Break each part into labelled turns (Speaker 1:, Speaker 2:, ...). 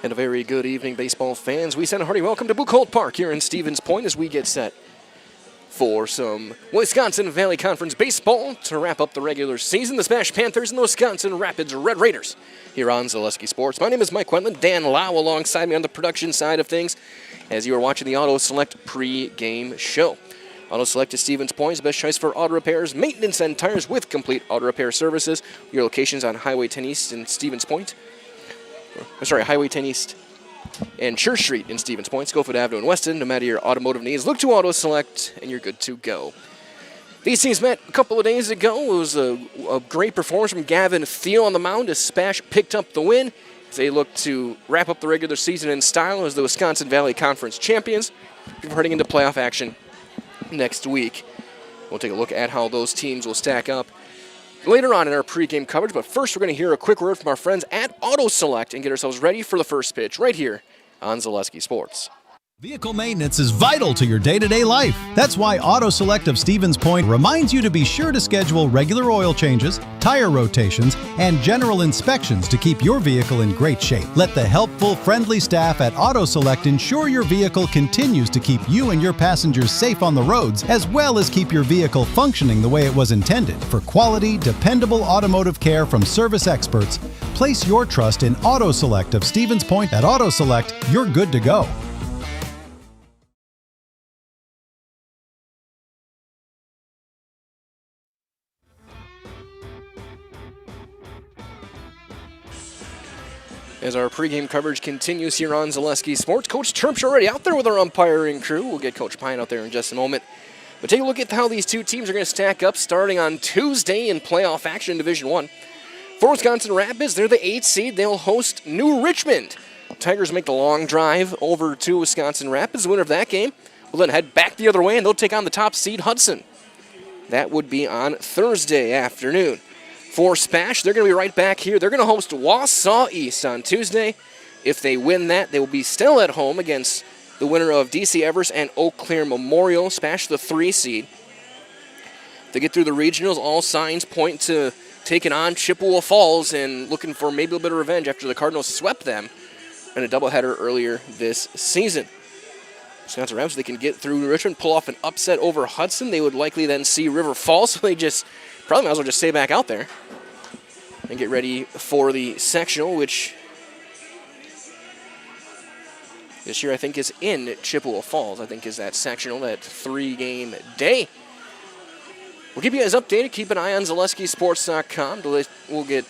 Speaker 1: And a very good evening, baseball fans. We send a hearty welcome to Buchholz Park here in Stevens Point as we get set for some Wisconsin Valley Conference baseball to wrap up the regular season. The SPASH Panthers and the Wisconsin Rapids Red Raiders here on Zaleski Sports. My name is Mike Wendland. Dan Lau alongside me on the production side of things as you are watching the Auto Select pre-game show. Auto Select is Stevens Point's best choice for auto repairs, maintenance, and tires with complete auto repair services. Your locations on Highway 10 East in Stevens Point. Highway 10 East and Church Street in Stevens Point, Schofield Avenue in Weston. No matter your automotive needs, look to Auto Select and you're good to go. These teams met a couple of days ago. It was a great performance from Gavin Thiel on the mound as SPASH picked up the win. They look to wrap up the regular season in style as the Wisconsin Valley Conference champions before heading into playoff action next week. We'll take a look at how those teams will stack up later on in our pregame coverage, but first we're going to hear a quick word from our friends at Auto Select and get ourselves ready for the first pitch right here on Zaleski Sports.
Speaker 2: Vehicle maintenance is vital to your day-to-day life. That's why Auto Select of Stevens Point reminds you to be sure to schedule regular oil changes, tire rotations, and general inspections to keep your vehicle in great shape. Let the helpful, friendly staff at Auto Select ensure your vehicle continues to keep you and your passengers safe on the roads, as well as keep your vehicle functioning the way it was intended. For quality, dependable automotive care from service experts, place your trust in Auto Select of Stevens Point. At Auto Select, you're good to go.
Speaker 1: As our pregame coverage continues here on Zaleski Sports, Coach Terp's already out there with our umpiring crew. We'll get Coach Pine out there in just a moment. But take a look at how these two teams are going to stack up starting on Tuesday in playoff action in Division I. For Wisconsin Rapids, they're the 8th seed. They'll host New Richmond. Tigers make the long drive over to Wisconsin Rapids. The winner of that game will then head back the other way, and they'll take on the top seed Hudson. That would be on Thursday afternoon. For SPASH, they're going to be right back here. They're going to host Wausau East on Tuesday. If they win that, they will be still at home against the winner of DC Everest and Eau Claire Memorial. SPASH, the 3 seed. If they get through the regionals, all signs point to taking on Chippewa Falls and looking for maybe a bit of revenge after the Cardinals swept them in a doubleheader earlier this season. Wisconsin Rapids, they can get through Richmond, pull off an upset over Hudson. They would likely then see River Falls, so they just probably might as well just stay back out there and get ready for the sectional, which this year I think is in Chippewa Falls. I think is that sectional, that 3-game day. We'll keep you guys updated. Keep an eye on ZaleskiSports.com. We'll get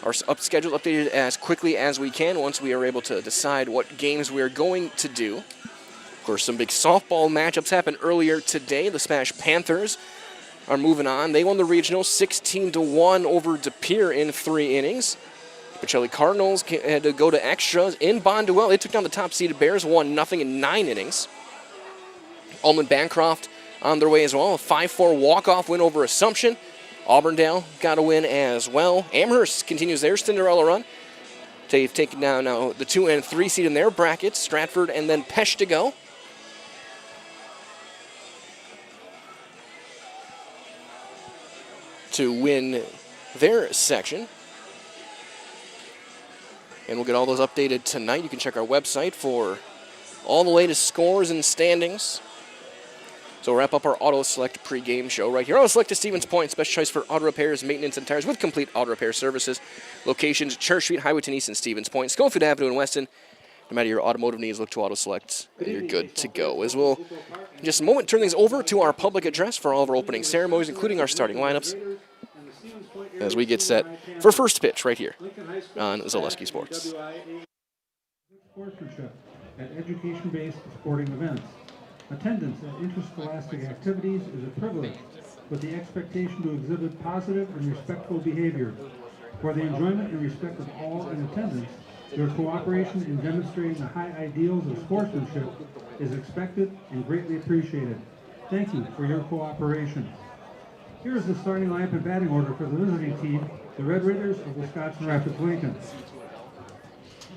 Speaker 1: our schedule updated as quickly as we can once we are able to decide what games we are going to do. Of course, some big softball matchups happened earlier today. The SPASH Panthers are moving on. They won the regional 16-1 over De Pere in 3 innings. Pacelli Cardinals had to go to extras in Bonduel. They took down the top-seeded Bears, 1-0 in 9 innings. Allman Bancroft on their way as well. A 5-4 walk-off win over Assumption. Auburndale got a win as well. Amherst continues their Cinderella run. They've taken down now the 2 and 3 seed in their brackets. Stratford and then Pesh to go. To win their section. And we'll get all those updated tonight. You can check our website for all the latest scores and standings. So we'll wrap up our Auto Select pregame show right here. Auto Select is Stevens Point, special choice for auto repairs, maintenance, and tires with complete auto repair services. Locations, Church Street, Highway 10 East, and Stevens Point, Schofield Avenue in Weston. No matter your automotive needs, look to Auto Select, and you're good to go. As we'll, in just a moment, turn things over to our public address for all of our opening ceremonies, including our starting lineups, as we get set for first pitch right here on Zaleski Sports.
Speaker 3: Sportsmanship at education-based sporting events. Attendance at interscholastic activities is a privilege, with the expectation to exhibit positive and respectful behavior. For the enjoyment and respect of all in attendance, your cooperation in demonstrating the high ideals of sportsmanship is expected and greatly appreciated. Thank you for your cooperation. Here is the starting lineup and batting order for the visiting team, the Red Raiders of Wisconsin Rapids Lincoln.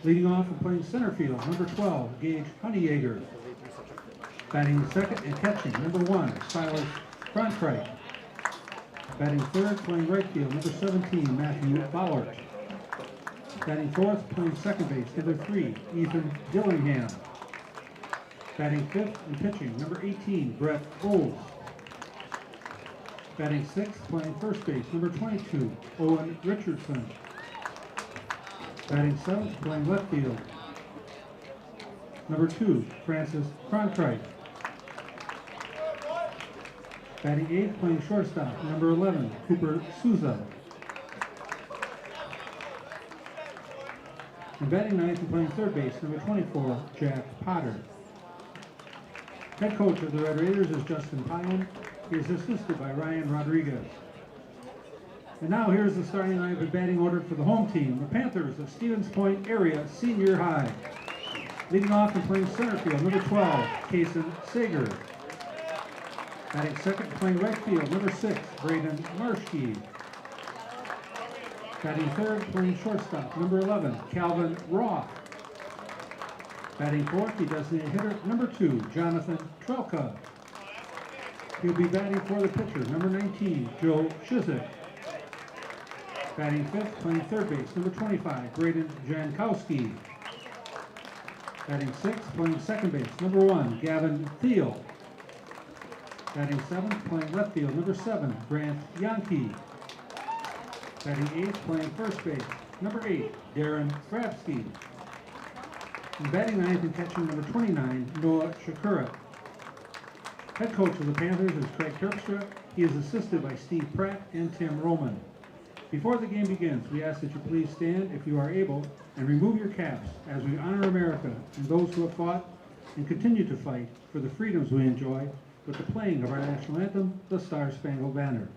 Speaker 3: Leading off and playing center field, number 12, Gage Honeyyeager. Batting second and catching, number 1, Silas Kronkreit. Batting third, playing right field, number 17, Matthew Ballard. Batting fourth, playing second base, number 3, Ethan Dillingham. Batting fifth and pitching, number 18, Brett Bowles. Batting sixth, playing first base, number 22, Owen Richardson. Batting seventh, playing left field, number 2, Francis Cronkite. Batting eighth, playing shortstop, number 11, Cooper Souza. And batting ninth and playing third base, number 24, Jack Potter. Head coach of the Red Raiders is Justin Pyon. He is assisted by Ryan Rodriguez. And now here's the starting lineup and batting order for the home team, the Panthers of Stevens Point Area Senior High. Leading off and playing center field, number 12, Kason Sager. Batting second, playing right field, number 6, Braden Marshke. Batting third, playing shortstop, number 11, Calvin Roth. Batting fourth, the designated hitter, number 2, Jonathan Trelka. He'll be batting for the pitcher, number 19, Joe Shizik. Batting fifth, playing third base, number 25, Braden Jankowski. Batting sixth, playing second base, number 1, Gavin Thiel. Batting seventh, playing left field, number 7, Grant Yankee. Batting eighth, playing first base, number 8, Darren Krabsky. And batting ninth and catching, number 29, Noah Shakura. Head coach of the Panthers is Craig Terpstra. He is assisted by Steve Pratt and Tim Roman. Before the game begins, we ask that you please stand, if you are able, and remove your caps as we honor America and those who have fought and continue to fight for the freedoms we enjoy with the playing of our national anthem, the Star-Spangled Banner.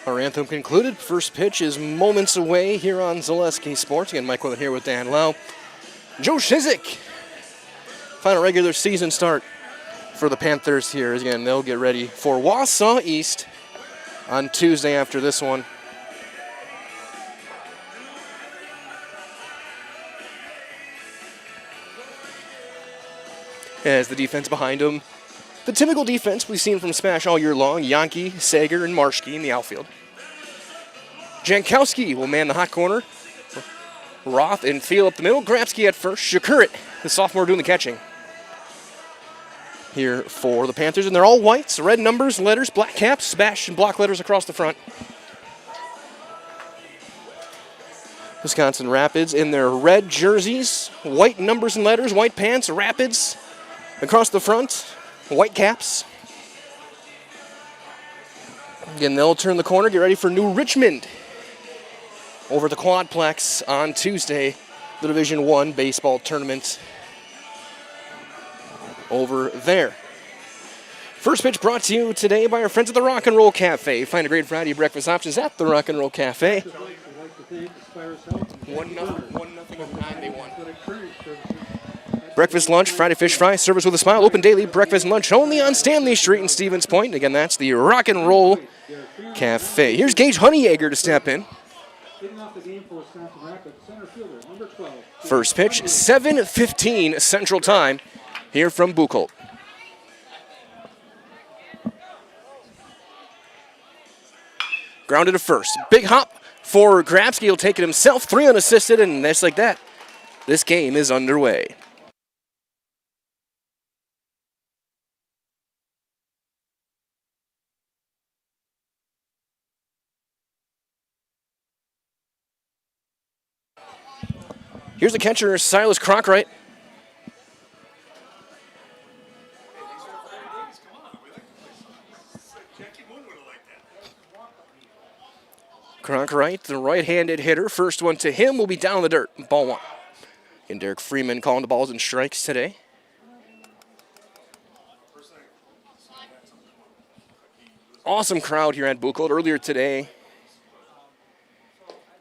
Speaker 1: Our anthem concluded. First pitch is moments away here on Zaleski Sports. Again, Mike Willett here with Dan Lau. Joe Shizik. Final regular season start for the Panthers here. Again, they'll get ready for Wausau East on Tuesday after this one. As the defense behind him, the typical defense we've seen from SPASH all year long, Yankee, Sager, and Marshke in the outfield. Jankowski will man the hot corner. Roth in field up the middle. Grabsky at first. Shakurit, the sophomore, doing the catching. Here for the Panthers, and they're all whites, red numbers, letters, black caps, SPASH, and block letters across the front. Wisconsin Rapids in their red jerseys, white numbers and letters, white pants, Rapids across the front, white caps. Again, they'll turn the corner, get ready for New Richmond over at the Quadplex on Tuesday, the Division I baseball tournament over there. First pitch brought to you today by our friends at the Rock and Roll Cafe. Find a great variety of breakfast options at the Rock and Roll Cafe. 1-0 they won. Breakfast, lunch, Friday fish fry, service with a smile, open daily, breakfast and lunch only on Stanley Street in Stevens Point. Again, that's the Rock and Roll Cafe. Here's Gage Honeyegger to step in. First pitch, 7:15 Central Time here from Buchholz. Grounded to first. Big hop for Grabsky. He'll take it himself. 3 unassisted, and just like that, this game is underway. Here's the catcher, Silas Cronkright. Cronkright, the right-handed hitter. First one to him will be down in the dirt. Ball 1. And Derek Freeman calling the balls and strikes today. Awesome crowd here at Buchholz. Earlier today,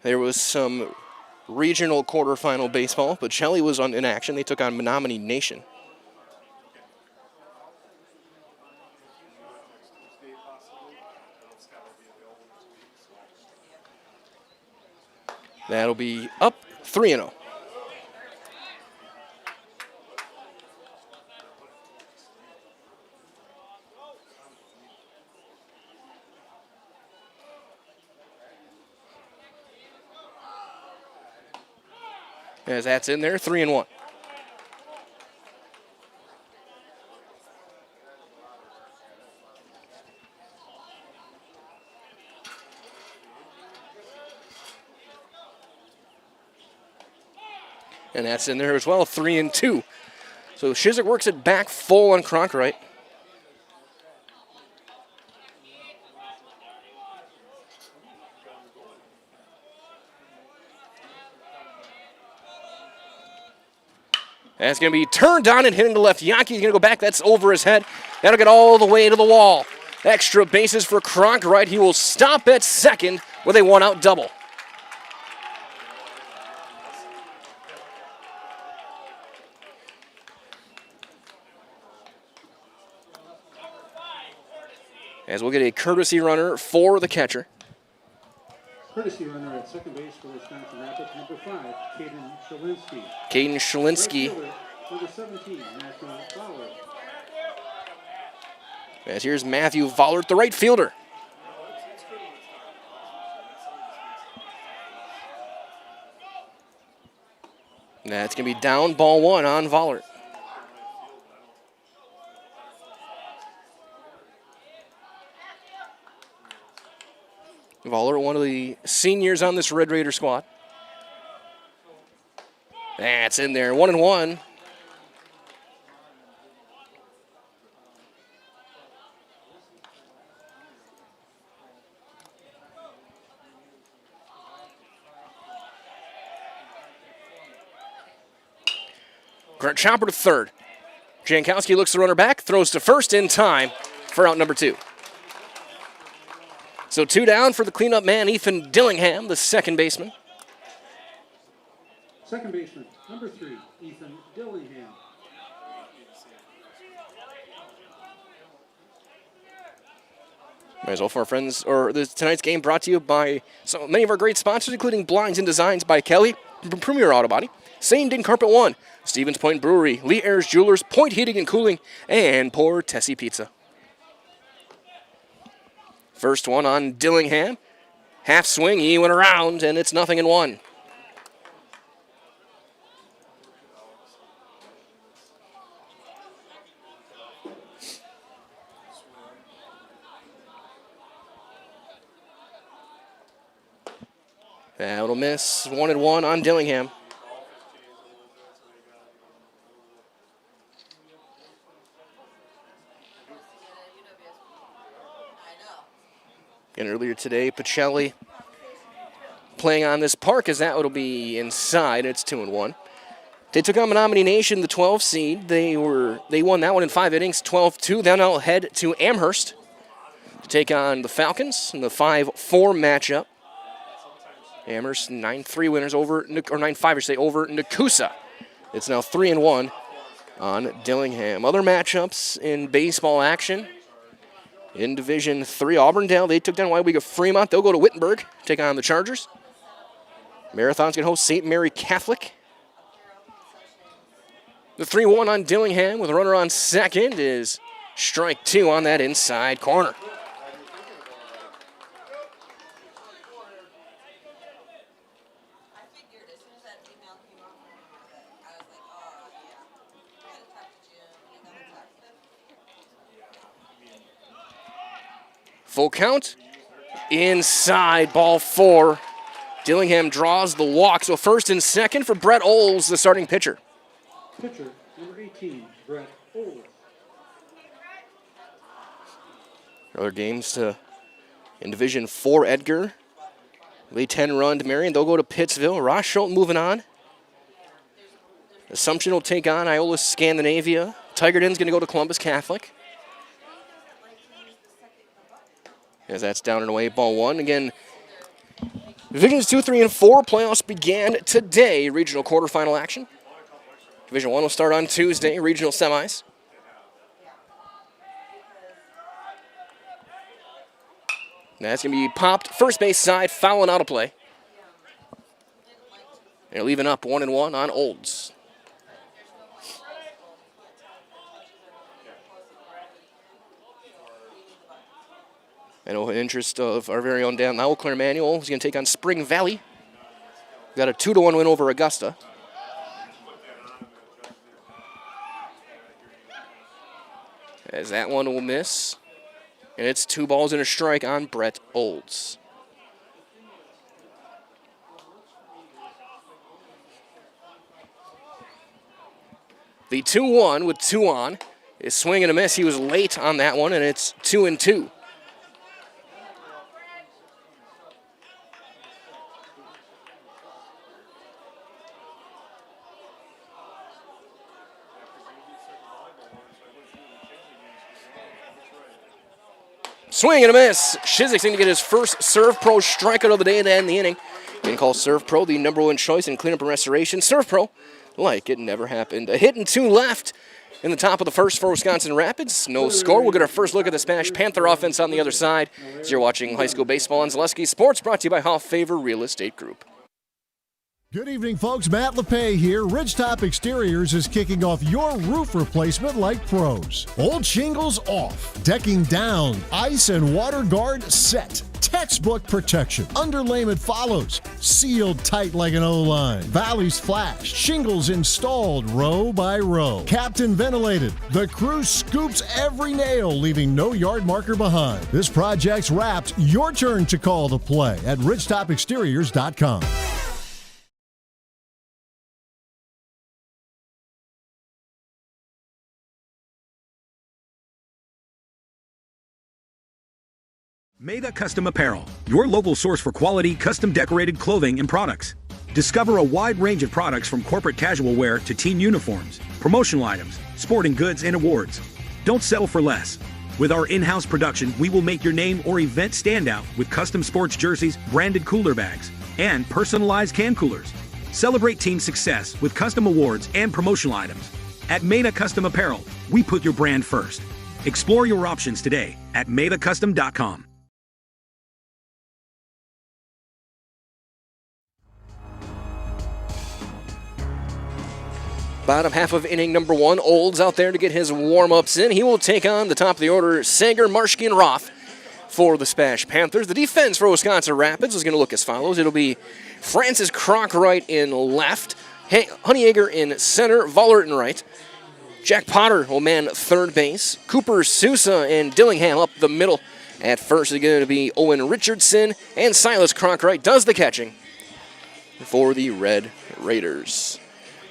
Speaker 1: there was some regional quarterfinal baseball, but Shelley was in action. They took on Menominee Nation. That'll be up 3-0. As that's in there, 3-1. And that's in there as well, 3-2. So Shizik works it back full on Cronkright. That's going to be turned on and hitting to left. Yankee's going to go back. That's over his head. That'll get all the way to the wall. Extra bases for Cronkright. He will stop at second with a one-out double. As we'll get a courtesy runner for the catcher.
Speaker 3: Courtesy runner at second base for Wisconsin Rapids, number 5, Caden Shalinsky.
Speaker 1: Caden Shalinsky.
Speaker 3: Number 17, Matthew Fowler.
Speaker 1: As here's Matthew Vollert, the right fielder. That's going to be down, ball 1 on Vollert. Vollert, one of the seniors on this Red Raider squad. That's in there, 1-1. Grant Chopper to third. Jankowski looks the runner back, throws to first in time for out number 2. So 2 down for the cleanup man, Ethan Dillingham, the second baseman.
Speaker 3: Second baseman, number 3, Ethan Dillingham.
Speaker 1: Might as well for our friends, or tonight's game brought to you by many of our great sponsors, including Blinds and Designs by Kelly, Premier Auto Body, Sane Din Carpet One, Stevens Point Brewery, Lee Ayers Jewelers, Point Heating and Cooling, and Poor Tessie Pizza. First one on Dillingham. Half swing, he went around, and it's 0-1. That'll miss. 1-1 on Dillingham. And earlier today, Pacelli playing on this park as that will be inside. It's 2-1. They took on Menominee Nation, the 12 seed. They won that one in 5 innings, 12-2. Then they'll head to Amherst to take on the Falcons in the 5-4 matchup. Amherst 9-3 winners over, or 9-5 I should say, over Nakusa. It's now 3-1 on Dillingham. Other matchups in baseball action. In Division 3, Auburndale, they took down WIAA Fremont. They'll go to Wittenberg, take on the Chargers. Marathon's going to host St. Mary Catholic. The 3-1 on Dillingham with a runner on second is strike 2 on that inside corner. Full count. Inside, ball 4. Dillingham draws the walk. So first and second for Brett Oles, the starting pitcher.
Speaker 3: Pitcher, number 18, Brett Oles.
Speaker 1: Other games in Division 4, Edgar. Lay 10 run to Marion. They'll go to Pittsville. Ross Schultz moving on. Assumption will take on Iola Scandinavia. Tigerton's going to go to Columbus Catholic. As that's down and away, ball 1. Again, Divisions 2, 3, and 4 playoffs began today. Regional quarterfinal action. Division 1 will start on Tuesday, regional semis. That's going to be popped first base side, fouling out of play. They're leaving up 1-1 on Olds. I know in interest of our very own Dan Eau Claire Manuel, who's going to take on Spring Valley. Got a 2-1 win over Augusta. As that one will miss. And it's 2 balls and a strike on Brett Olds. The 2-1 with 2 on is swing and a miss. He was late on that one, and it's 2-2. Swing and a miss. Shizik's going to get his first Serve Pro strikeout of the day to end the inning. And call Serve Pro the #1 choice in cleanup and restoration. Serve Pro, like it never happened. A hit and 2 left in the top of the first for Wisconsin Rapids. No score. We'll get our first look at the SPASH Panther offense on the other side. As you're watching high school baseball on Zaleski Sports, brought to you by Hoff Favor Real Estate Group.
Speaker 4: Good evening, folks. Matt LePay here. Ridgetop Exteriors is kicking off your roof replacement like pros. Old shingles off, decking down, ice and water guard set. Textbook protection. Underlayment follows. Sealed tight like an O-line. Valleys flashed. Shingles installed row by row. Captain ventilated. The crew scoops every nail, leaving no yard marker behind. This project's wrapped. Your turn to call the play at ridgetopexteriors.com.
Speaker 5: Meda Custom Apparel, your local source for quality, custom decorated clothing and products. Discover a wide range of products from corporate casual wear to team uniforms, promotional items, sporting goods, and awards. Don't settle for less. With our in-house production, we will make your name or event stand out with custom sports jerseys, branded cooler bags, and personalized can coolers. Celebrate team success with custom awards and promotional items. At Meda Custom Apparel, we put your brand first. Explore your options today at medacustom.com.
Speaker 1: Bottom half of inning #1, Olds out there to get his warm-ups in. He will take on the top of the order, Sager, Marshke, and Roth for the SPASH Panthers. The defense for Wisconsin Rapids is going to look as follows. It'll be Francis Crockright in left, Honeyegger in center, Vollert in right. Jack Potter will man third base. Cooper Sousa and Dillingham up the middle. At first is going to be Owen Richardson, and Silas Crockright does the catching for the Red Raiders.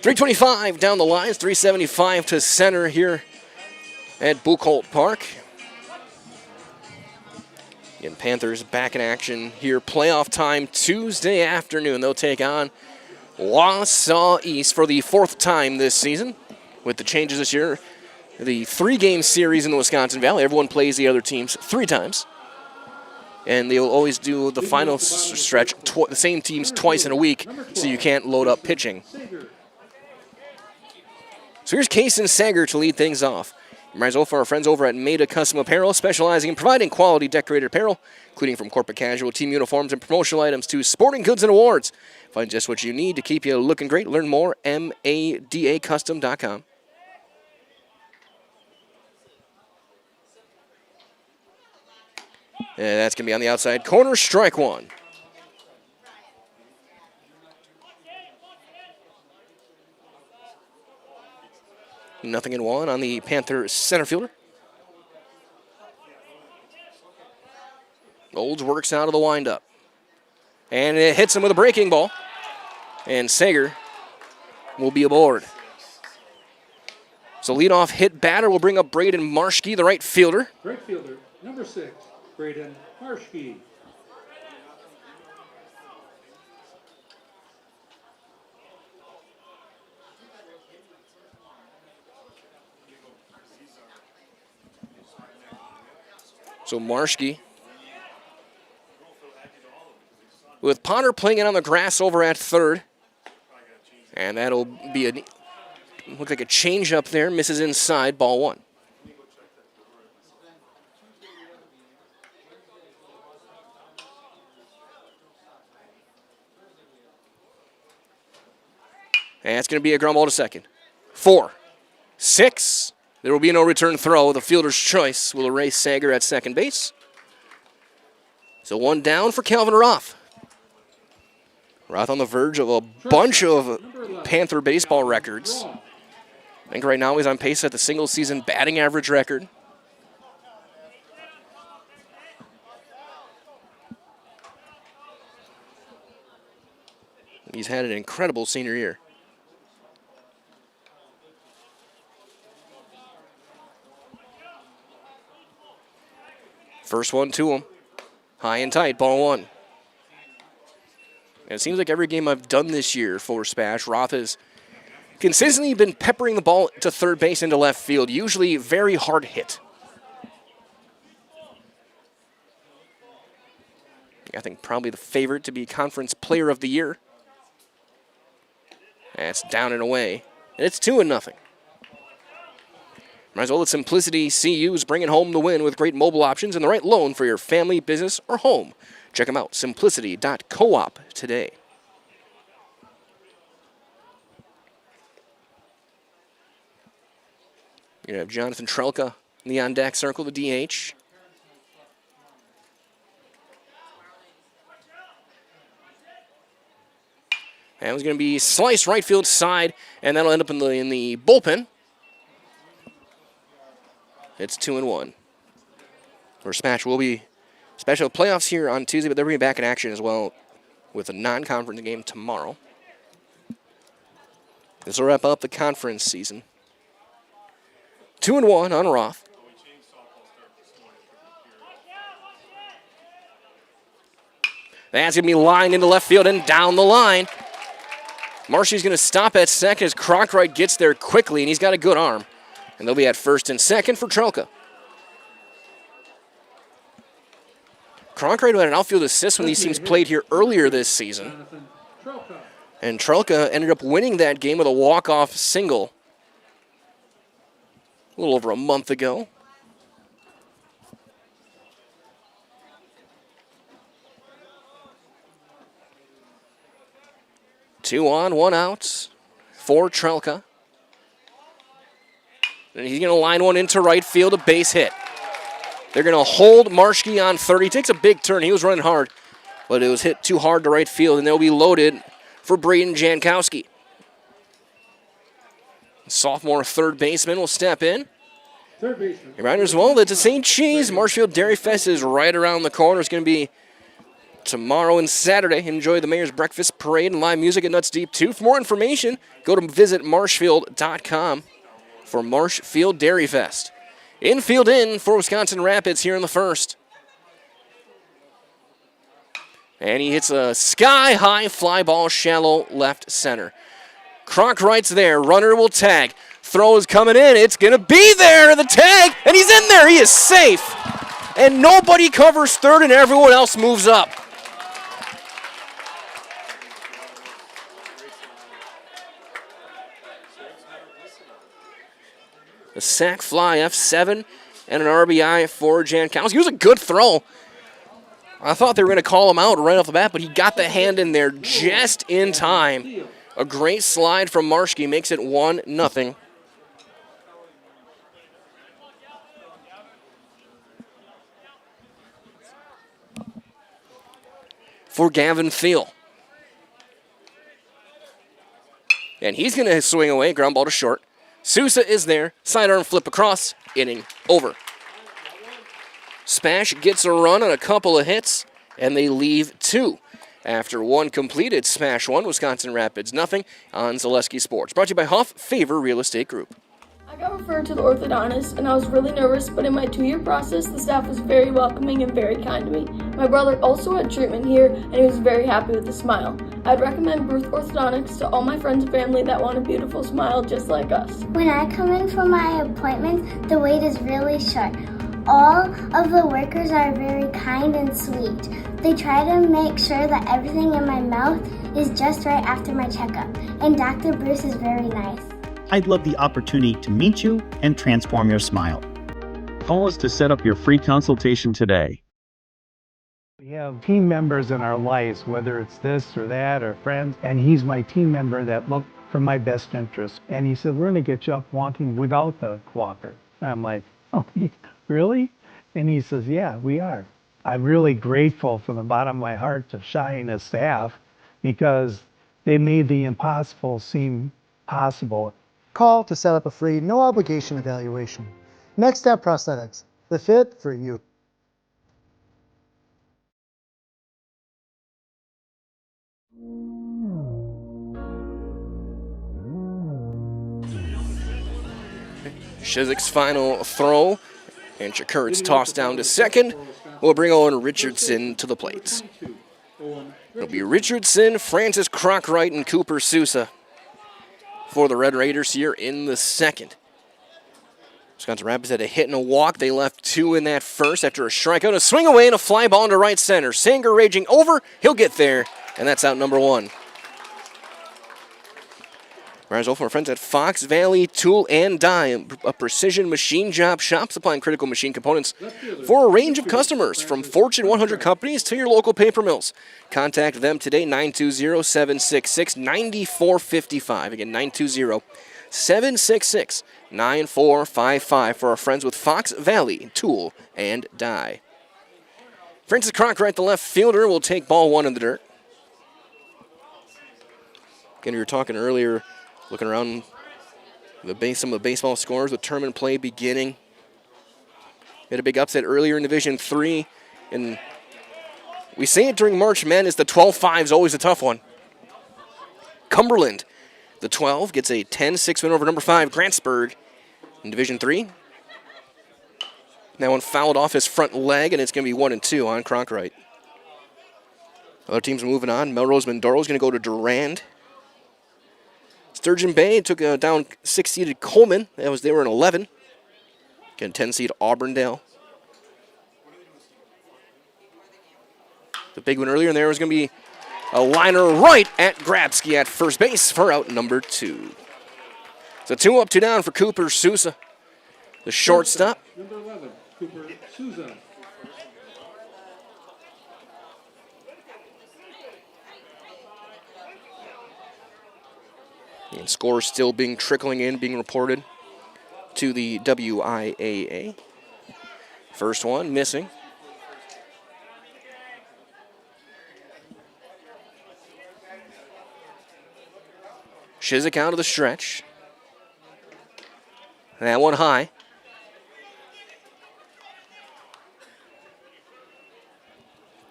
Speaker 1: 325 down the lines, 375 to center here at Buchholz Park. And Panthers back in action here. Playoff time Tuesday afternoon. They'll take on Wausau East for the 4th time this season. With the changes this year, the 3-game series in the Wisconsin Valley. Everyone plays the other teams 3 times. And they'll always do the final stretch, the same teams twice in a week, so you can't load up pitching. So here's Kason Sager to lead things off. Might as well for our friends over at Maida Custom Apparel, specializing in providing quality decorated apparel, including from corporate casual, team uniforms, and promotional items to sporting goods and awards. Find just what you need to keep you looking great. Learn more, madacustom.com. And that's going to be on the outside corner, strike one. Nothing in one on the Panther center fielder. Olds works out of the windup. And it hits him with a breaking ball. And Sager will be aboard. So leadoff hit batter will bring up Braden Marschke, the right fielder.
Speaker 3: Right fielder, number 6, Braden Marschke.
Speaker 1: So Marschke, with Potter playing it on the grass over at third. And that'll be looks like a change up there, misses inside, ball 1. And it's going to be a ground ball to second. 4, 6. There will be no return throw. The fielder's choice will erase Sager at second base. So 1 down for Calvin Roth. Roth on the verge of a bunch of Panther baseball records. I think right now he's on pace at the single-season batting average record. He's had an incredible senior year. First one to him. High and tight, ball 1. And it seems like every game I've done this year for SPASH, Roth has consistently been peppering the ball to third base into left field, usually very hard hit. I think probably the favorite to be Conference Player of the Year. That's down and away. And it's 2-0. Might as well let Simplicity CU's bringing home the win with great mobile options and the right loan for your family, business, or home. Check them out, simplicity.coop today. You're going to have Jonathan Trelka in the on-deck circle, the DH. And it was going to be sliced right field side, and that'll end up in the bullpen. It's 2-1. Where SPASH will be special playoffs here on Tuesday, but they'll be back in action as well with a non-conference game tomorrow. This will wrap up the conference season. 2-1 on Roth. That's going to be lined into left field and down the line. Marcy's going to stop at second as Cronkright gets there quickly, and he's got a good arm. And they'll be at first and second for Trelka. Cronkright had an outfield assist when these teams played here earlier this season. And Trelka ended up winning that game with a walk-off single a little over a month ago. Two on, 1 out for Trelka. And he's going to line one into right field, a base hit. They're going to hold Marschke on third. He takes a big turn. He was running hard, but it was hit too hard to right field, and they'll be loaded for Braden Jankowski. Sophomore third baseman will step in.
Speaker 3: Third baseman.
Speaker 1: Reminder as well that the St. Cheese Marshfield Dairy Fest is right around the corner. It's going to be tomorrow and Saturday. Enjoy the Mayor's Breakfast Parade and live music at Nuts Deep 2. For more information, go to visit marshfield.com for Marshfield Dairy Fest. Infield in for Wisconsin Rapids here in the first. And he hits a sky-high fly ball, shallow left center. Cronkwright's there. Runner will tag. Throw is coming in. It's going to be there. The tag, and he's in there. He is safe. And nobody covers third, and everyone else moves up. A sack fly, F7, and an RBI for Jankowski. It was a good throw. I thought they were going to call him out right off the bat, but he got the hand in there just in time. A great slide from Marshke makes it 1-0. For Gavin Thiel. And he's going to swing away, ground ball to short. Sousa is there, sidearm flip across, inning over. Spash gets a run on a couple of hits, and they leave 2. After 1 completed, Smash 1, Wisconsin Rapids 0 on Zaleski Sports. Brought to you by Huff Favor Real Estate Group.
Speaker 6: I got referred to the orthodontist, and I was really nervous, but in my 2-year process, the staff was very welcoming and very kind to me. My brother also had treatment here, and he was very happy with the smile. I'd recommend Bruce Orthodontics to all my friends and family that want a beautiful smile just like us.
Speaker 7: When I come in for my appointment, the wait is really short. All of the workers are very kind and sweet. They try to make sure that everything in my mouth is just right after my checkup, and Dr. Bruce is very nice.
Speaker 8: I'd love the opportunity to meet you and transform your smile.
Speaker 9: Call us to set up your free consultation today.
Speaker 10: We have team members in our lives, whether it's this or that or friends, and he's my team member that looked for my best interest. And he said, we're going to get you up walking without the walker. And I'm like, oh, really? And he says, yeah, we are. I'm really grateful from the bottom of my heart to Shai and his staff because they made the impossible seem possible.
Speaker 11: Call to set up a free, no obligation evaluation. Next Step Prosthetics, the fit for you.
Speaker 1: Shizik's final throw, and Shakur's tossed down to second. We'll bring on Richardson to the plate. It'll be Richardson, Francis Cronkwright, and Cooper Sousa for the Red Raiders here in the second. Wisconsin Rapids had a hit and a walk. They left 2 in that first after a strikeout, a swing away, and a fly ball into right center. Sanger raging over. He'll get there, and that's out number 1. Rise over our friends at Fox Valley Tool and Die, a precision machine job shop supplying critical machine components for a range of customers, from Fortune 100 companies to your local paper mills. Contact them today, 920-766-9455. Again, 920-766-9455 for our friends with Fox Valley Tool and Die. Francis Cronkwright, the left fielder, will take ball 1 in the dirt. Again, we were talking earlier, looking around some of the baseball scores with tournament play beginning. We had a big upset earlier in Division 3, and we say it during March Madness, the 12-5 is always a tough one. Cumberland, the 12, gets a 10-6 win over number 5, Grantsburg, in Division 3. That one fouled off his front leg, and it's going to be 1-2 on Cronkwright. Other teams are moving on. Melrose Mindoro is going to go to Durand. Sturgeon Bay took down 6-seeded Coleman. They were in 11. Again, 10-seed Auburndale. The big one earlier in there was going to be a liner right at Grabsky at first base for out number 2. So 2 up, 2 down for Cooper Sousa, the shortstop.
Speaker 3: Number 11, Cooper Sousa.
Speaker 1: And scores still being reported to the WIAA. First one missing. Shizik out of the stretch. That one high.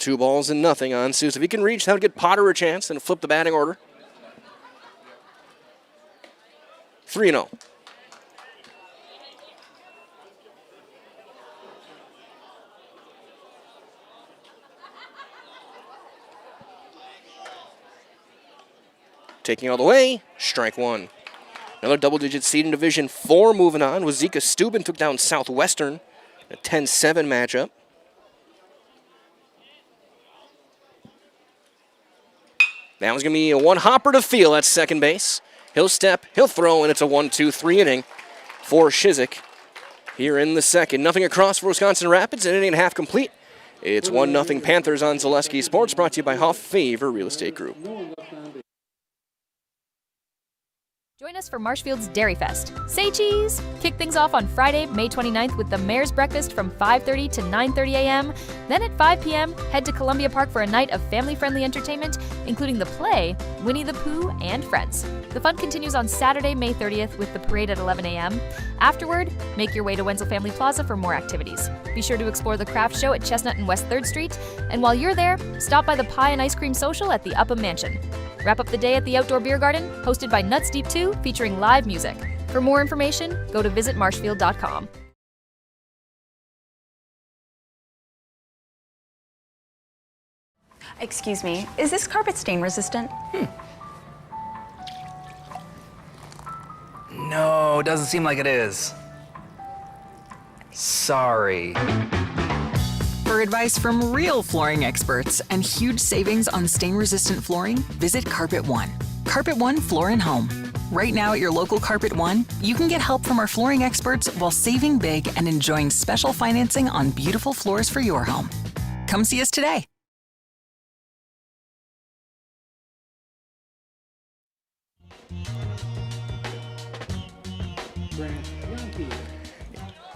Speaker 1: 2-0 on Seuss. If he can reach, that would get Potter a chance and flip the batting order. 3-0. Taking all the way, strike one. Another double-digit seed in Division 4 moving on. Wazeeka Steuben took down Southwestern, a 10-7 matchup. That one's going to be a one-hopper to field at second base. He'll step, he'll throw, and it's a 1-2-3 inning for Shizik here in the second. Nothing across for Wisconsin Rapids, an inning and a half complete. It's 1-0 Panthers on Zaleski Sports, brought to you by Huff Favor Real Estate Group.
Speaker 12: Join us for Marshfield's Dairy Fest. Say cheese! Kick things off on Friday, May 29th with the Mayor's Breakfast from 5:30 to 9:30 a.m. Then at 5 p.m., head to Columbia Park for a night of family-friendly entertainment, including the play, Winnie the Pooh, and Friends. The fun continues on Saturday, May 30th with the parade at 11 a.m. Afterward, make your way to Wenzel Family Plaza for more activities. Be sure to explore the craft show at Chestnut and West 3rd Street, and while you're there, stop by the Pie and Ice Cream Social at the Upham Mansion. Wrap up the day at the Outdoor Beer Garden, hosted by Nuts Deep 2, featuring live music. For more information, go to visitmarshfield.com.
Speaker 13: Excuse me, is this carpet stain resistant?
Speaker 14: No, doesn't seem like it is. Sorry.
Speaker 15: For advice from real flooring experts and huge savings on stain-resistant flooring, visit Carpet One. Carpet One Floor and Home. Right now at your local Carpet One, you can get help from our flooring experts while saving big and enjoying special financing on beautiful floors for your home. Come see us today.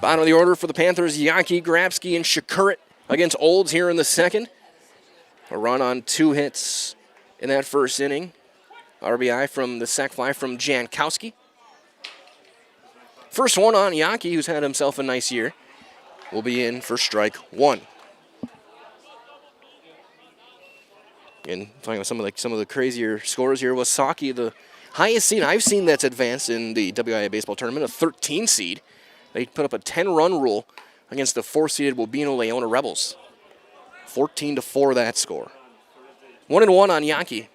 Speaker 1: Bottom of the order for the Panthers, Yankee, Grabsky, and Shakurit against Olds here in the second. A run on 2 hits in that first inning. RBI from the sac fly from Jankowski. First one on Yankee, who's had himself a nice year, will be in for strike one. And talking about some of the crazier scores here, Wasaki, the highest seed I've seen that's advanced in the WIAA baseball tournament, a 13 seed. They put up a 10-run rule against the 4-seeded Wabeno Leona Rebels. 14-4 that score. 1-1 on Yankee.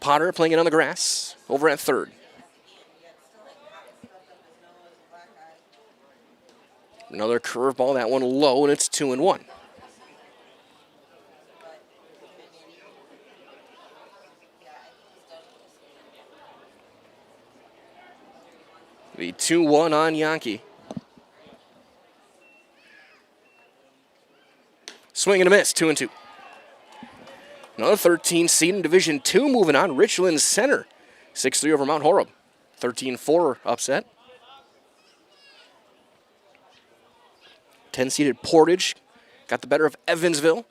Speaker 1: Potter playing it on the grass over at third. Another curveball, that one low, and it's 2-1. The 2-1 on Yankee. Swing and a miss, 2-2. Another 13 seed in Division 2 moving on. Richland Center, 6-3 over Mount Horeb. 13-4 upset. 10-seeded Portage got the better of Evansville.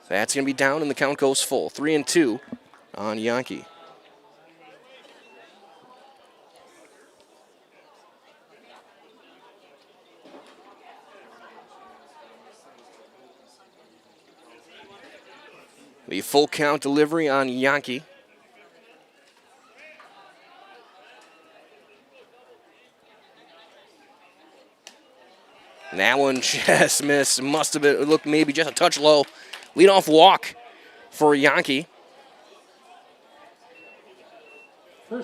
Speaker 1: That's going to be down and the count goes full. 3-2 on Yankee. The full count delivery on Yankee. And that one just missed. Must have been, it looked maybe just a touch low. Leadoff walk for Yankee.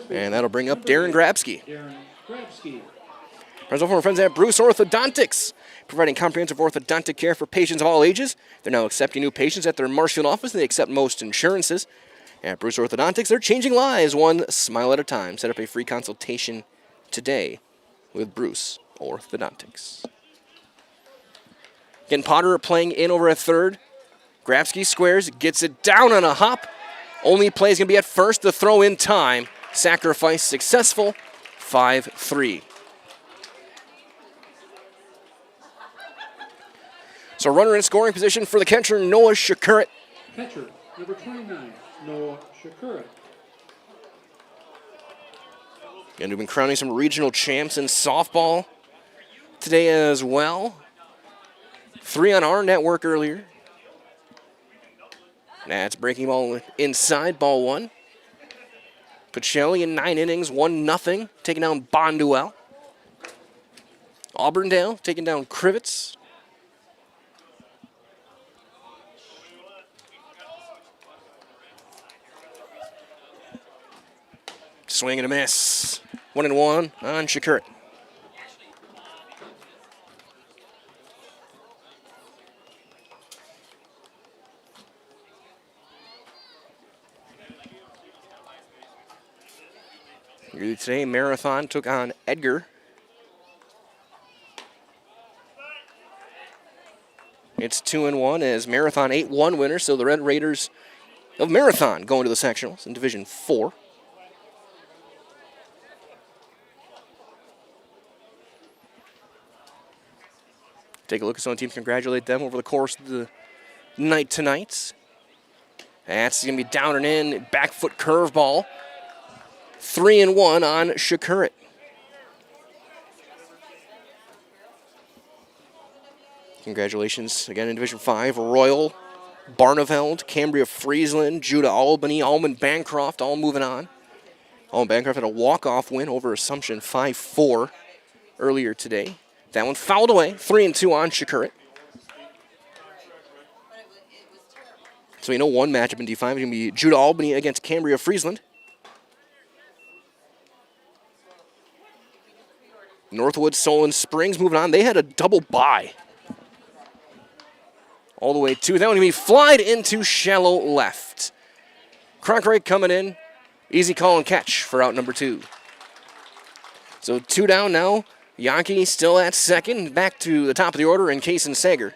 Speaker 1: And that'll bring up Darren Grabsky. Runs over from our friends at Bruce Orthodontics, providing comprehensive orthodontic care for patients of all ages. They're now accepting new patients at their Marshfield office. They accept most insurances. At Bruce Orthodontics, they're changing lives one smile at a time. Set up a free consultation today with Bruce Orthodontics. Again, Potter playing in over at third. Grabsky squares, gets it down on a hop. Only play is going to be at first. The throw in time. Sacrifice successful. 5-3. So runner in scoring position for the catcher, Noah Shakurit.
Speaker 3: Catcher, number 29, Noah Shakurit.
Speaker 1: And we've been crowning some regional champs in softball today as well. 3 on our network earlier. That's breaking ball inside, ball 1. Pacelli in 9 innings, 1-0, taking down Bonduel. Auburndale taking down Krivitz. Swing and a miss. 1-1 on Shakurit. Today, Marathon took on Edgar. It's 2-1 as Marathon 8-1 winner, so the Red Raiders of Marathon going to the sectionals in Division 4. Take a look at some of the teams, congratulate them over the course of the night tonight. That's going to be down and in, back foot curveball. 3-1 on Shakurit. Congratulations again in Division 5. Royal, Barneveld, Cambria Friesland, Judah Albany, Almond Bancroft all moving on. Almond Bancroft had a walk-off win over Assumption 5-4 earlier today. That one fouled away. 3-2 on Shakurit. So one matchup in D5 is going to be Judah Albany against Cambria Friesland. Northwood, Solon Springs moving on. They had a double bye. All the way to that one going to be flied into shallow left. Cronkite coming in. Easy call and catch for out number 2. So 2 down now. Yankee still at second. Back to the top of the order in Kaysen Sager.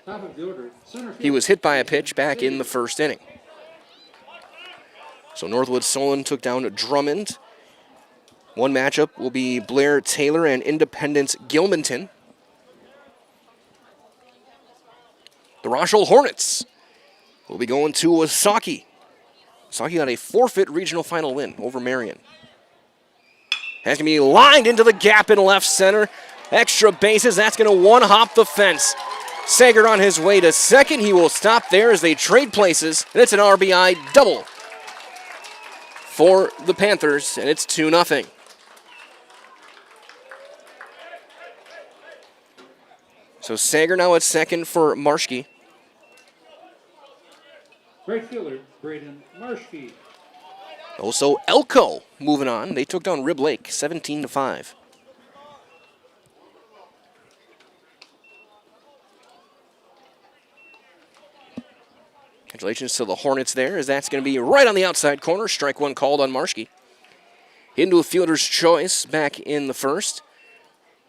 Speaker 1: He was hit by a pitch back in the first inning. So Northwood Solon took down Drummond. One matchup will be Blair Taylor and Independence Gilmanton. The Rochelle Hornets will be going to Wasaki. Wasaki got a forfeit regional final win over Marion. That's going to be lined into the gap in left center. Extra bases, that's going to one-hop the fence. Sager on his way to second. He will stop there as they trade places, and it's an RBI double for the Panthers, and it's 2-0. So Sager now at second for Marshke.
Speaker 3: Right fielder, Braden Marshke.
Speaker 1: Also Elko moving on. They took down Rib Lake 17-5. Congratulations to the Hornets there, as that's going to be right on the outside corner. Strike 1 called on Marshke. Into a fielder's choice back in the first.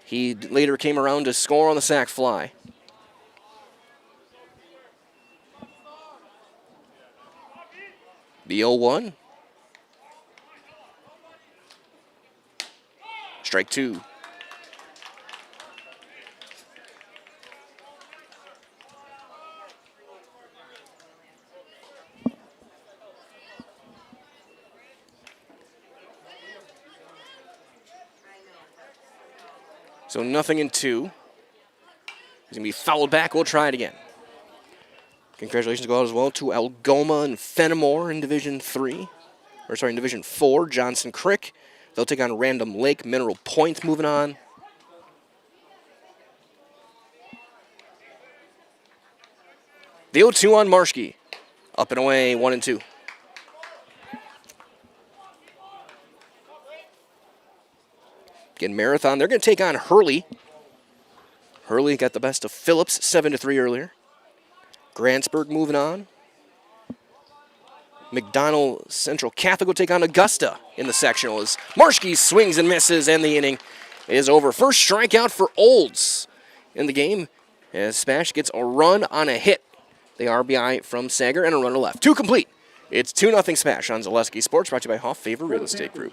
Speaker 1: He later came around to score on the sac fly. The 0-1. Strike 2. So 0-2. He's going to be fouled back. We'll try it again. Congratulations go out as well to Algoma and Fenimore in Division 3. In Division 4. Johnson Crick. They'll take on Random Lake. Mineral Point moving on. The 0-2 on Marshke. Up and away, 1-2. Again, Marathon, they're going to take on Hurley. Hurley got the best of Phillips, 7-3 earlier. Grantsburg moving on. McDonald Central Catholic will take on Augusta in the sectional as Marshke swings and misses, and the inning is over. First strikeout for Olds in the game as Spash gets a run on a hit. The RBI from Sager and a runner left. 2 complete. It's 2-0 Spash on Zaleski Sports, brought to you by Hoff Favor Real Estate Group.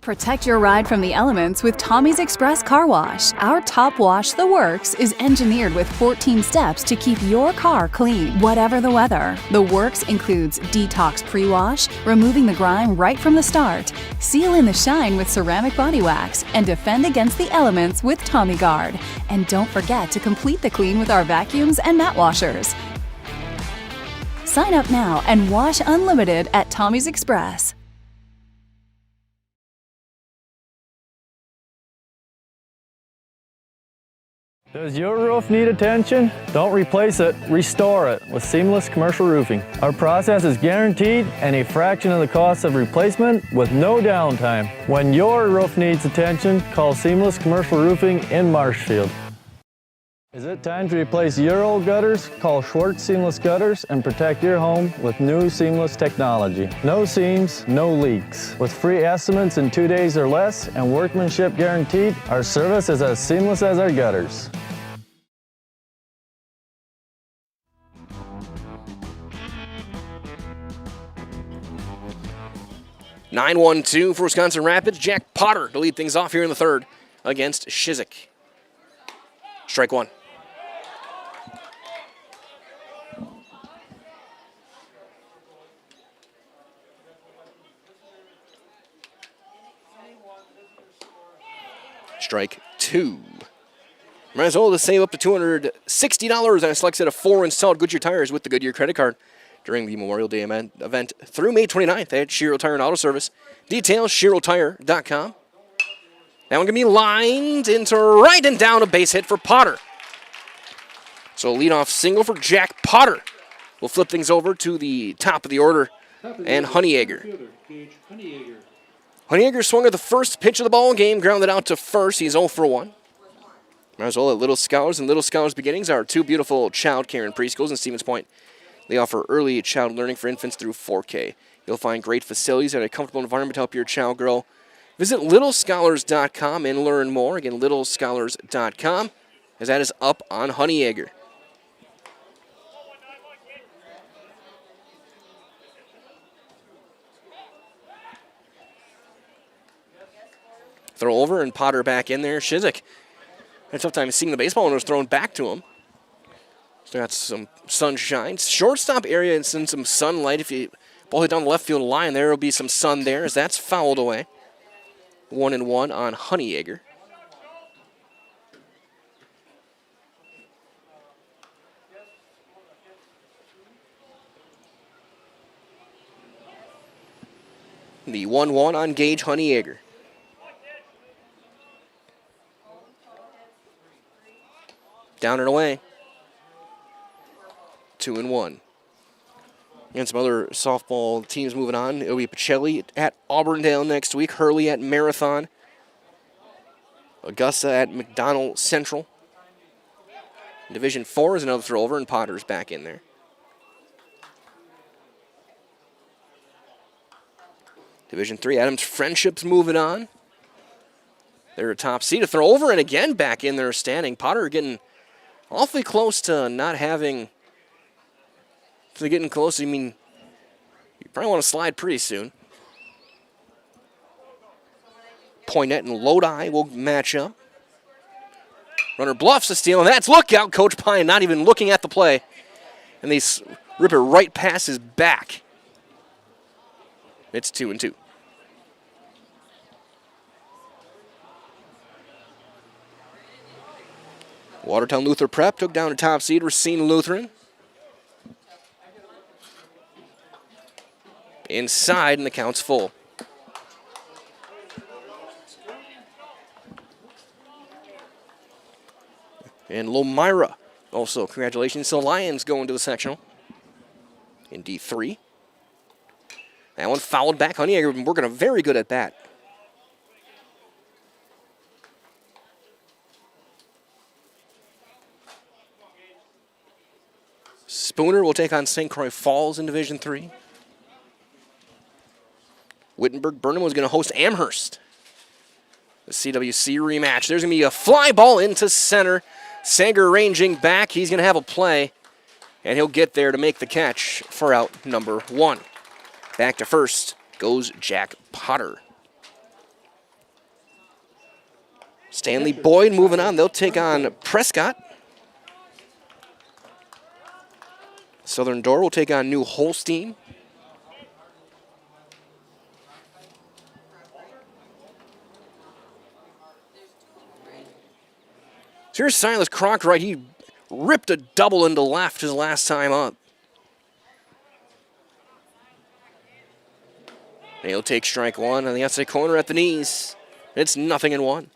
Speaker 16: Protect your ride from the elements with Tommy's Express Car Wash. Our top wash, The Works, is engineered with 14 steps to keep your car clean, whatever the weather. The Works includes detox pre-wash, removing the grime right from the start, seal in the shine with ceramic body wax, and defend against the elements with Tommy Guard. And don't forget to complete the clean with our vacuums and mat washers. Sign up now and wash unlimited at Tommy's Express.
Speaker 17: Does your roof need attention? Don't replace it, restore it with Seamless Commercial Roofing. Our process is guaranteed and a fraction of the cost of replacement with no downtime. When your roof needs attention, call Seamless Commercial Roofing in Marshfield. Is it time to replace your old gutters? Call Schwartz Seamless Gutters and protect your home with new seamless technology. No seams, no leaks. With free estimates in 2 days or less and workmanship guaranteed, our service is as seamless as our gutters.
Speaker 1: (9-1-2) for Wisconsin Rapids. Jack Potter to lead things off here in the third against Shizik. Strike one. Strike two. Might as well to save up to $260 on a select set of 4 installed Goodyear tires with the Goodyear credit card during the Memorial Day event through May 29th at Shiro Tire and Auto Service. Details, ShiroTire.com. That one going to be lined into right and down, a base hit for Potter. So a leadoff single for Jack Potter. We'll flip things over to the top of the order and Honeyegger. Honeyegger swung at the first pitch of the ball game, grounded out to first. He's 0 for 1. Might as well at Little Scholars, and Little Scholars Beginnings are two beautiful child care and preschools in Stevens Point. They offer early child learning for infants through 4K. You'll find great facilities and a comfortable environment to help your child grow. Visit littlescholars.com and learn more. Again, littlescholars.com, as that is up on Honeyegger. Throw over and Potter back in there. Shizik had a tough time seeing the baseball when it was thrown back to him. So got some sunshine. Shortstop area and some sunlight. If you ball hit down the left field line, there will be some sun there as that's fouled away. 1-1 on Honeyegger. The 1-1 on Gage Honeyegger. Down and away. 2-1. And some other softball teams moving on. It'll be Pacelli at Auburndale next week. Hurley at Marathon. Augusta at McDonald Central. Division 4 is another throw over, and Potter's back in there. Division 3, Adams Friendship's moving on. They're a top seed. A throw over, and again back in there standing. Potter getting awfully close to not having... If they're getting close, I mean, you probably want to slide pretty soon. Poinet and Lodi will match up. Runner bluffs a steal, and that's look out. Coach Pine not even looking at the play. And they rip it right past his back. It's 2-2. Watertown Luther Prep took down a top seed, Racine Lutheran. Inside, and the count's full. And Lomira also, congratulations to the Lions going to the sectional in D3. That one fouled back. Honeyegger been working a very good at bat. Spooner will take on St. Croix Falls in Division 3. Wittenberg-Burnham was going to host Amherst. The CWC rematch. There's going to be a fly ball into center. Sager ranging back. He's going to have a play, and he'll get there to make the catch for out number 1. Back to first goes Jack Potter. Stanley Boyd moving on. They'll take on Prescott. Southern Door will take on New Holstein. So here's Silas Crockright. He ripped a double into left his last time up. And he'll take strike one on the outside corner at the knees. It's 0-1.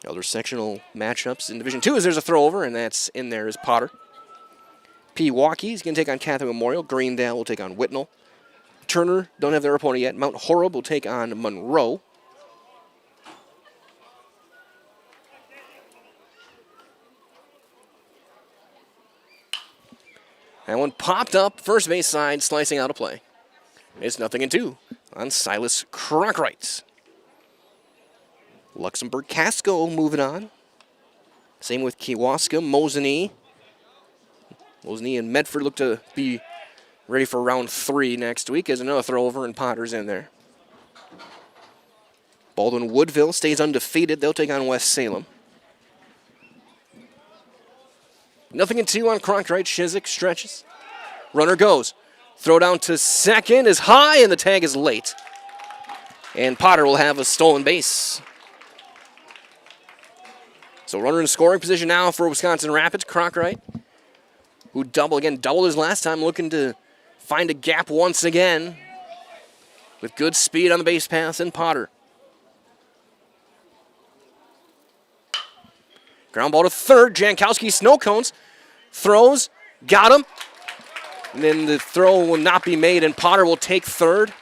Speaker 1: Other sectional matchups in Division 2 is there's a throw over, and that's in there is Potter. Pewaukee is going to take on Catholic Memorial. Greendale will take on Whitnall. Turner don't have their opponent yet. Mount Horeb will take on Monroe. That one popped up, first base side, slicing out a play. It's 0-2 on Silas Cronkright. Luxembourg Casco moving on. Same with Kewaskum, Mosinee. Mosinee and Medford look to be ready for round 3 next week as another throw over and Potter's in there. Baldwin Woodville stays undefeated. They'll take on West Salem. 0-2 on Cronkright. Shizik stretches. Runner goes. Throw down to second is high and the tag is late. And Potter will have a stolen base. So runner in scoring position now for Wisconsin Rapids. Cronkright, who doubled his last time, looking to find a gap once again with good speed on the base pass and Potter. Ground ball to third. Jankowski snow cones. Throws. Got him. And then the throw will not be made, and Potter will take third.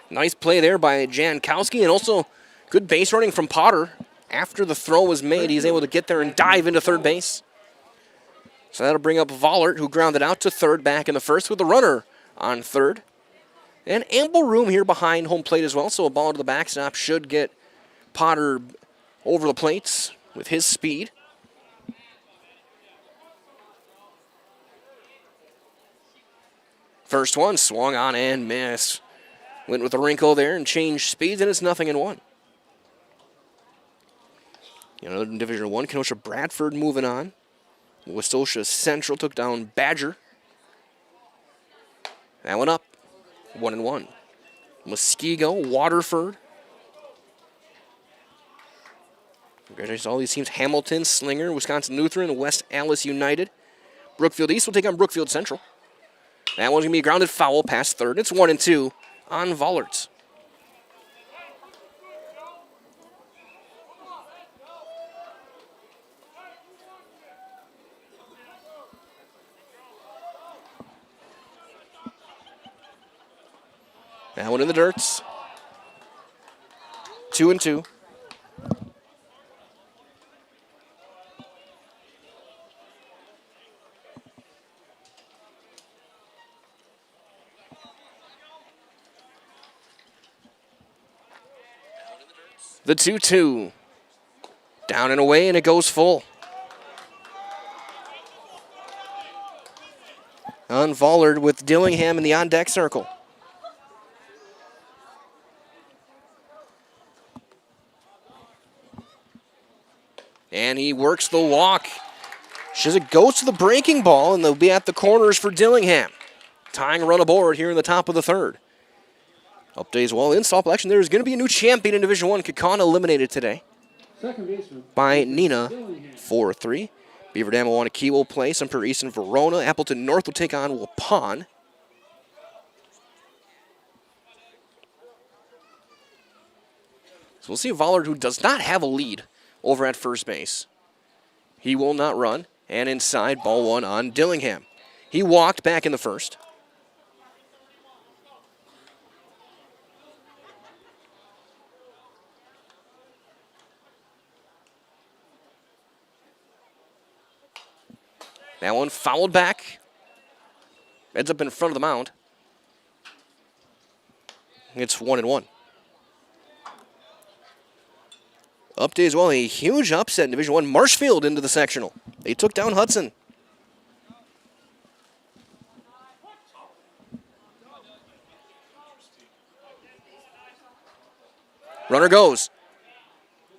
Speaker 1: Nice play there by Jankowski, and also good base running from Potter. After the throw was made, he's able to get there and dive into third base. So that'll bring up Vollert, who grounded out to third back in the first with the runner on third. And ample room here behind home plate as well, so a ball to the backstop should get Potter over the plates with his speed. First one swung on and missed. Went with a wrinkle there and changed speeds, and it's 0-1. Another in Division 1, Kenosha Bradford moving on. Westosha Central took down Badger. That one up, 1-1. Muskego, Waterford. Congratulations to all these teams. Hamilton, Slinger, Wisconsin Lutheran, West Allis United. Brookfield East will take on Brookfield Central. That one's going to be a grounded foul past third. It's 1-2 on Vollert. That one in the dirts. 2-2. The 2-2. Down and away, and it goes full. On Vollard with Dillingham in the on-deck circle. And he works the walk. Shizik goes to the breaking ball, and they'll be at the corners for Dillingham. Tying a run aboard here in the top of the third. Update as well. In softball action, there's going to be a new champion in Division 1. Kakana eliminated today by Nina, 4-3. Beaver Dam Wanakee will play. Sumter East and Verona. Appleton North will take on Waupun. So we'll see Vollard, who does not have a lead over at first base. He will not run. And inside, ball one on Dillingham. He walked back in the first. That one fouled back. Ends up in front of the mound. It's 1-1. Update as well, a huge upset in Division 1. Marshfield into the sectional. They took down Hudson. Runner goes.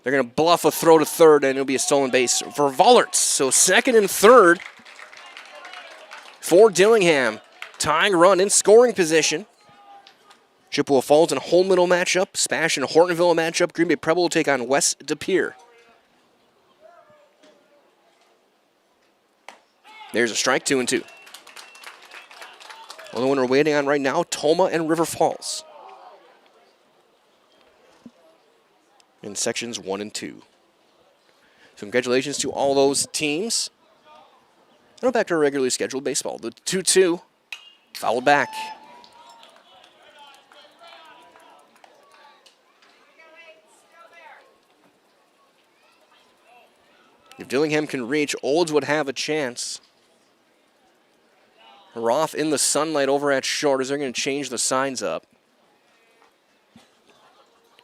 Speaker 1: They're going to bluff a throw to third, and it'll be a stolen base for Vollert. So second and third for Dillingham. Tying run in scoring position. Chippewa Falls in a home middle matchup. Spash and Hortonville matchup. Green Bay Preble will take on West De Pere. There's a strike, 2-2. Only one we're waiting on right now, Toma and River Falls. In sections 1 and 2. So congratulations to all those teams. Now back to our regularly scheduled baseball. The 2-2 fouled back. If Dillingham can reach, Olds would have a chance. Roth in the sunlight over at short as they're going to change the signs up.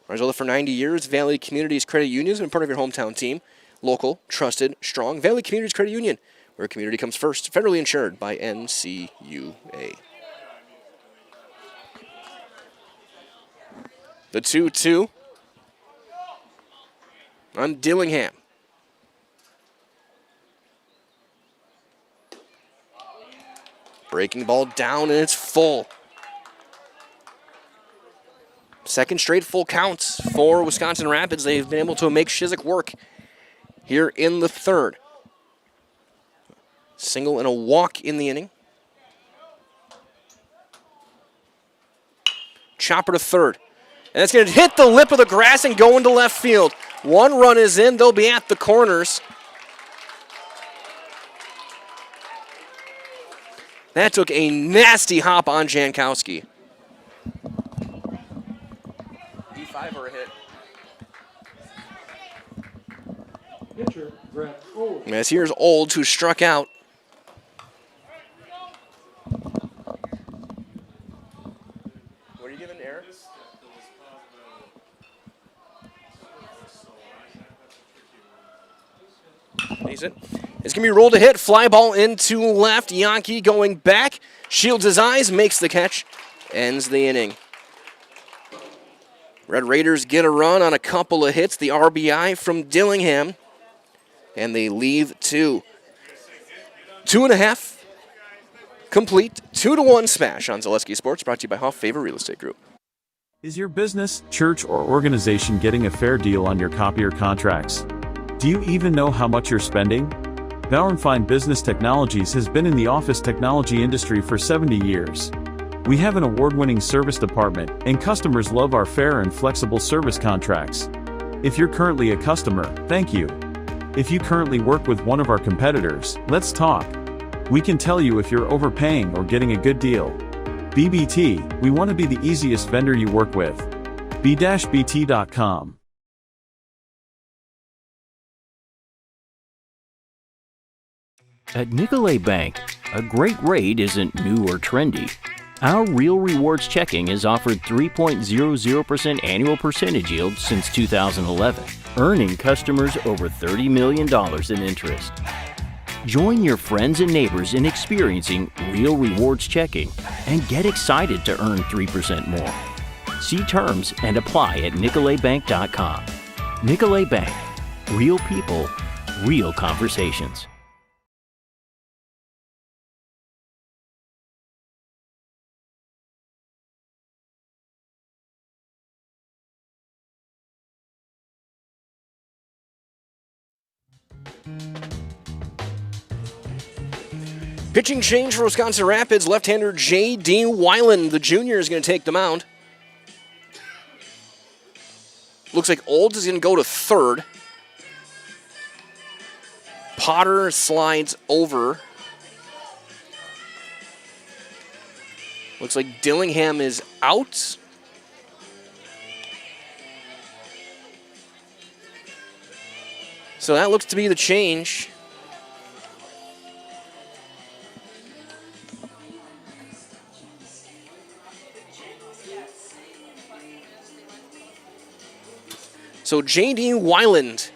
Speaker 1: Marzella for 90 years, Valley Communities Credit Union has been part of your hometown team. Local, trusted, strong. Valley Communities Credit Union, where community comes first. Federally insured by NCUA. The 2-2 on Dillingham. Breaking ball down, and it's full. Second straight full counts for Wisconsin Rapids. They've been able to make Shizik work here in the third. Single and a walk in the inning. Chopper to third. And it's going to hit the lip of the grass and go into left field. One run is in. They'll be at the corners. That took a nasty hop on Jankowski. D5 or a hit.
Speaker 3: Pitcher, Brett Olds.
Speaker 1: As here's Olds, who struck out. What are you giving, Eric? Decent. It's going to be rolled to hit. Fly ball into left. Yankee going back. Shields his eyes, makes the catch, ends the inning. Red Raiders get a run on a couple of hits. The RBI from Dillingham. And they leave 2. 2.5 complete. 2-1 smash on Zaleski Sports, brought to you by Hoff Favor Real Estate Group.
Speaker 9: Is your business, church, or organization getting a fair deal on your copier contracts? Do you even know how much you're spending? Bauer & Fine Business Technologies has been in the office technology industry for 70 years. We have an award-winning service department, and customers love our fair and flexible service contracts. If you're currently a customer, thank you. If you currently work with one of our competitors, let's talk. We can tell you if you're overpaying or getting a good deal. BBT, we want to be the easiest vendor you work with. b-bt.com.
Speaker 18: At Nicolay Bank, a great rate isn't new or trendy. Our Real Rewards checking has offered 3.00% annual percentage yield since 2011, earning customers over $30 million in interest. Join your friends and neighbors in experiencing Real Rewards checking and get excited to earn 3% more. See terms and apply at nicolaybank.com. Nicolay Bank. Real people, real conversations.
Speaker 1: Pitching change for Wisconsin Rapids. Left-hander J.D. Weiland, the junior, is going to take the mound. Looks like Olds is going to go to third. Potter slides over. Looks like Dillingham is out. So that looks to be the change. So J.D. Weiland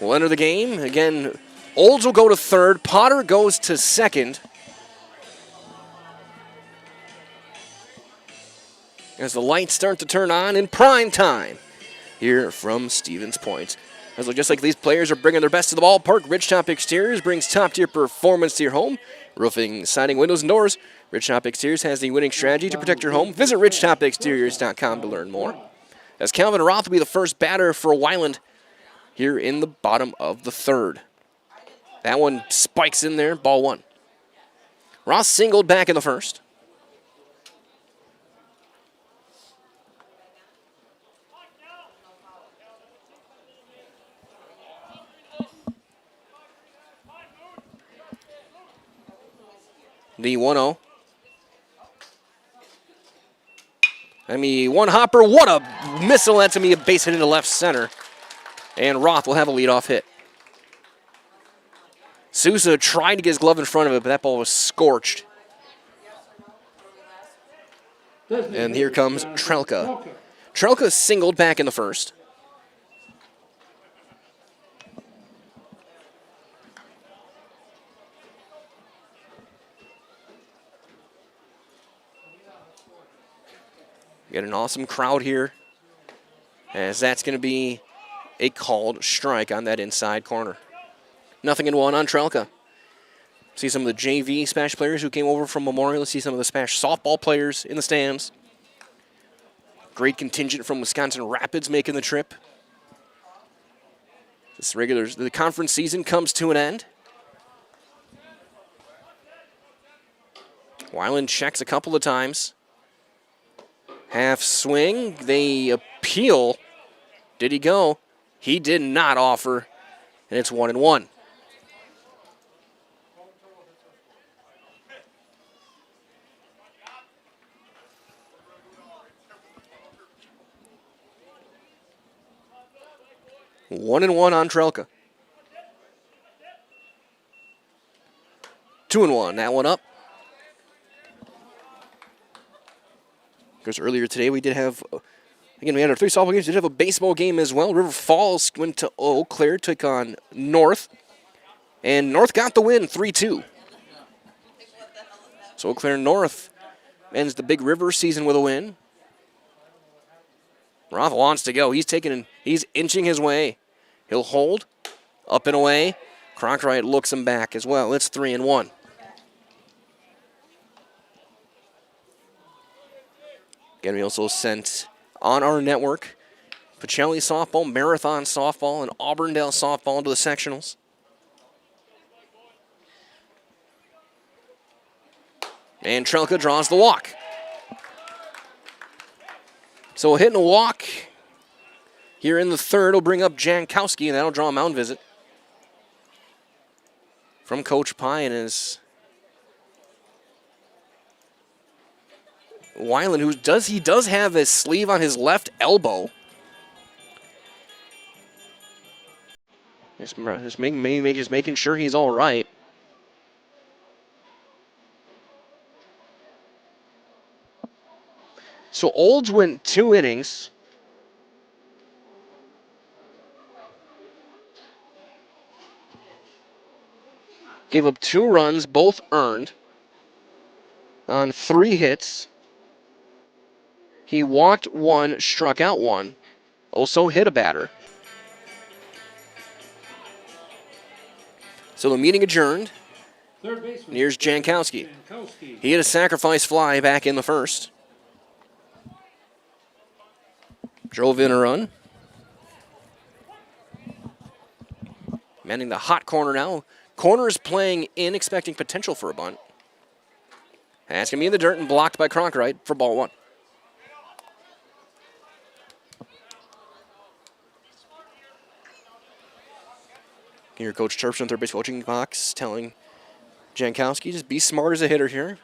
Speaker 1: will enter the game. Again, Olds will go to third. Potter goes to second. As the lights start to turn on in prime time here from Stevens Point. As just like these players are bringing their best to the ballpark, Ridgetop Exteriors brings top-tier performance to your home. Roofing, siding, windows, and doors. Ridgetop Exteriors has the winning strategy to protect your home. Visit ridgetopexteriors.com to learn more. As Calvin Roth will be the first batter for Weiland here in the bottom of the third. That one spikes in there, ball one. Ross singled back in the first. The 1-0. One hopper. What a missile. That's going to be a base hit into left center. And Roth will have a leadoff hit. Sousa tried to get his glove in front of it, but that ball was scorched. And here comes Trelka. Trelka singled back in the first. Get an awesome crowd here, as that's going to be a called strike on that inside corner. 0-1 on Trelka. See some of the JV SPASH players who came over from Memorial. See some of the SPASH softball players in the stands. Great contingent from Wisconsin Rapids making the trip. The conference season comes to an end. Weiland checks a couple of times. Half swing, they appeal. Did he go? He did not offer, and it's 1-1. One and one on Trelka. 2-1, that one up. Because earlier today we did have, again, we had our 3 softball games. We did have a baseball game as well. River Falls went to Eau Claire, took on North. And North got the win, 3-2. So Eau Claire North ends the Big River season with a win. Roth wants to go. He's inching his way. He'll hold, up and away. Cronkright looks him back as well. It's 3-1. Again, we also sent on our network Pacelli softball, Marathon softball, and Auburndale softball into the sectionals. And Trelka draws the walk. So a hit and a walk here in the third will bring up Jankowski, and that'll draw a mound visit from Coach Pye and his Weiland, who does have his sleeve on his left elbow. Just making sure he's all right. So Olds went 2 innings. Gave up 2 runs, both earned, on 3 hits. He walked 1, struck out 1, also hit a batter. So the meeting adjourned. And here's Jankowski. He hit a sacrifice fly back in the first. Drove in a run. Manning the hot corner now. Corner's playing in, expecting potential for a bunt. That's going to be in the dirt and blocked by Cronkright for ball 1. Here, Coach Terpstra in third base coaching box telling Jankowski, just be smart as a hitter here.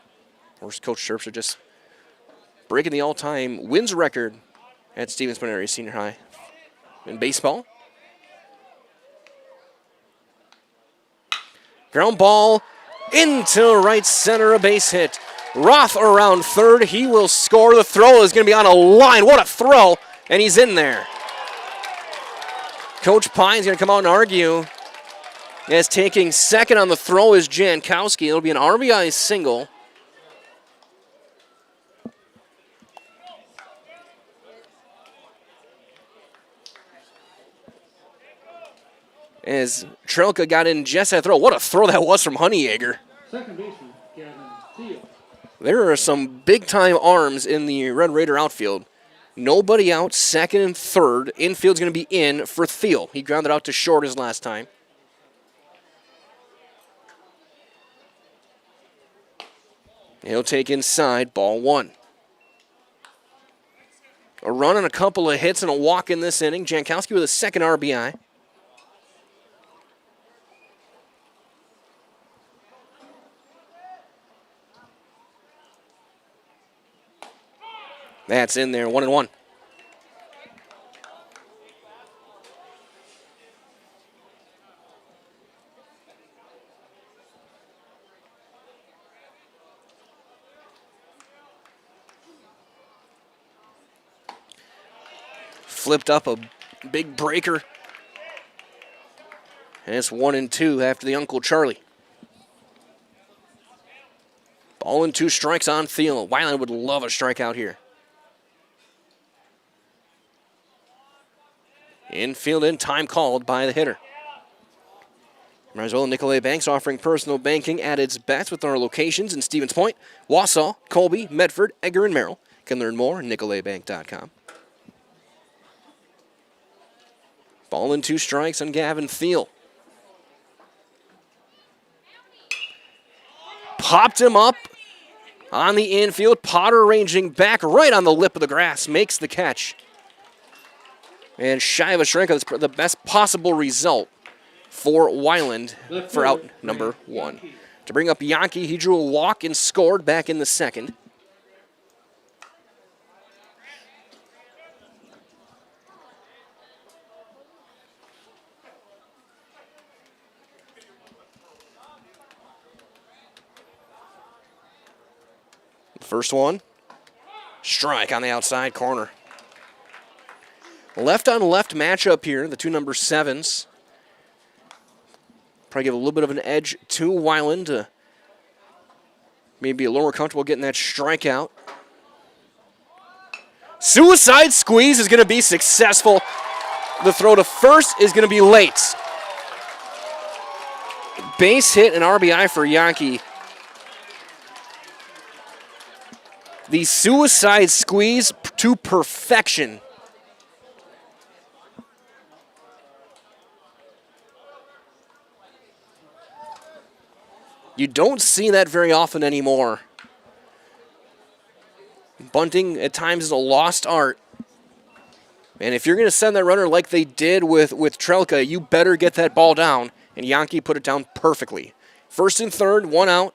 Speaker 1: Or is Coach Terpstra just breaking the all-time wins record at Stevens Point Area Senior High in baseball? Ground ball into right center, a base hit. Roth around third. He will score. The throw is going to be on a line. What a throw. And he's in there. Coach Pine's going to come out and argue. As taking second on the throw is Jankowski. It'll be an RBI single. As Trelka got in just that throw. What a throw that was from Honeyegger.
Speaker 3: Second baseman, Gavin Thiel.
Speaker 1: There are some big-time arms in the Red Raider outfield. Nobody out, second and third. Infield's going to be in for Thiel. He grounded out to short his last time. He'll take inside, ball 1. A run and a couple of hits and a walk in this inning. Jankowski with a second RBI. That's in there, 1-1. Flipped up a big breaker. And it's 1-2 after the Uncle Charlie. Ball and 2 strikes on Thiel. Weiland would love a strikeout here. Infield in, time called by the hitter. Might as well, Nicolay Bank's offering personal banking at its best with our locations in Stevens Point, Wausau, Colby, Medford, Edgar, and Merrill. You can learn more at nicolaybank.com. Ball and 2 strikes on Gavin Thiel. Popped him up on the infield. Potter ranging back right on the lip of the grass. Makes the catch. And shy of a strikeout. That's the best possible result for Weiland for out number 1. To bring up Yankee, he drew a walk and scored back in the second. First one, strike on the outside corner. Left on left matchup here, the two number 7s. Probably give a little bit of an edge to Weiland to maybe a little more comfortable getting that strikeout. Suicide squeeze is going to be successful. The throw to first is going to be late. Base hit and RBI for Yankee. The suicide squeeze to perfection. You don't see that very often anymore. Bunting at times is a lost art. And if you're going to send that runner like they did with Trelka, you better get that ball down. And Yankee put it down perfectly. First and third, 1 out.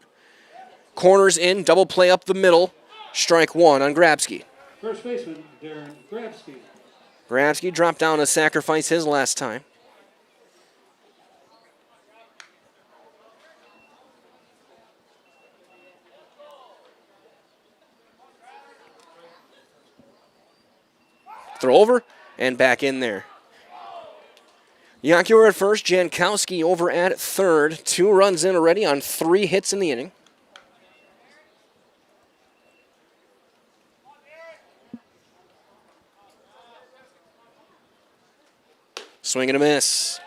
Speaker 1: Corners in, double play up the middle. Strike 1 on Grabsky.
Speaker 3: First baseman, Darren Grabsky.
Speaker 1: Grabsky dropped down to sacrifice his last time. Throw over and back in there. Yankee were at first, Jankowski over at third. 2 runs in already on 3 hits in the inning. Swing and a miss.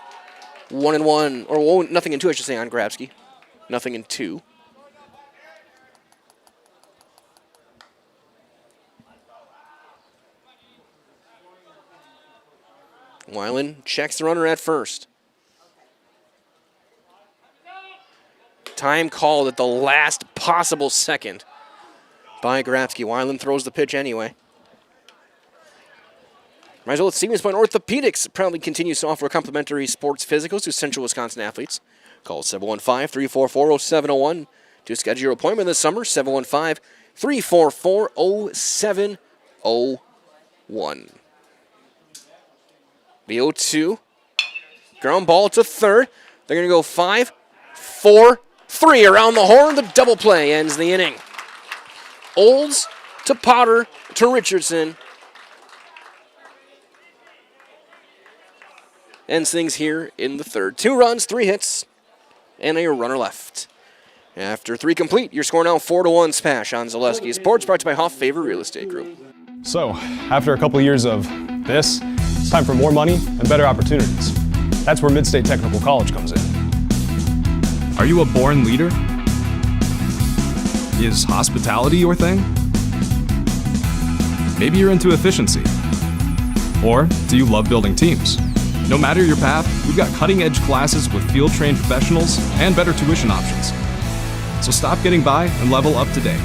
Speaker 1: 1-1, or 0-2, I should say, on Grabsky. 0-2. Weiland checks the runner at first. Time called at the last possible second by Grabsky. Weiland throws the pitch anyway. Might as well, Stevens Point Orthopedics proudly continues to offer complimentary sports physicals to Central Wisconsin athletes. Call 715-344-0701 to schedule your appointment this summer. 715-344-0701. The 0-2. Ground ball to third. They're going to go 5, 4, 3 around the horn. The double play ends the inning. Olds to Potter to Richardson. Ends things here in the third. 2 runs, 3 hits, and a runner left. After 3 complete, your score now 4-1 SPASH on Zaleski Sports, brought to you by Hoff Favor Real Estate Group.
Speaker 19: So, after a couple years of this, it's time for more money and better opportunities. That's where Mid-State Technical College comes in.
Speaker 20: Are you a born leader? Is hospitality your thing? Maybe you're into efficiency. Or do you love building teams? No matter your path, we've got cutting-edge classes with field-trained professionals and better tuition options. So stop getting by and level up today.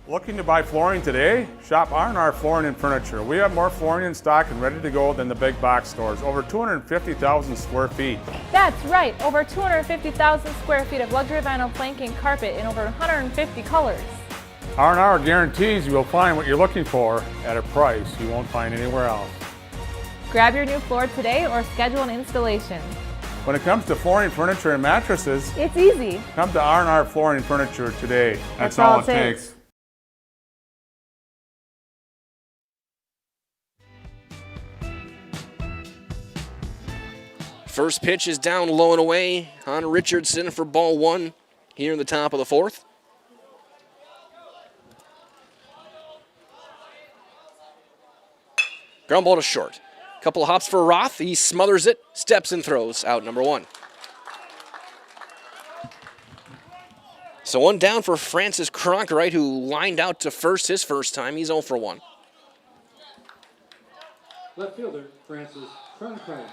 Speaker 21: Looking to buy flooring today? Shop R&R Flooring and Furniture. We have more flooring in stock and ready to go than the big box stores. Over 250,000 square feet.
Speaker 22: That's right, over 250,000 square feet of luxury vinyl plank and carpet in over 150 colors.
Speaker 21: R&R guarantees you will find what you're looking for at a price you won't find anywhere else.
Speaker 22: Grab your new floor today or schedule an installation.
Speaker 21: When it comes to flooring, furniture, and mattresses,
Speaker 22: it's easy.
Speaker 21: Come to R&R Flooring and Furniture today. That's all it takes.
Speaker 1: First pitch is down low and away on Richardson for ball one here in the top of the fourth. Ground ball to short. Couple of hops for Roth. He smothers it, steps and throws out number one. So one down for Francis Cronkwright, who lined out to first his first time. He's 0 for 1.
Speaker 3: Left fielder, Francis Cronkwright.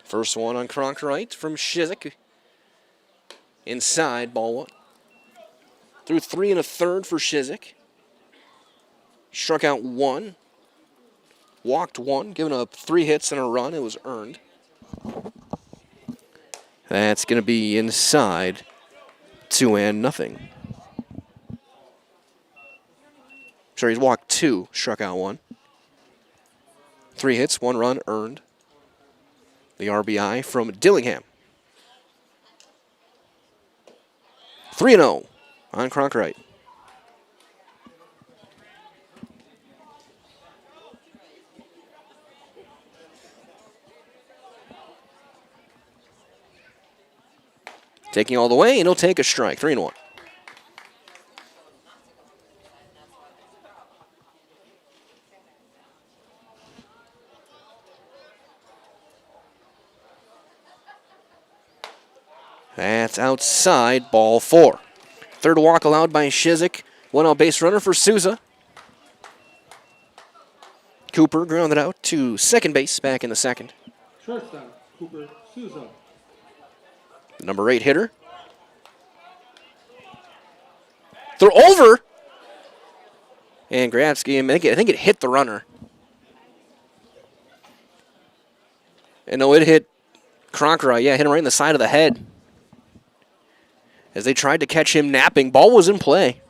Speaker 1: First one on Cronkwright from Shizik. Inside, ball one. Threw 3 1/3 for Shizik. Struck out 1. Walked 1, giving up 3 hits and a run. It was earned. That's going to be inside, 2-0. Sorry, he's walked 2, struck out 1. 3 hits, 1 run earned. The RBI from Dillingham. 3-0 on Cronkwright. Taking all the way, and he'll take a strike. 3-1. That's outside, ball 4. Third walk allowed by Shizik. 1 out base runner for Souza. Cooper grounded out to second base, back in the second.
Speaker 3: Shortstop, Cooper Souza.
Speaker 1: The number 8 hitter. They're over. And Grabsky, I think it hit the runner. And no, it hit Cronkwright. Yeah, hit him right in the side of the head. As they tried to catch him napping, ball was in play.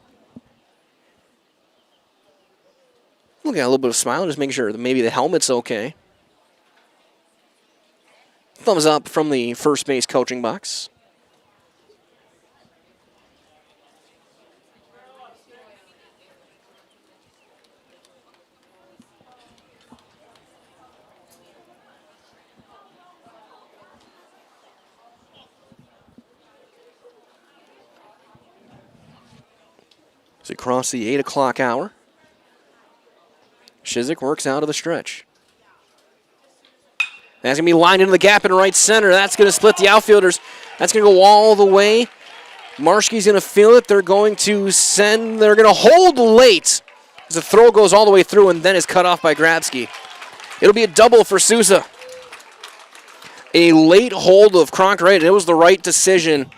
Speaker 1: Looking at a little bit of a smile, just making sure that maybe the helmet's okay. Thumbs up from the first base coaching box. As we cross the 8 o'clock hour, Shizik works out of the stretch. That's going to be lined into the gap in right center. That's going to split the outfielders. That's going to go all the way. Marshke's going to feel it. They're going to hold late as the throw goes all the way through and then is cut off by Grabsky. It'll be a double for Souza. A late hold of Cronkwright. It was the right decision.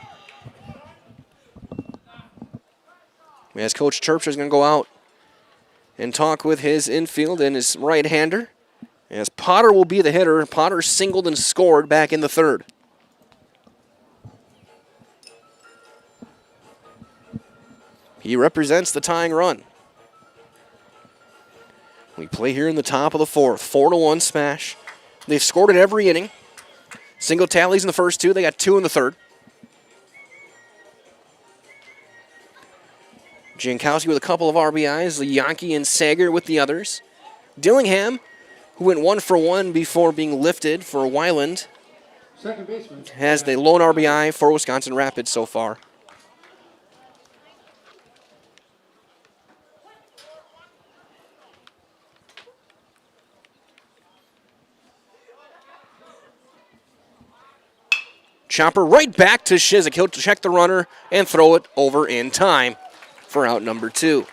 Speaker 1: As Coach Terpstra is going to go out and talk with his infield and his right-hander. As Potter will be the hitter. Potter singled and scored back in the third. He represents the tying run. We play here in the top of the fourth. 4-1 SPASH. They've scored at every inning. Single tallies in the first 2. They got 2 in the third. Jankowski with a couple of RBIs. Yankee and Sager with the others. Dillingham, who went 1 for 1 before being lifted for Weiland,
Speaker 3: Second baseman
Speaker 1: has the lone RBI for Wisconsin Rapids so far. chopper right back to Shizik. He'll check the runner and throw it over in time for out number 2.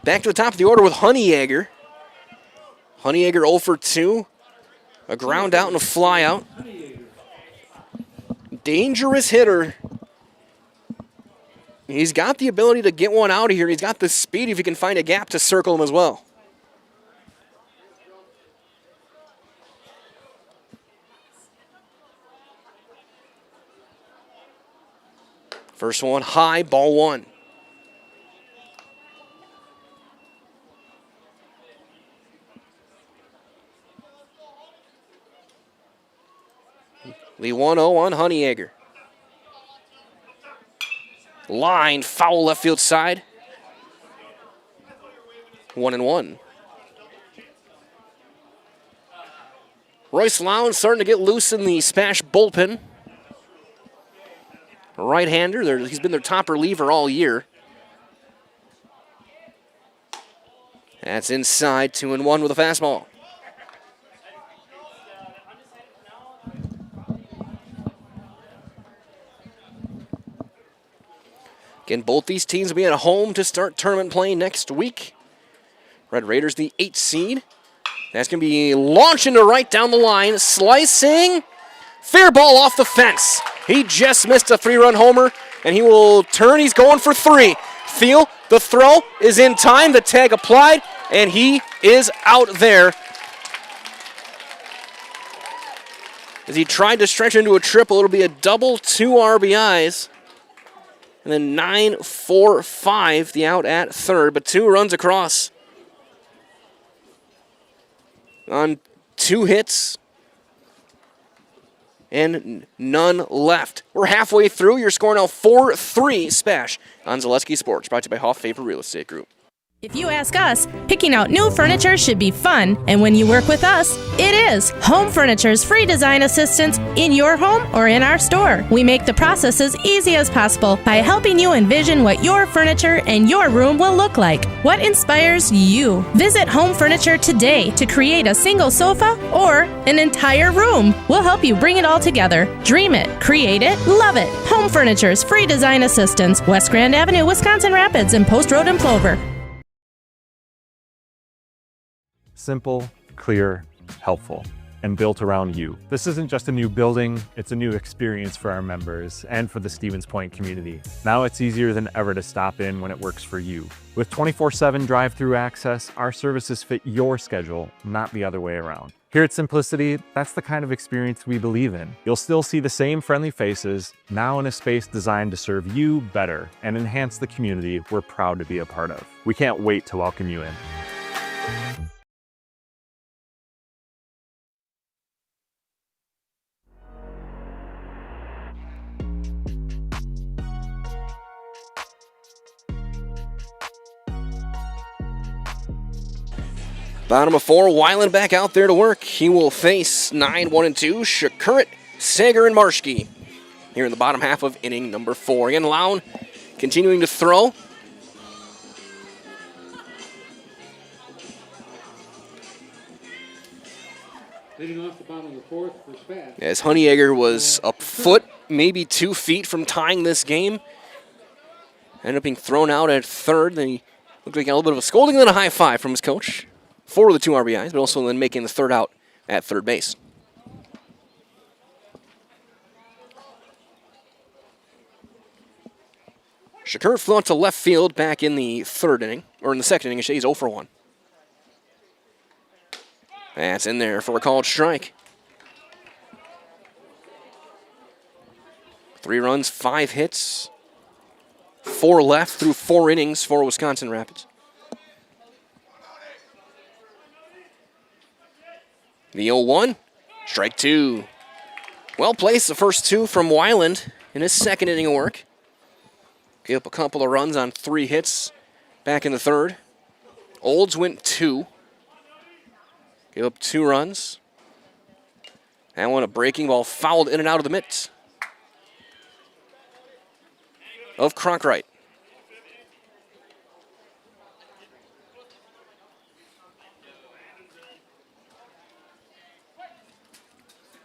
Speaker 1: Back to the top of the order with Honeyegger. Honeyegger 0 for 2. A ground out and a fly out. Dangerous hitter. He's got the ability to get one out of here. He's got the speed if he can find a gap to circle him as well. First one high, ball 1. The 1-0 on Honeyegger. Line, foul left field side. 1-1. Royce Lowndes starting to get loose in the SPASH bullpen. Right-hander, he's been their top reliever all year. That's inside, 2-1 with a fastball. Again, both these teams will be at home to start tournament play next week. Red Raiders, the 8th seed. That's going to be launching to right down the line. Slicing. Fair ball off the fence. He just missed a 3-run homer, and he will turn. He's going for 3. Feel the throw is in time. The tag applied, and he is out there. As he tried to stretch into a triple, it'll be a double, 2 RBIs. And then 9-4-5, the out at third, but 2 runs across on 2 hits and none left. We're halfway through. Your score now 4-3 SPASH on Zaleski Sports, brought to you by Hoff Favor Real Estate Group.
Speaker 2: If you ask us, picking out new furniture should be fun, and when you work with us, it is. Home Furniture's free design assistance in your home or in our store. We make the process as easy as possible by helping you envision what your furniture and your room will look like. What inspires you? Visit Home Furniture today to create a single sofa or an entire room. We'll help you bring it all together. Dream it, create it, love it. Home Furniture's free design assistance, West Grand Avenue, Wisconsin Rapids, and Post Road in Plover.
Speaker 9: Simple, clear, helpful, and built around you. This isn't just a new building, it's a new experience for our members and for the Stevens Point community. Now it's easier than ever to stop in when it works for you. With 24/7 drive-through access, our services fit your schedule, not the other way around. Here at Simplicity, that's the kind of experience we believe in. You'll still see the same friendly faces, now in a space designed to serve you better and enhance the community we're proud to be a part of. We can't wait to welcome you in.
Speaker 1: Bottom of 4, Weiland back out there to work. He will face 9-1-2, Shakurit, Sager, and Marshke here in the bottom half of inning number 4. Again, Lown continuing to throw.
Speaker 3: Leading off the bottom of the 4th for SPASH.
Speaker 1: As Honeyegger was a foot, maybe 2 feet from tying this game. Ended up being thrown out at third. Then he looked like he got a little bit of a scolding and then a high five from his coach. 4 of the 2 RBIs, but also then making the third out at third base. Shakur flew out to left field back in the 3rd inning, or in the 2nd inning. He's 0 for 1. That's in there for a called strike. 3 runs, 5 hits, 4 left through 4 innings for Wisconsin Rapids. The 0-1, strike 2. Well placed, the first 2 from Weiland in his 2nd inning of work. Gave up a couple of runs on 3 hits back in the 3rd. Olds went 2. Gave up 2 runs. That one a breaking ball fouled in and out of the mitts of Cronkright.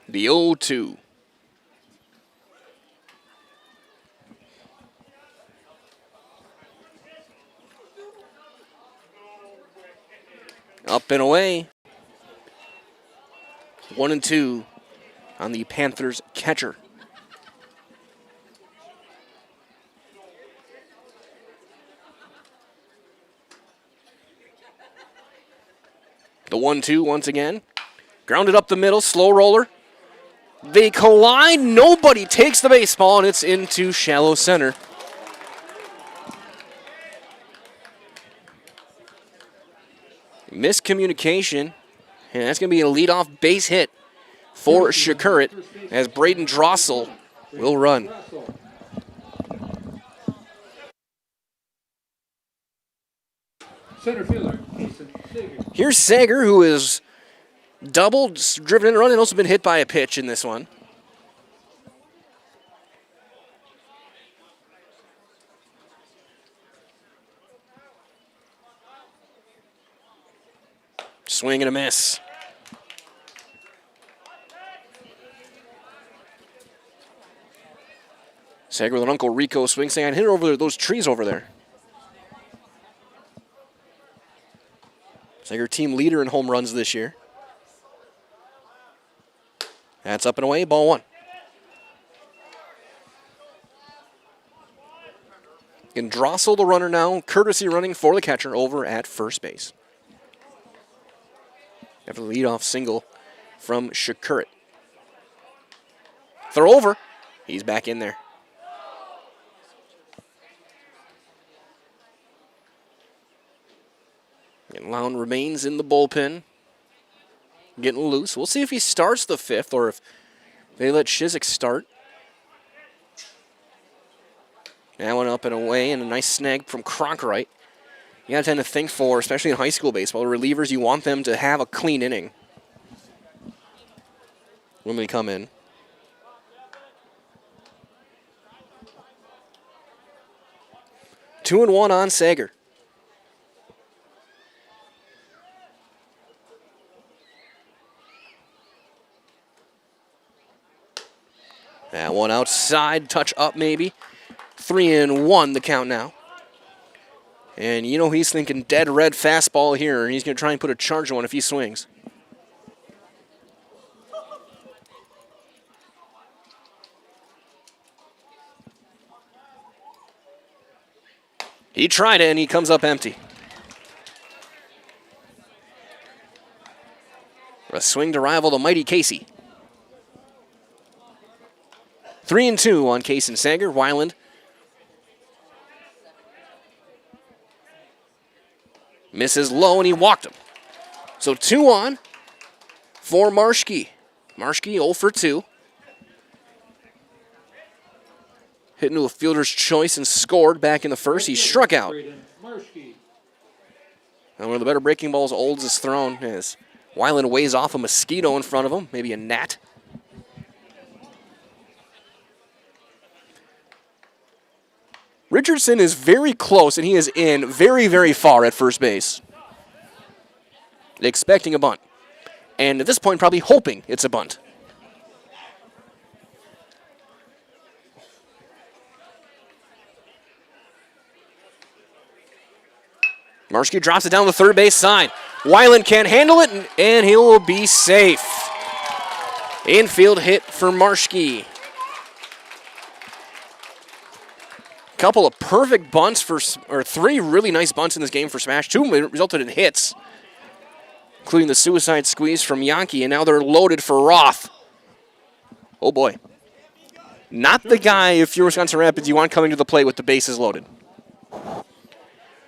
Speaker 1: The 0-2. Up and away. 1-2 on the Panthers catcher. The 1-2 once again. Grounded up the middle, slow roller. They collide, nobody takes the baseball, and it's into shallow center. Miscommunication, and that's going to be a leadoff base hit for Shakurit as Braden Drossel will run.
Speaker 3: Center fielder,
Speaker 1: Here's Sager, who is doubled, driven in a run, and also been hit by a pitch in this one. Swing and a miss. Sager with an Uncle Rico swing, saying, "I'd hit it over those trees over there." Sager team leader in home runs this year. That's up and away, ball one. And Drossel, the runner now, courtesy running for the catcher over at first base. After the leadoff single from Shakurit. Throw over. He's back in there. And Lown remains in the bullpen. Getting loose. We'll see if he starts the fifth or if they let Shizik start. That one up and away, and a nice snag from Cronkrite. You got to tend to think for, especially in high school baseball, relievers, you want them to have a clean inning when they come in. Two and one on Sager. That one outside, touch up maybe. 3-1 the count now. And you know he's thinking dead red fastball here, and he's going to try and put a charge on if he swings. He tried it, and he comes up empty. A swing to rival the mighty Casey. 3-2 on Case and Sager. Weiland misses low, and he walked him. So 2 on for Marschke. Marschke 0 for 2. Hit into a fielder's choice and scored back in the first. He struck out. And one of the better breaking balls Olds has thrown as Weiland weighs off a mosquito in front of him, maybe a gnat. Richardson is very close, and he is in very, very far at first base. Expecting a bunt. And at this point, probably hoping it's a bunt. Marschke drops it down the third base side. Weiland can't handle it, and he will be safe. Infield hit for Marschke. Couple of perfect bunts or 3 really nice bunts in this game for Smash. 2 resulted in hits, including the suicide squeeze from Yankee, and now they're loaded for Roth. Oh boy. Not the guy, if you're Wisconsin Rapids, you want coming to the plate with the bases loaded.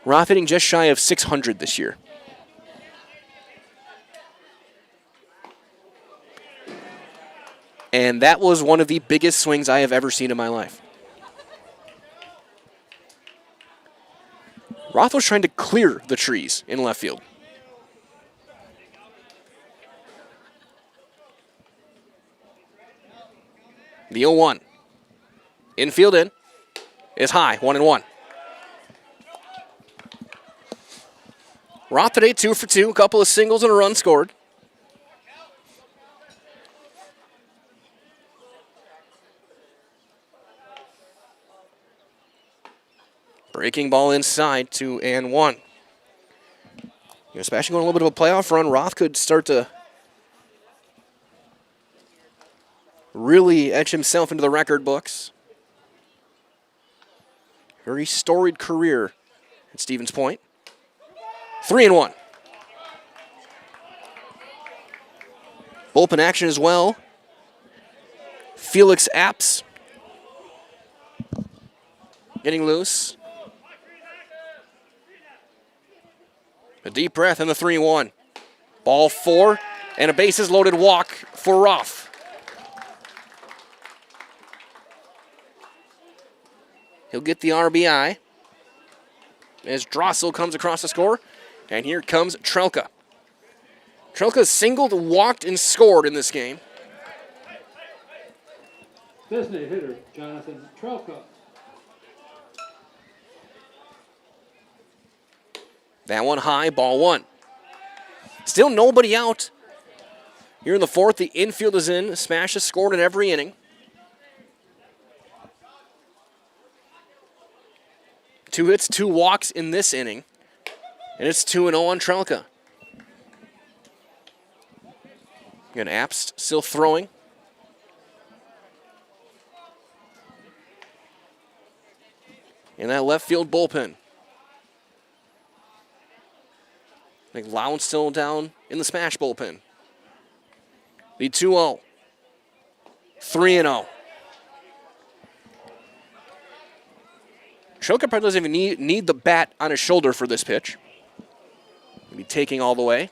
Speaker 1: Roth hitting just shy of 600 this year. And that was one of the biggest swings I have ever seen in my life. Roth was trying to clear the trees in left field. The 0-1. Infield in. Is high, 1-1. Roth today 2 for 2, a couple of singles and a run scored. Breaking ball inside, 2-1. Especially going a little bit of a playoff run, Roth could start to really etch himself into the record books. Very storied career at Stevens Point. 3-1. Bullpen action as well. Felix Apps getting loose. A deep breath and the 3-1. Ball 4 and a bases loaded walk for Roth. He'll get the RBI as Drossel comes across the score. And here comes Trelka. Trelka singled, walked, and scored in this game.
Speaker 3: Designated hitter, Jonathan Trelka.
Speaker 1: That one high, ball 1. Still nobody out. Here in the 4th, the infield is in. SPASH has scored in every inning. 2 hits, 2 walks in this inning. And it's 2-0 on Trelka. Again, Apps still throwing. In that left field bullpen. I think Lowndes still down in the SPASH bullpen. The 2-0. 3-0. Trelka probably doesn't even need the bat on his shoulder for this pitch. He'll be taking all the way.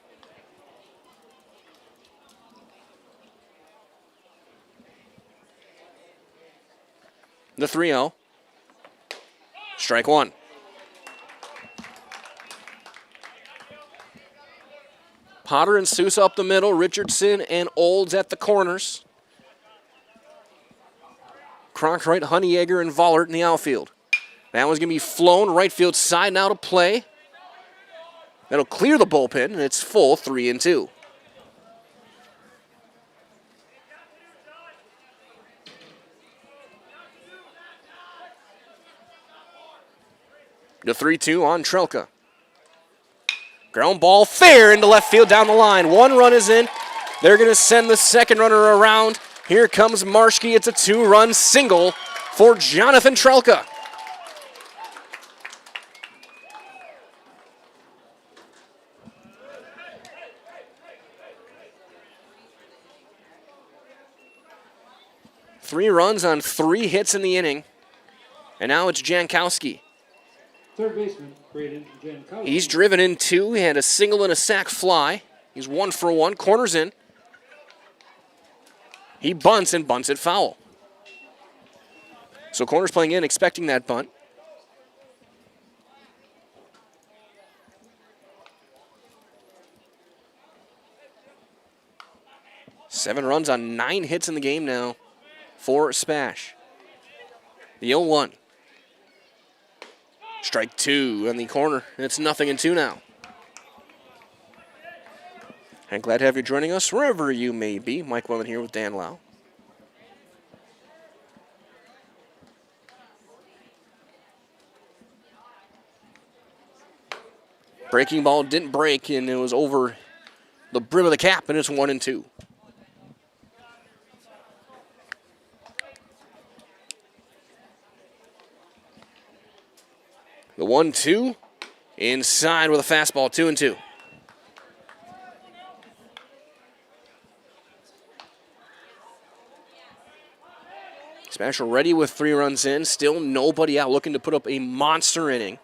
Speaker 1: The 3-0. Strike 1. Potter and Sousa up the middle. Richardson and Olds at the corners. Cronkright, Honeyegger, and Vollert in the outfield. That one's going to be flown right field side now to play. That'll clear the bullpen, and it's full 3-2. The 3-2 on Trelka. Ground ball fair into left field down the line. 1 run is in. They're going to send the second runner around. Here comes Marschke. It's a 2-run single for Jonathan Trelka. Three runs on 3 hits in the inning. And now it's Jankowski.
Speaker 3: Third baseman, Braden Jankowski.
Speaker 1: He's driven in 2. He had a single and a sac fly. He's 1 for 1. Corners in. He bunts and bunts it foul. So corners playing in, expecting that bunt. Seven runs on 9 hits in the game now for SPASH. The 0-1. Strike 2 on the corner. It's 0-2 now. And glad to have you joining us wherever you may be. Mike Wellen here with Dan Lau. Breaking ball didn't break, and it was over the brim of the cap, and it's 1-2. The 1-2 inside with a fastball, 2-2. SPASH ready with 3 runs in. Still nobody out, looking to put up a monster inning.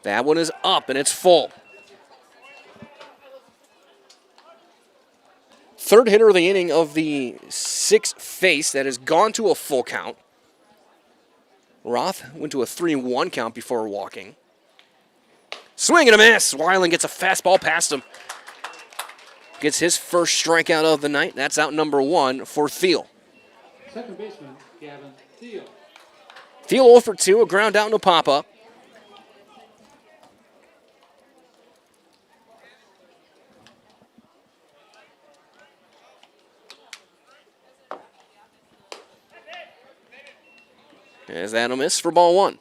Speaker 1: That one is up, and it's full. Third hitter of the inning of the 6th face that has gone to a full count. Roth went to a 3-1 count before walking. Swing and a miss. Weiland gets a fastball past him. Gets his first strikeout of the night. That's out number 1 for Thiel.
Speaker 3: Second baseman, Gavin Thiel.
Speaker 1: Thiel 0 for 2, a ground out and a pop-up. As that'll miss for ball one.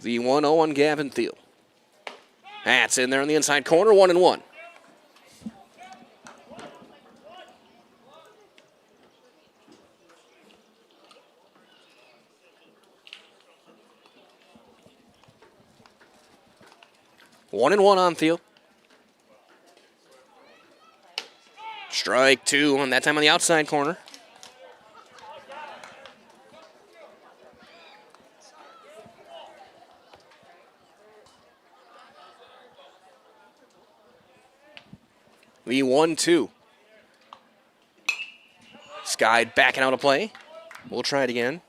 Speaker 1: The 1-0 on Gavin Thiel. That's in there in the inside corner, 1-1. One and one on Thiel. Strike two, and that time on the outside corner. The 1-2. Sky backing out of play. We'll try it again.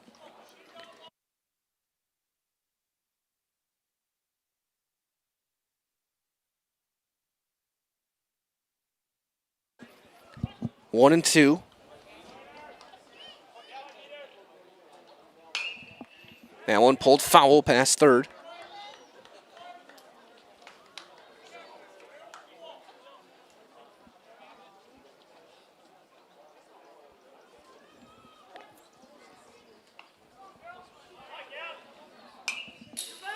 Speaker 1: 1-2. That one pulled foul past third.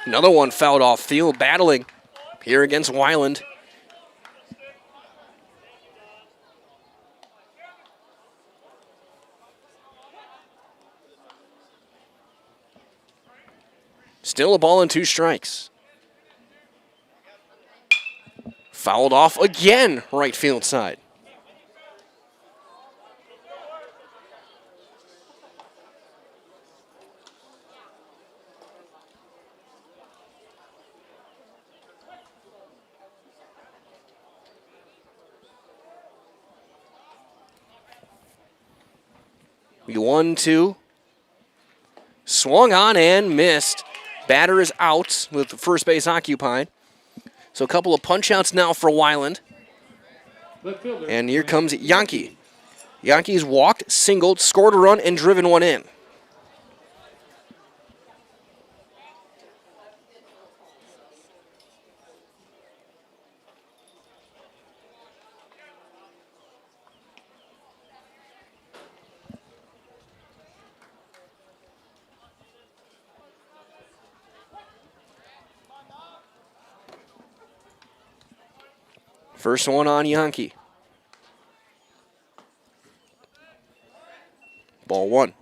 Speaker 1: Another one fouled off Thiel, battling here against Weiland. Still a ball and two strikes. Fouled off again, right field side. The 1-2. Swung on and missed. Batter is out with the first base occupied. So a couple of punch outs now for Weiland. And here comes Yankee. Yankee's walked, singled, scored a run, and driven one in. First one on Yankee. Ball one.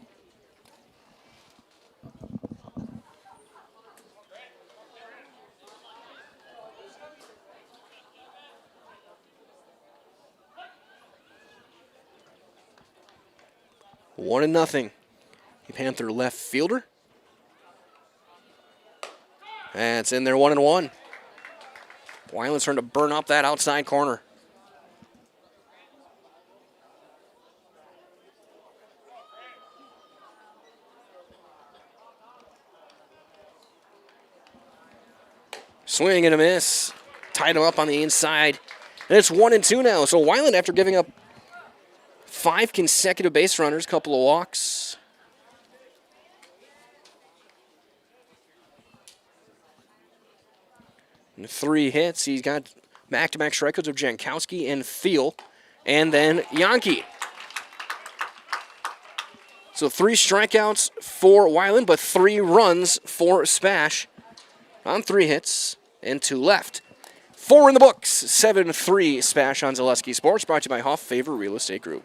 Speaker 1: 1-0. The Panther left fielder. That's in there, 1-1. Weiland's trying to burn up that outside corner. Swing and a miss. Tied him up on the inside. And it's 1-2 now. So Weiland, after giving up 5 consecutive base runners, couple of walks. And 3 hits. He's got back-to-back strikeouts of Jankowski and Thiel. And then Yankee. So 3 strikeouts for Weiland, but 3 runs for Spash on 3 hits and 2 left. 4 in the books. 7-3 Spash on Zaleski Sports, brought to you by Hoff Favor Real Estate Group.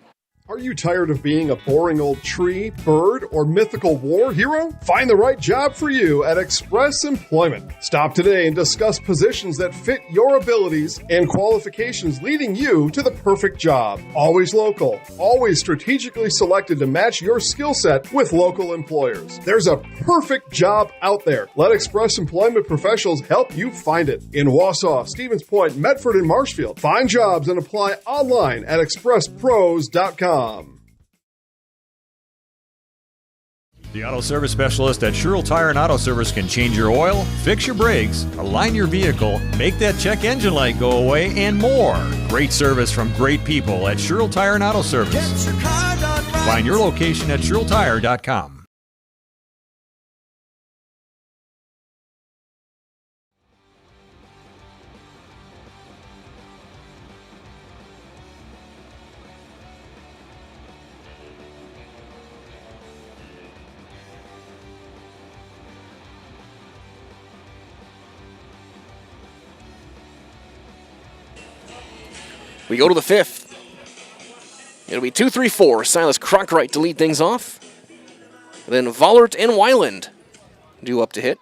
Speaker 4: Are you tired of being a boring old tree, bird, or mythical war hero? Find the right job for you at Express Employment. Stop today and discuss positions that fit your abilities and qualifications, leading you to the perfect job. Always local, always strategically selected to match your skill set with local employers. There's a perfect job out there. Let Express Employment professionals help you find it. In Wausau, Stevens Point, Medford, and Marshfield. Find jobs and apply online at expresspros.com.
Speaker 5: The auto service specialist at Sherrill Tire and Auto Service can change your oil, fix your brakes, align your vehicle, make that check engine light go away, and more. Great service from great people at Sherrill Tire and Auto Service. Find your location at SherrillTire.com.
Speaker 1: We go to the 5th. It'll be 2-3-4. Silas Cronkright to lead things off. Then Vollert and Weiland due up to hit.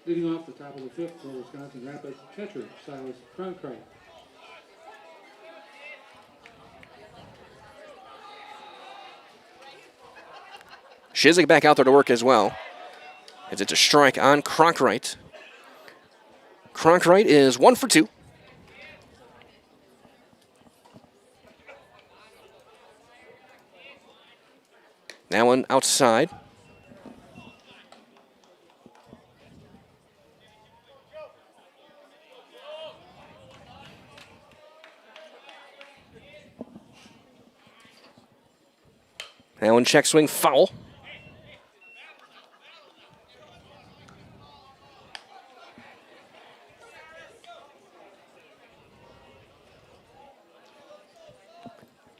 Speaker 3: Leading off the top of the 5th for Wisconsin Rapids, catcher Silas Cronkright.
Speaker 1: Shizik back out there to work as well, as it's a strike on Cronkright. Cronkright is 1 for 2. That one outside. That one check swing foul.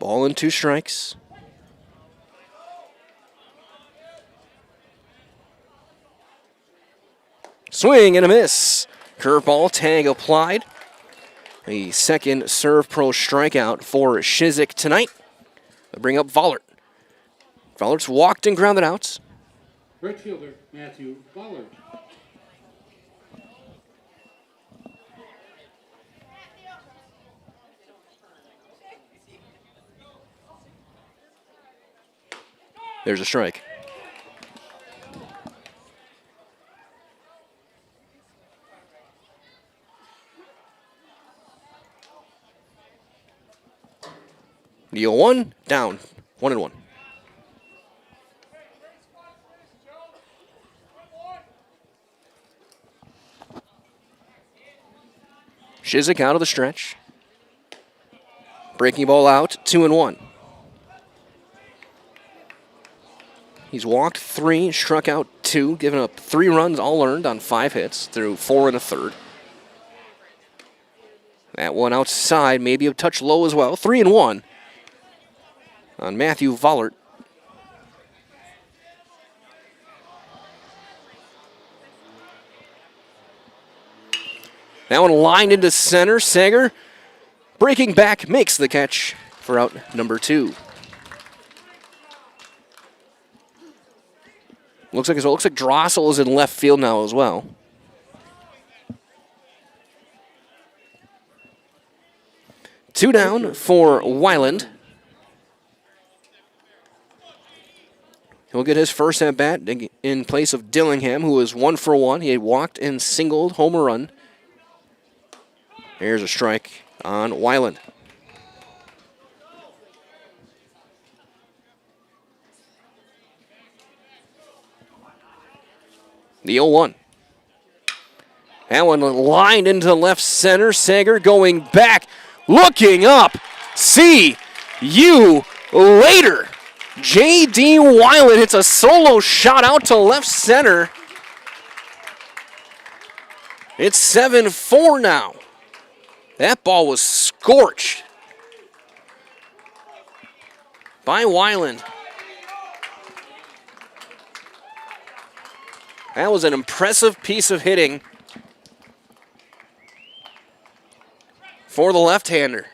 Speaker 1: Ball and 2 strikes. Swing and a miss. Curveball, tag applied. The second serve pro strikeout for Shizik tonight. They bring up Vollert. Vollert's walked and grounded outs.
Speaker 3: Right fielder Matthew Vollert.
Speaker 1: There's a strike. The 0-1, down, 1-1. Shizik out of the stretch. Breaking ball out, 2-1. He's walked 3, struck out 2, given up 3 runs all earned on 5 hits through 4 1/3. That one outside, maybe a touch low as well. 3-1 on Matthew Vollert. That one lined into center. Sager breaking back, makes the catch for out number 2. Looks like Drossel is in left field now as well. Two down for Weiland. He'll get his first at bat in place of Dillingham, who was 1 for 1. He had walked and singled, home run. Here's a strike on Weiland. The 0-1. That one lined into left center. Sager going back, looking up. See you later. J.D. Weiland hits a solo shot out to left center. It's 7-4 now. That ball was scorched by Weiland. That was an impressive piece of hitting for the left-hander.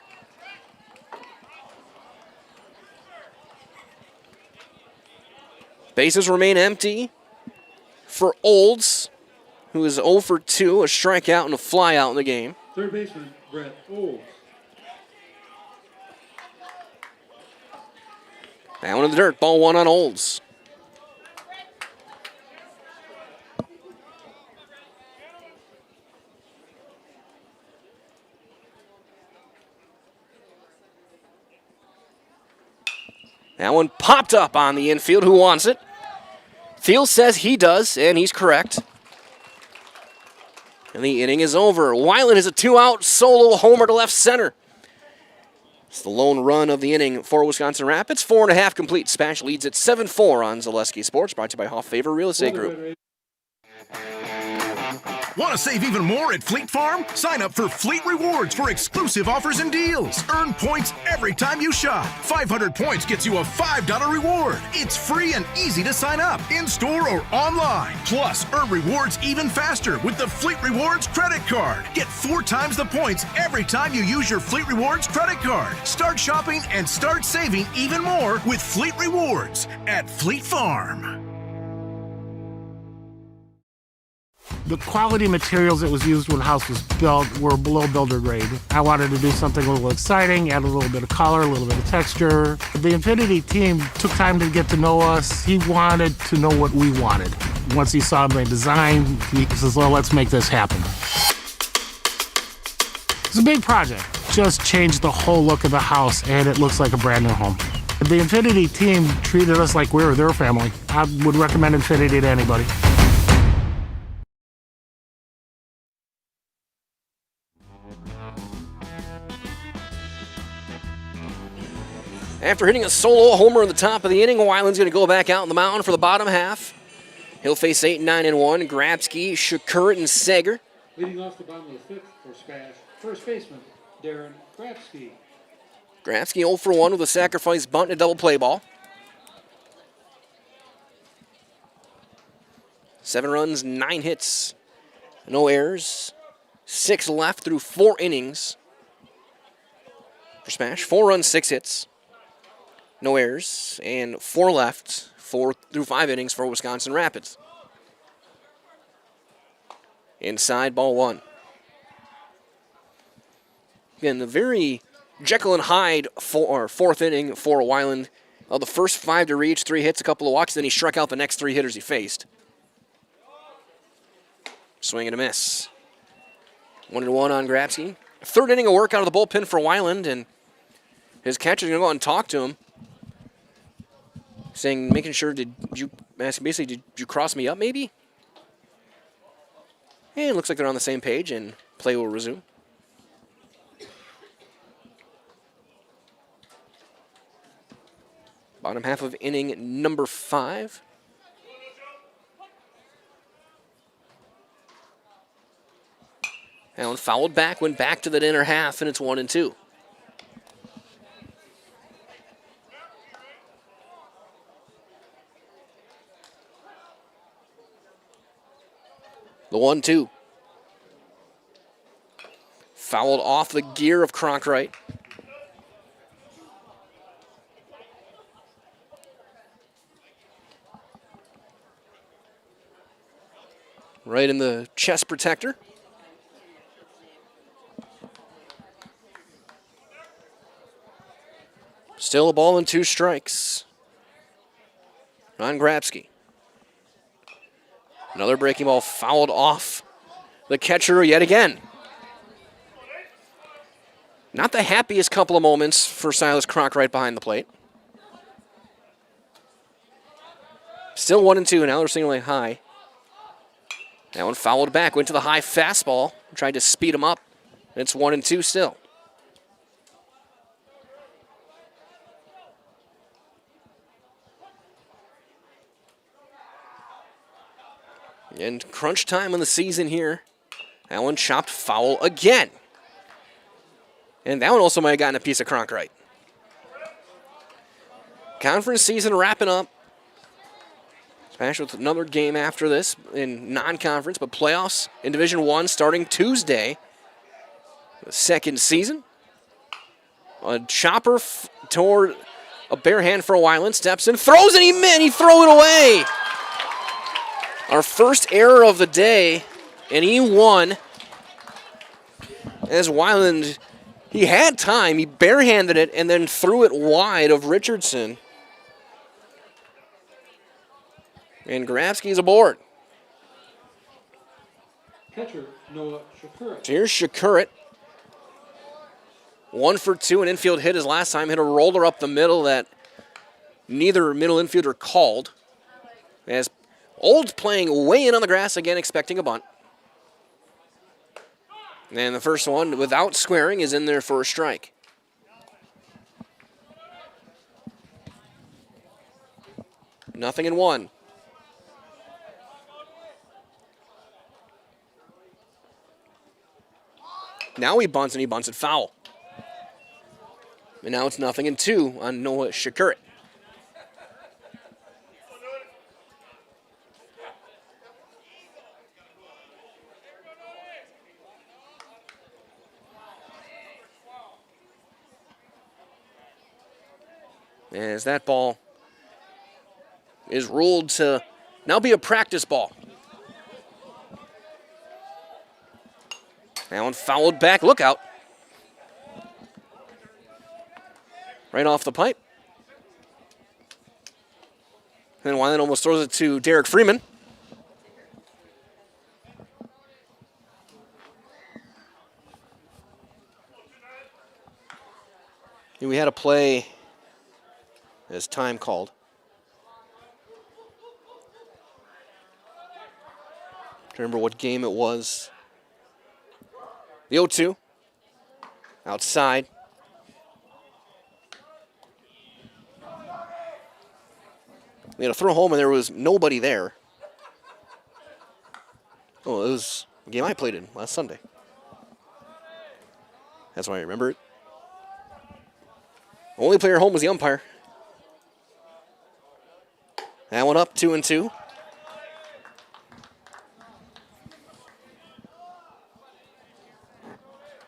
Speaker 1: Bases remain empty for Olds, who is 0 for 2, a strikeout and a flyout in the game.
Speaker 3: Third baseman, Brett Olds.
Speaker 1: That one in the dirt, ball 1 on Olds. That one popped up on the infield. Who wants it? Thiel says he does, and he's correct. And the inning is over. Weiland is a 2-out solo homer to left center. It's the lone run of the inning for Wisconsin Rapids. 4.5 complete. SPASH leads at 7-4 on Zaleski Sports, brought to you by Hoff Favor Real Estate Group.
Speaker 6: Want to save even more at Fleet Farm? Sign up for Fleet Rewards for exclusive offers and deals. Earn points every time you shop. 500 points gets you a $5 reward. It's free and easy to sign up, in-store or online. Plus, earn rewards even faster with the Fleet Rewards credit card. Get 4 times the points every time you use your Fleet Rewards credit card. Start shopping and start saving even more with Fleet Rewards at Fleet Farm.
Speaker 7: The quality materials that was used when the house was built were below builder grade. I wanted to do something a little exciting, add a little bit of color, a little bit of texture. The Infinity team took time to get to know us. He wanted to know what we wanted. Once he saw my design, he says, well, let's make this happen. It's a big project. Just changed the whole look of the house, and it looks like a brand new home. The Infinity team treated us like we were their family. I would recommend Infinity to anybody.
Speaker 1: After hitting a solo homer in the top of the inning, Weiland's going to go back out on the mound for the bottom half. He'll face 8-9-1, Grabsky, Shakur, and Sager.
Speaker 3: Leading off the bottom of the 5th for SPASH, first baseman Darren Grabsky.
Speaker 1: Grabsky 0 for 1 with a sacrifice bunt and a double play ball. 7 runs, 9 hits, no errors. 6 left through 4 innings for SPASH. 4 runs, 6 hits, no errors, and 4 left, 4 through 5 innings for Wisconsin Rapids. Inside, ball 1. Again, the very Jekyll and Hyde fourth inning for Weiland. The first 5 to reach, 3 hits, a couple of walks, then he struck out the next 3 hitters he faced. Swing and a miss. 1-1 on Grabsky. 3rd inning of work out of the bullpen for Weiland, and his catcher's going to go out and talk to him, saying, making sure, did you cross me up maybe? And it looks like they're on the same page, and play will resume. Bottom half of inning number 5. Allen fouled back, went back to the inner half, and it's 1-2. The 1-2. Fouled off the gear of Cronkright. Right in the chest protector. Still a ball and 2 strikes on Grabsky. Another breaking ball fouled off the catcher yet again. Not the happiest couple of moments for Silas Cronkright behind the plate. Still 1-2, now they're signaling high. That one fouled back, went to the high fastball, tried to speed him up. It's 1-2 still. And crunch time in the season here. That one chopped foul again. And that one also might have gotten a piece of Cronkright. Conference season wrapping up. SPASH with another game after this in non-conference, but playoffs in Division I starting Tuesday. The second season. A chopper toward a bare hand for Weiland. Steps in, throws, and he threw it away. Our first error of the day, and he won. As Weiland, he had time, he barehanded it and then threw it wide of Richardson. And Grabsky's aboard.
Speaker 3: Catcher Noah Shakur.
Speaker 1: Here's Shakur. 1 for 2, an infield hit his last time. Hit a roller up the middle that neither middle infielder called. As Old playing way in on the grass again, expecting a bunt. And the first one, without squaring, is in there for a strike. Nothing in 1. Now he bunts, and he bunts it foul. And now it's 0-2 on Noah Shakurit. As that ball is ruled to now be a practice ball. That one fouled back. Look out. Right off the pipe. And Weiland almost throws it to Derek Freeman. We had a play as time called. I remember what game it was. The 0-2. Outside. We had a throw home and there was nobody there. Oh, it was a game I played in last Sunday. That's why I remember it. Only player home was the umpire. That one up, 2-2.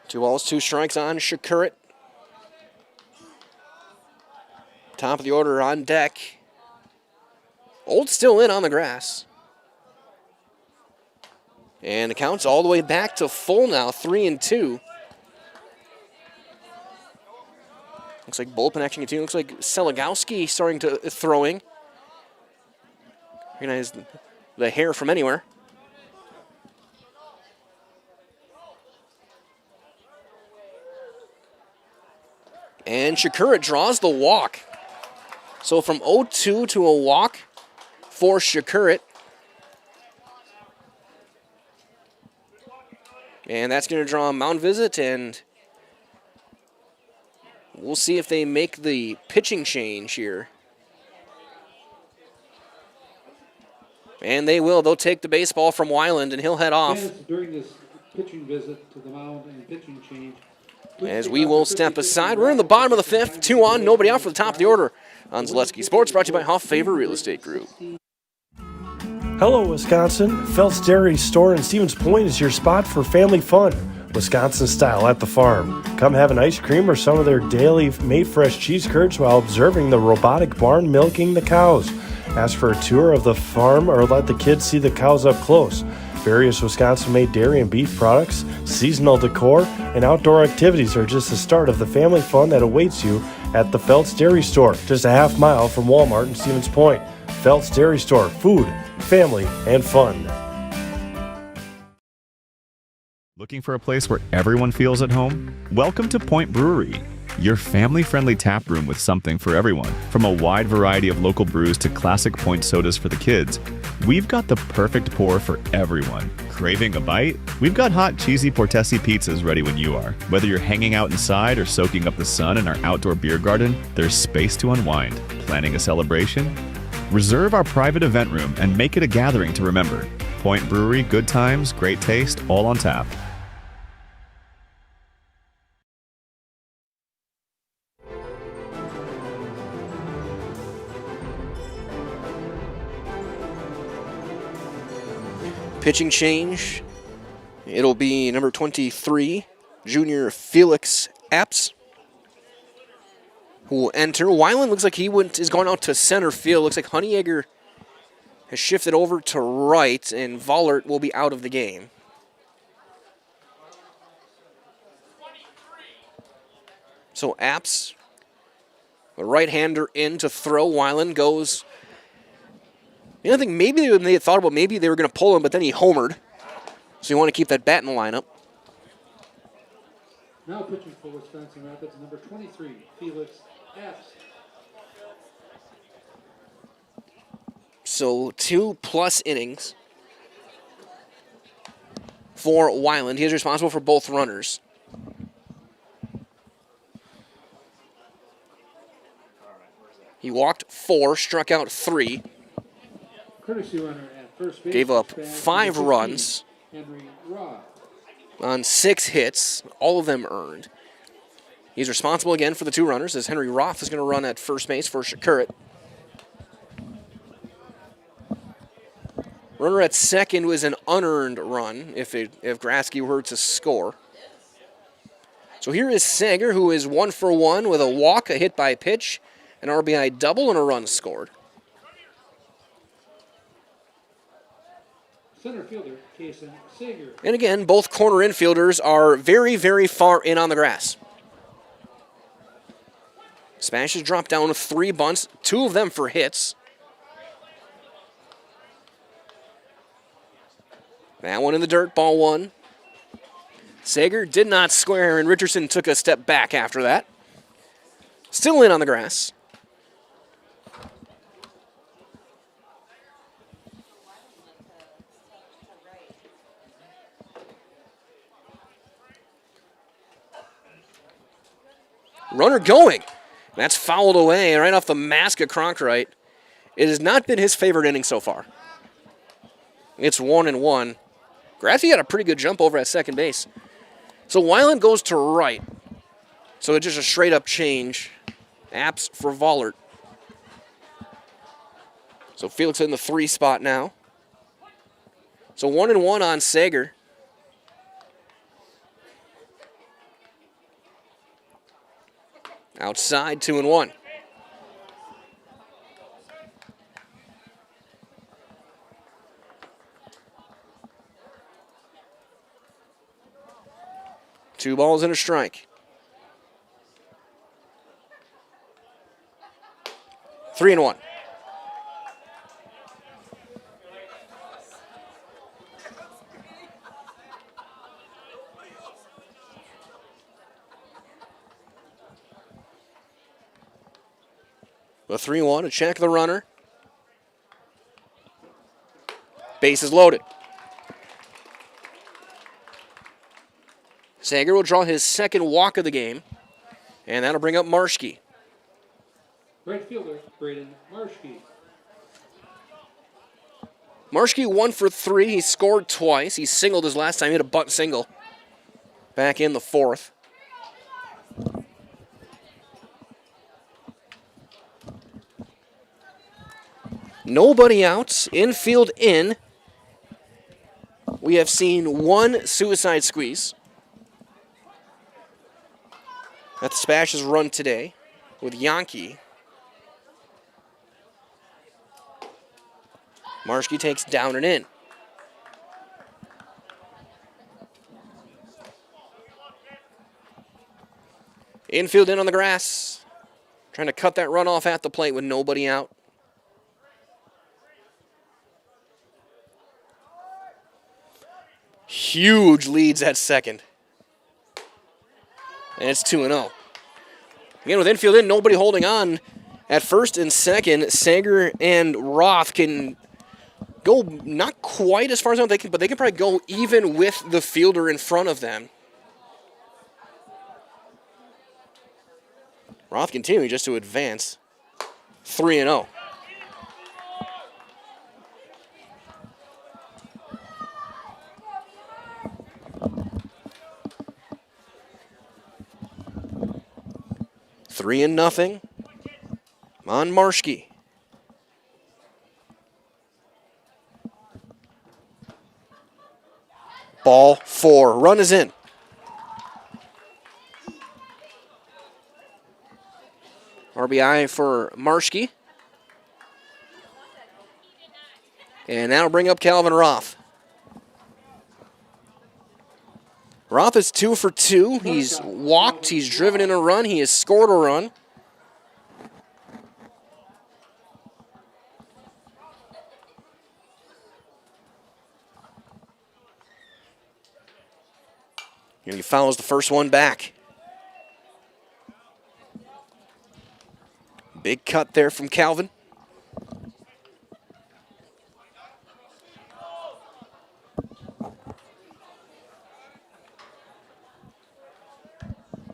Speaker 1: Two balls, 2 strikes on Shakurit. Top of the order on deck. Old still in on the grass. And the count's all the way back to full now, 3-2. Looks like bullpen action continuing. Looks like Seligowski starting to throwing. Recognize the hair from anywhere. And Shakurit draws the walk. So from 0-2 to a walk for Shakurit. And that's going to draw a mound visit, and we'll see if they make the pitching change here. And they will. They'll take the baseball from Weiland, and he'll head off.
Speaker 3: During this pitching visit to the mound and pitching change,
Speaker 1: as we will step aside. We're in the bottom of the 5th, 2 on, nobody out for the top of the order on Zaleski Sports, brought to you by Hoff Favor Real Estate Group.
Speaker 8: Hello, Wisconsin. Phelps Dairy Store in Stevens Point is your spot for family fun. Wisconsin style at the farm. Come have an ice cream or some of their daily made fresh cheese curds while observing the robotic barn milking the cows. Ask for a tour of the farm or let the kids see the cows up close. Various Wisconsin-made dairy and beef products, seasonal decor, and outdoor activities are just the start of the family fun that awaits you at the Phelps Dairy Store, just a half mile from Walmart in Stevens Point. Phelps Dairy Store, food, family, and fun.
Speaker 20: Looking for a place where everyone feels at home? Welcome to Point Brewery, your family-friendly tap room with something for everyone. From a wide variety of local brews to classic Point sodas for the kids, we've got the perfect pour for everyone. Craving a bite? We've got hot, cheesy Portesi pizzas ready when you are. Whether you're hanging out inside or soaking up the sun in our outdoor beer garden, there's space to unwind. Planning a celebration? Reserve our private event room and make it a gathering to remember. Point Brewery, good times, great taste, all on tap.
Speaker 1: Pitching change. It'll be number 23, junior Felix Apps, who will enter. Weiland looks like is going out to center field. Looks like Honeyegger has shifted over to right, and Vollert will be out of the game. So Apps, the right-hander in to throw. Weiland goes. I think maybe they had thought about maybe they were going to pull him, but then he homered. So you want to keep that bat in the lineup.
Speaker 3: Now pitching for Wisconsin Rapids, number 23, Felix Apps.
Speaker 1: So 2+ innings for Weiland. He is responsible for both runners. He walked 4, struck out 3.
Speaker 3: Courtesy runner at first base.
Speaker 1: Gave up 5 runs.
Speaker 3: Henry Raw.
Speaker 1: on 6 hits, all of them earned. He's responsible again for the 2 runners as Henry Roth is going to run at first base for Shakurit. Runner at second was an unearned run if Grasky were to score. So here is Sager, who is 1 for 1 with a walk, a hit by pitch, an RBI double, and a run scored.
Speaker 3: Center fielder, Kason Sager.
Speaker 1: And again, both corner infielders are very, very far in on the grass. Spash has dropped down 3 bunts, 2 of them for hits. That one in the dirt, ball 1. Sager did not square, and Richardson took a step back after that. Still in on the grass. Runner going. That's fouled away right off the mask of Cronkite. It has not been his favorite inning so far. It's 1-1. Grasky got a pretty good jump over at second base. So Weiland goes to right. So it's just a straight up change. Apps for Vollert. So Felix in the 3 spot now. So 1-1 on Sager. Outside, 2-1. Two balls and a strike. 3-1. The 3-1 to check the runner. Base is loaded. Sager will draw his second walk of the game, and that'll bring up Marschke.
Speaker 3: Right fielder, Braden Marschke.
Speaker 1: Marschke 1 for 3. He scored twice. He singled his last time. He hit a bunt single back in the 4th. Nobody out. Infield in. We have seen 1 suicide squeeze that the Spash has run today with Yankee. Marschke takes down and in. Infield in on the grass. Trying to cut that run off at the plate with nobody out. Huge leads at second. And it's 2-0. Again, with infield in, nobody holding on at first and second. Sager and Roth can go not quite as far as they can, but they can probably go even with the fielder in front of them. Roth continuing just to advance. 3-0. Three and nothing on Marschke. Ball 4. Run is in. RBI for Marschke. And that'll bring up Calvin Roth. Roth is 2 for 2. He's walked, he's driven in a run, he has scored a run. And he fouls the first one back. Big cut there from Calvin.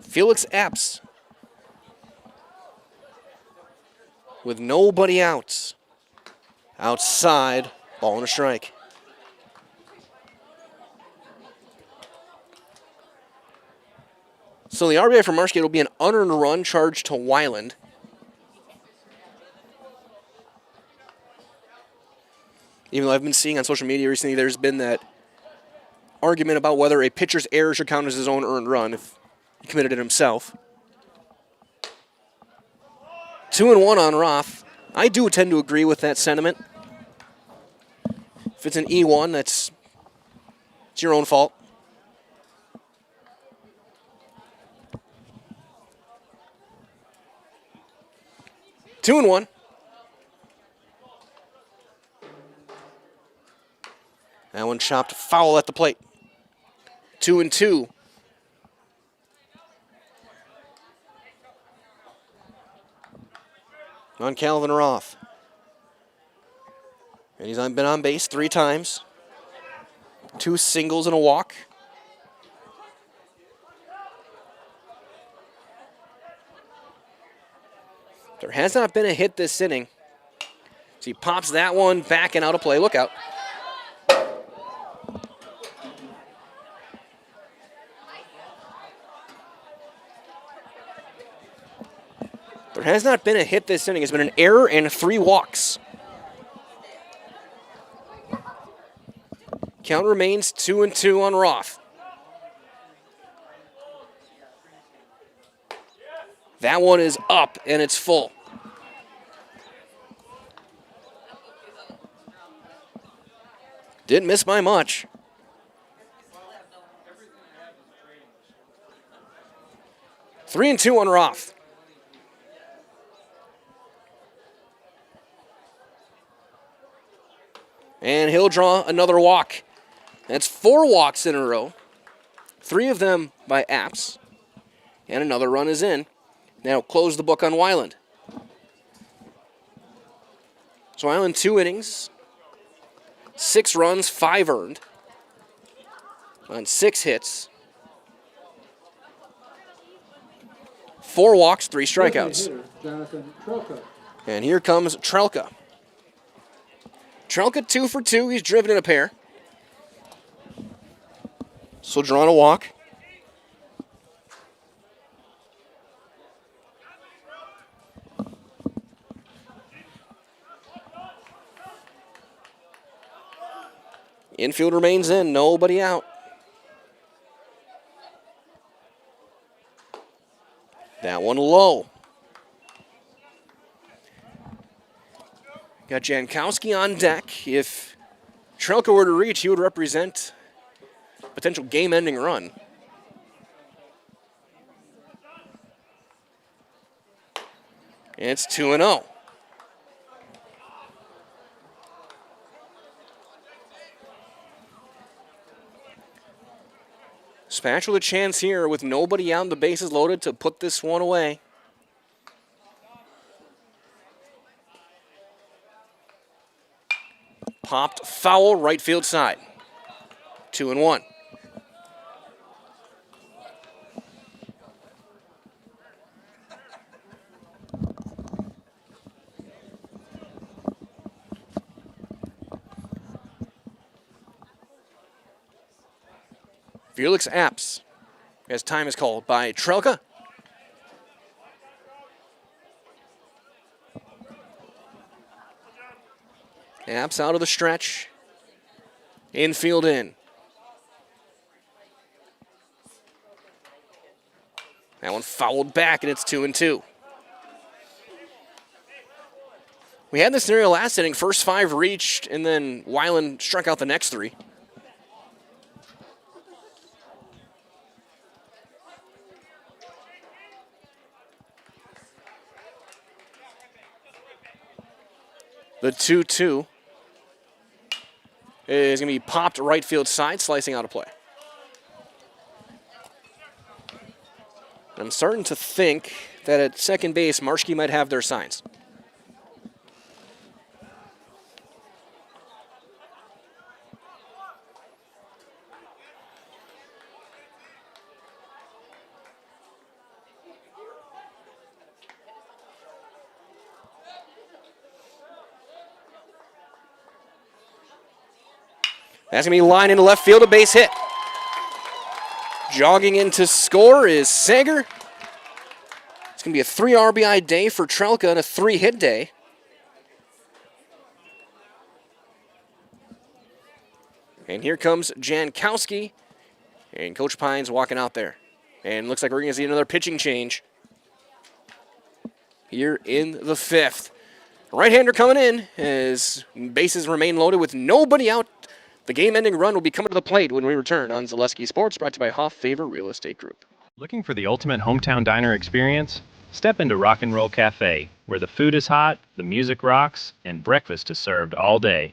Speaker 1: Felix Epps with nobody out. Outside, ball and a strike. So the RBI for Marshgate will be an unearned run charged to Weiland. Even though I've been seeing on social media recently, there's been that argument about whether a pitcher's error should count as his own earned run if he committed it himself. 2-1 on Roth. I do tend to agree with that sentiment. If it's an E1, it's your own fault. Two and one. That one chopped foul at the plate. 2-2. On Calvin Roth. And he's been on base 3 times. 2 singles and a walk. There has not been a hit this inning. So he pops that one back and out of play. Look out. There has not been a hit this inning. It's been an error and 3 walks. Count remains 2-2 on Roth. That one is up and it's full. Didn't miss by much. Three and 2 on Roth. And he'll draw another walk. That's 4 walks in a row. 3 of them by Apps. And another run is in. Now close the book on Weiland. So Weiland 2 innings. 6 runs, 5 earned. On 6 hits. 4 walks, 3 strikeouts. And here comes Trelka. Trelka 2 for 2. He's driven in a pair. So drawn a walk. Infield remains in. Nobody out. That one low. Got Jankowski on deck. If Trelka were to reach, he would represent a potential game-ending run. It's 2-0. Spash with a chance here with nobody out and the bases loaded to put this one away. Popped foul right field side. 2-1. Felix Apps, as time is called by Trelka. Apps out of the stretch. Infield in. That one fouled back, and it's 2-2. We had this scenario last inning. First 5 reached, and then Weiland struck out the next 3. The 2-2 is going to be popped right field side, slicing out of play. I'm starting to think that at second base, Marshke might have their signs. That's going to be line into left field, a base hit. Jogging in to score is Sager. It's going to be a 3 RBI day for Trelka and a 3-hit day. And here comes Jankowski. And Coach Pines walking out there. And looks like we're going to see another pitching change here in the 5th. Right-hander coming in as bases remain loaded with nobody out. The game-ending run will be coming to the plate when we return on Zaleski Sports, brought to you by Hoff Favor Real Estate Group.
Speaker 10: Looking for the ultimate hometown diner experience? Step into Rock and Roll Cafe, where the food is hot, the music rocks, and breakfast is served all day.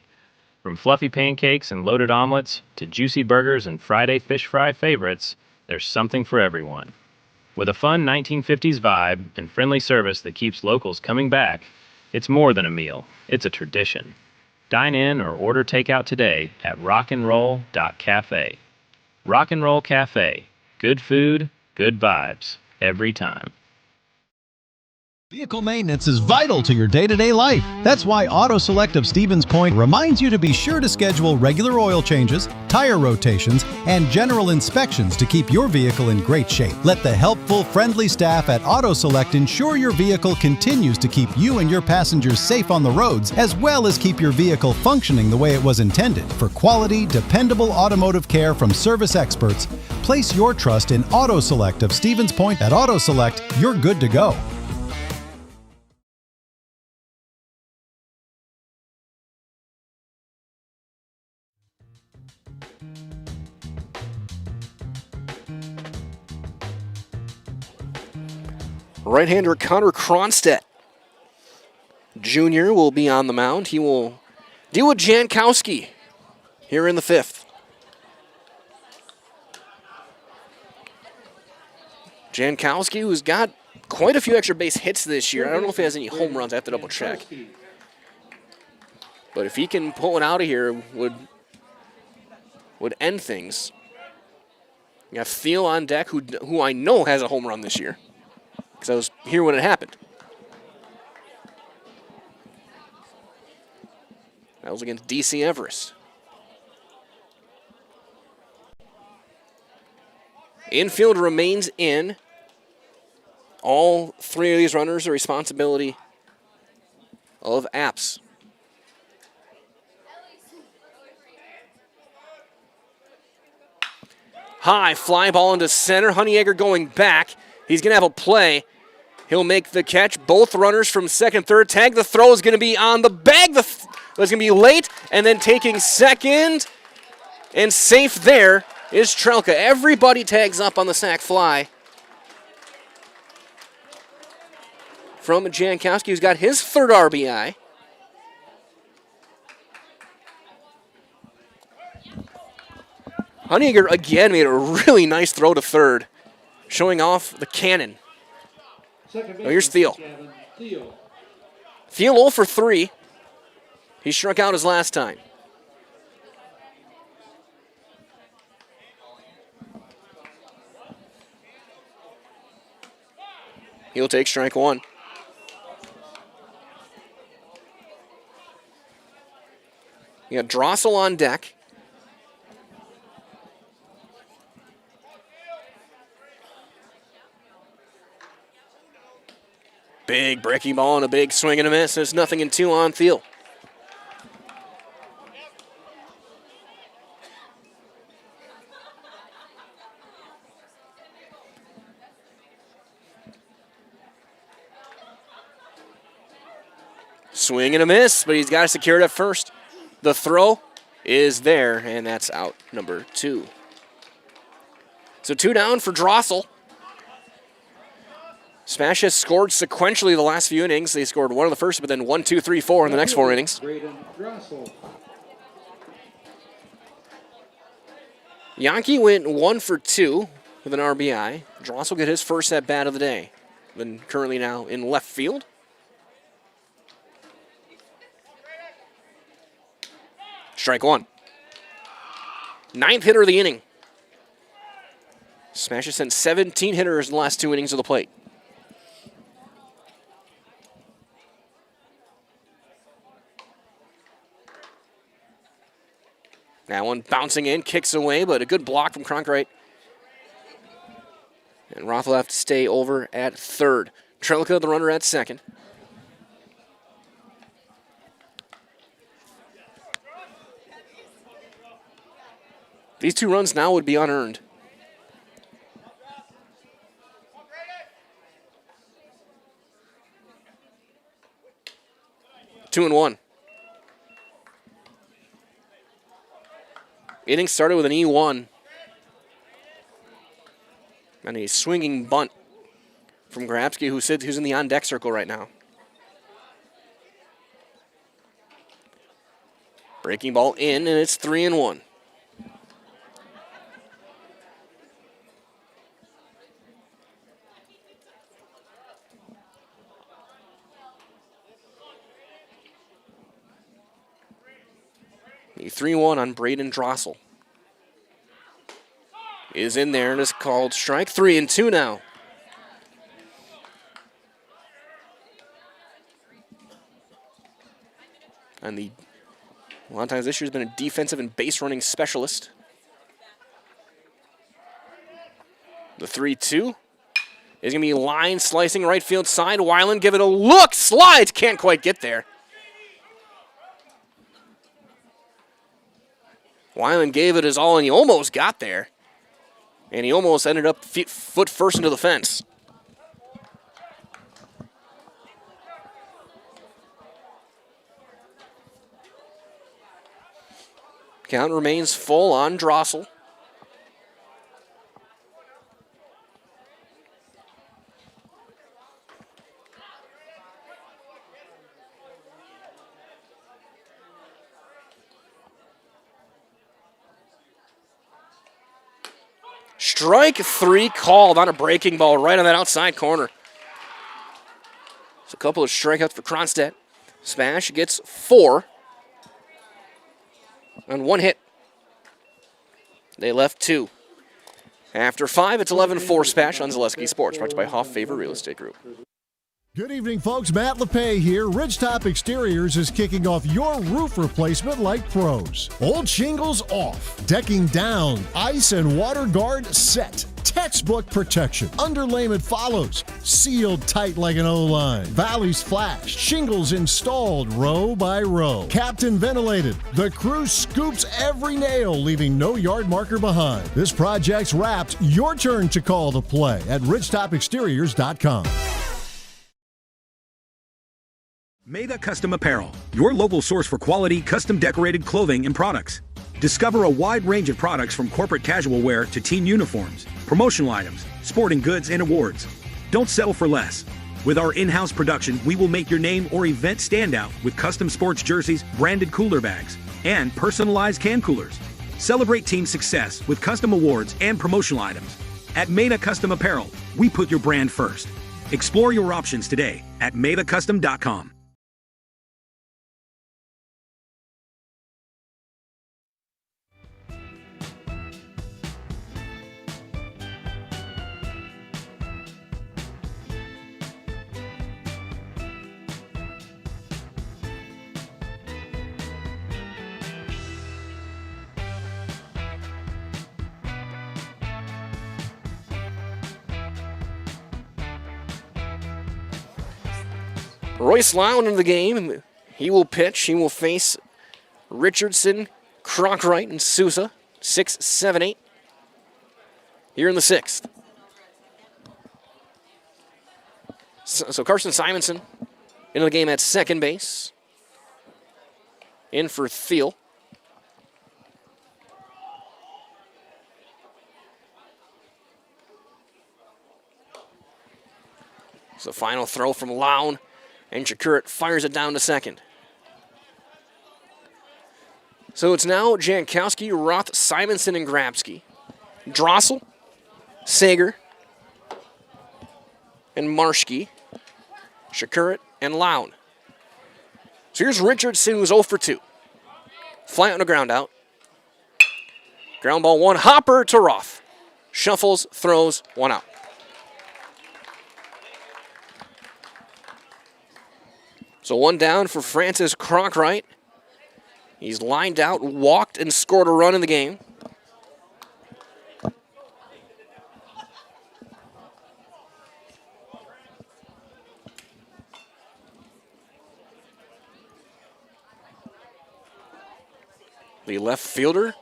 Speaker 10: From fluffy pancakes and loaded omelets to juicy burgers and Friday fish fry favorites, there's something for everyone. With a fun 1950s vibe and friendly service that keeps locals coming back, it's more than a meal, it's a tradition. Dine in or order takeout today at rockandroll.cafe. Rock and Roll Cafe. Good food, good vibes, every time.
Speaker 11: Vehicle maintenance is vital to your day-to-day life. That's why Auto Select of Stevens Point reminds you to be sure to schedule regular oil changes, tire rotations, and general inspections to keep your vehicle in great shape. Let the helpful, friendly staff at Auto Select ensure your vehicle continues to keep you and your passengers safe on the roads, as well as keep your vehicle functioning the way it was intended. For quality, dependable automotive care from service experts, place your trust in Auto Select of Stevens Point. At Auto Select, you're good to go.
Speaker 1: Right-hander Connor Cronstedt Jr. will be on the mound. He will deal with Jankowski here in the 5th. Jankowski, who's got quite a few extra base hits this year. I don't know if he has any home runs. I have to double check. But if he can pull one out of here, would end things. You have Thiel on deck, who I know has a home run this year, because I was here when it happened. That was against DC Everest. Infield remains in. All three of these runners are responsibility of Apps. High fly ball into center. Honeyegger going back. He's going to have a play. He'll make the catch. Both runners from second, third. Tag. The throw is going to be on the bag. It's going to be late. And then taking second and safe there is Trelka. Everybody tags up on the sac fly from Jankowski, who's got his third RBI. Honeyegger again made a really nice throw to third, showing off the cannon. Oh, here's Thiel. Thiel 0 for 3. He struck out his last time. He'll take strike one. You got Drossel on deck. Big breaking ball and a big swing and a miss. There's nothing in 2 on Thiel. Swing and a miss, but he's got to secure it at first. The throw is there, and that's out number 2. So 2 down for Drossel. SPASH has scored sequentially the last few innings. They scored 1 in the first, but then 1, 2, 3, 4 in the next 4 innings. Yankee went 1 for 2 with an RBI. Drossel get his first at bat of the day. Then currently now in left field. Strike 1. 9th hitter of the inning. SPASH has sent 17 hitters in the last 2 innings of the plate. That one bouncing in, kicks away, but a good block from Cronkite And Roth will have to stay over at third. Trelica, the runner, at second. These 2 runs now would be unearned. Two and one. Inning started with an E1. And a swinging bunt from Grabsky, who's in the on-deck circle right now. Breaking ball in, and it's 3-1. The 3-1 on Braden Drossel is in there and is called strike. 3-2 now. And a lot of times this year's been a defensive and base running specialist. The 3-2 is going to be line slicing right field side. Weiland, give it a look. Slides. Can't quite get there. Weiland gave it his all, and he almost got there. And he almost ended up foot first into the fence. Count remains full on Drossel. Strike 3 called on a breaking ball right on that outside corner. It's a couple of strikeouts for Kronstadt. Spash gets 4 on 1 hit. They left 2. After 5, it's 11-4 Spash on Zaleski Sports, brought to you by Hoff Favor Real Estate Group.
Speaker 12: Good evening, folks. Matt LePay here. Ridgetop Exteriors is kicking off your roof replacement like pros. Old shingles off, decking down, ice and water guard set. Textbook protection. Underlayment follows. Sealed tight like an O-line. Valleys flashed. Shingles installed row by row. Captain ventilated. The crew scoops every nail, leaving no yard marker behind. This project's wrapped. Your turn to call the play at ridgetopexteriors.com.
Speaker 13: Maida Custom Apparel, your local source for quality, custom decorated clothing and products. Discover a wide range of products from corporate casual wear to team uniforms, promotional items, sporting goods, and awards. Don't settle for less. With our in-house production, we will make your name or event stand out with custom sports jerseys, branded cooler bags, and personalized can coolers. Celebrate team success with custom awards and promotional items. At Maida Custom Apparel, we put your brand first. Explore your options today at maidacustom.com.
Speaker 1: Royce Lown in the game. He will pitch. He will face Richardson, Cronkright, and Sousa. 6, 7, 8. Here in the 6th. So Carson Simonson into the game at second base. In for Thiel. So final throw from Lown. And Shakurit fires it down to second. So it's now Jankowski, Roth, Simonson, and Grabsky. Drossel, Sager, and Marschke, Shakurit, and Lown. So here's Richardson, who's 0 for 2. Fly out and a ground out. Ground ball 1, hopper to Roth. Shuffles, throws, 1 out. So 1 down for Francis Cronkright. He's lined out, walked, and scored a run in the game. the left fielder.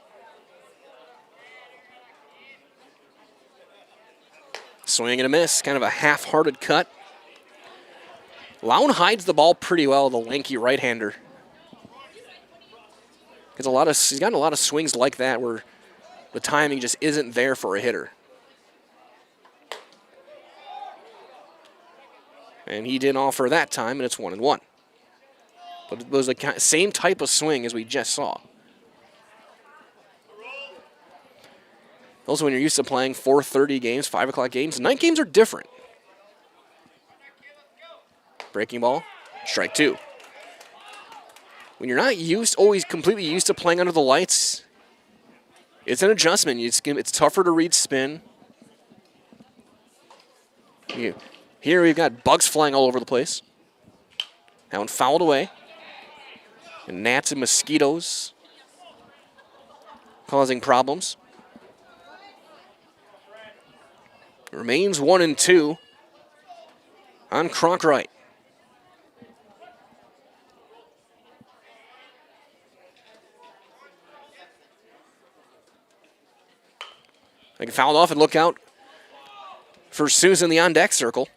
Speaker 1: Swing and a miss, kind of a half-hearted cut. Lown hides the ball pretty well, the lanky right-hander. He's gotten a lot of swings like that where the timing just isn't there for a hitter. And he didn't offer that time, and it's 1-1. But it was the same type of swing as we just saw. Also, when you're used to playing 4:30 games, 5 o'clock games, night games are different. Breaking ball, strike 2. When you're not always completely used to playing under the lights, it's an adjustment. It's tougher to read spin. Here we've got bugs flying all over the place. That one fouled away. And gnats and mosquitoes causing problems. It remains 1-2 on Cronkright. They can foul off and look out for Susan, the on-deck circle.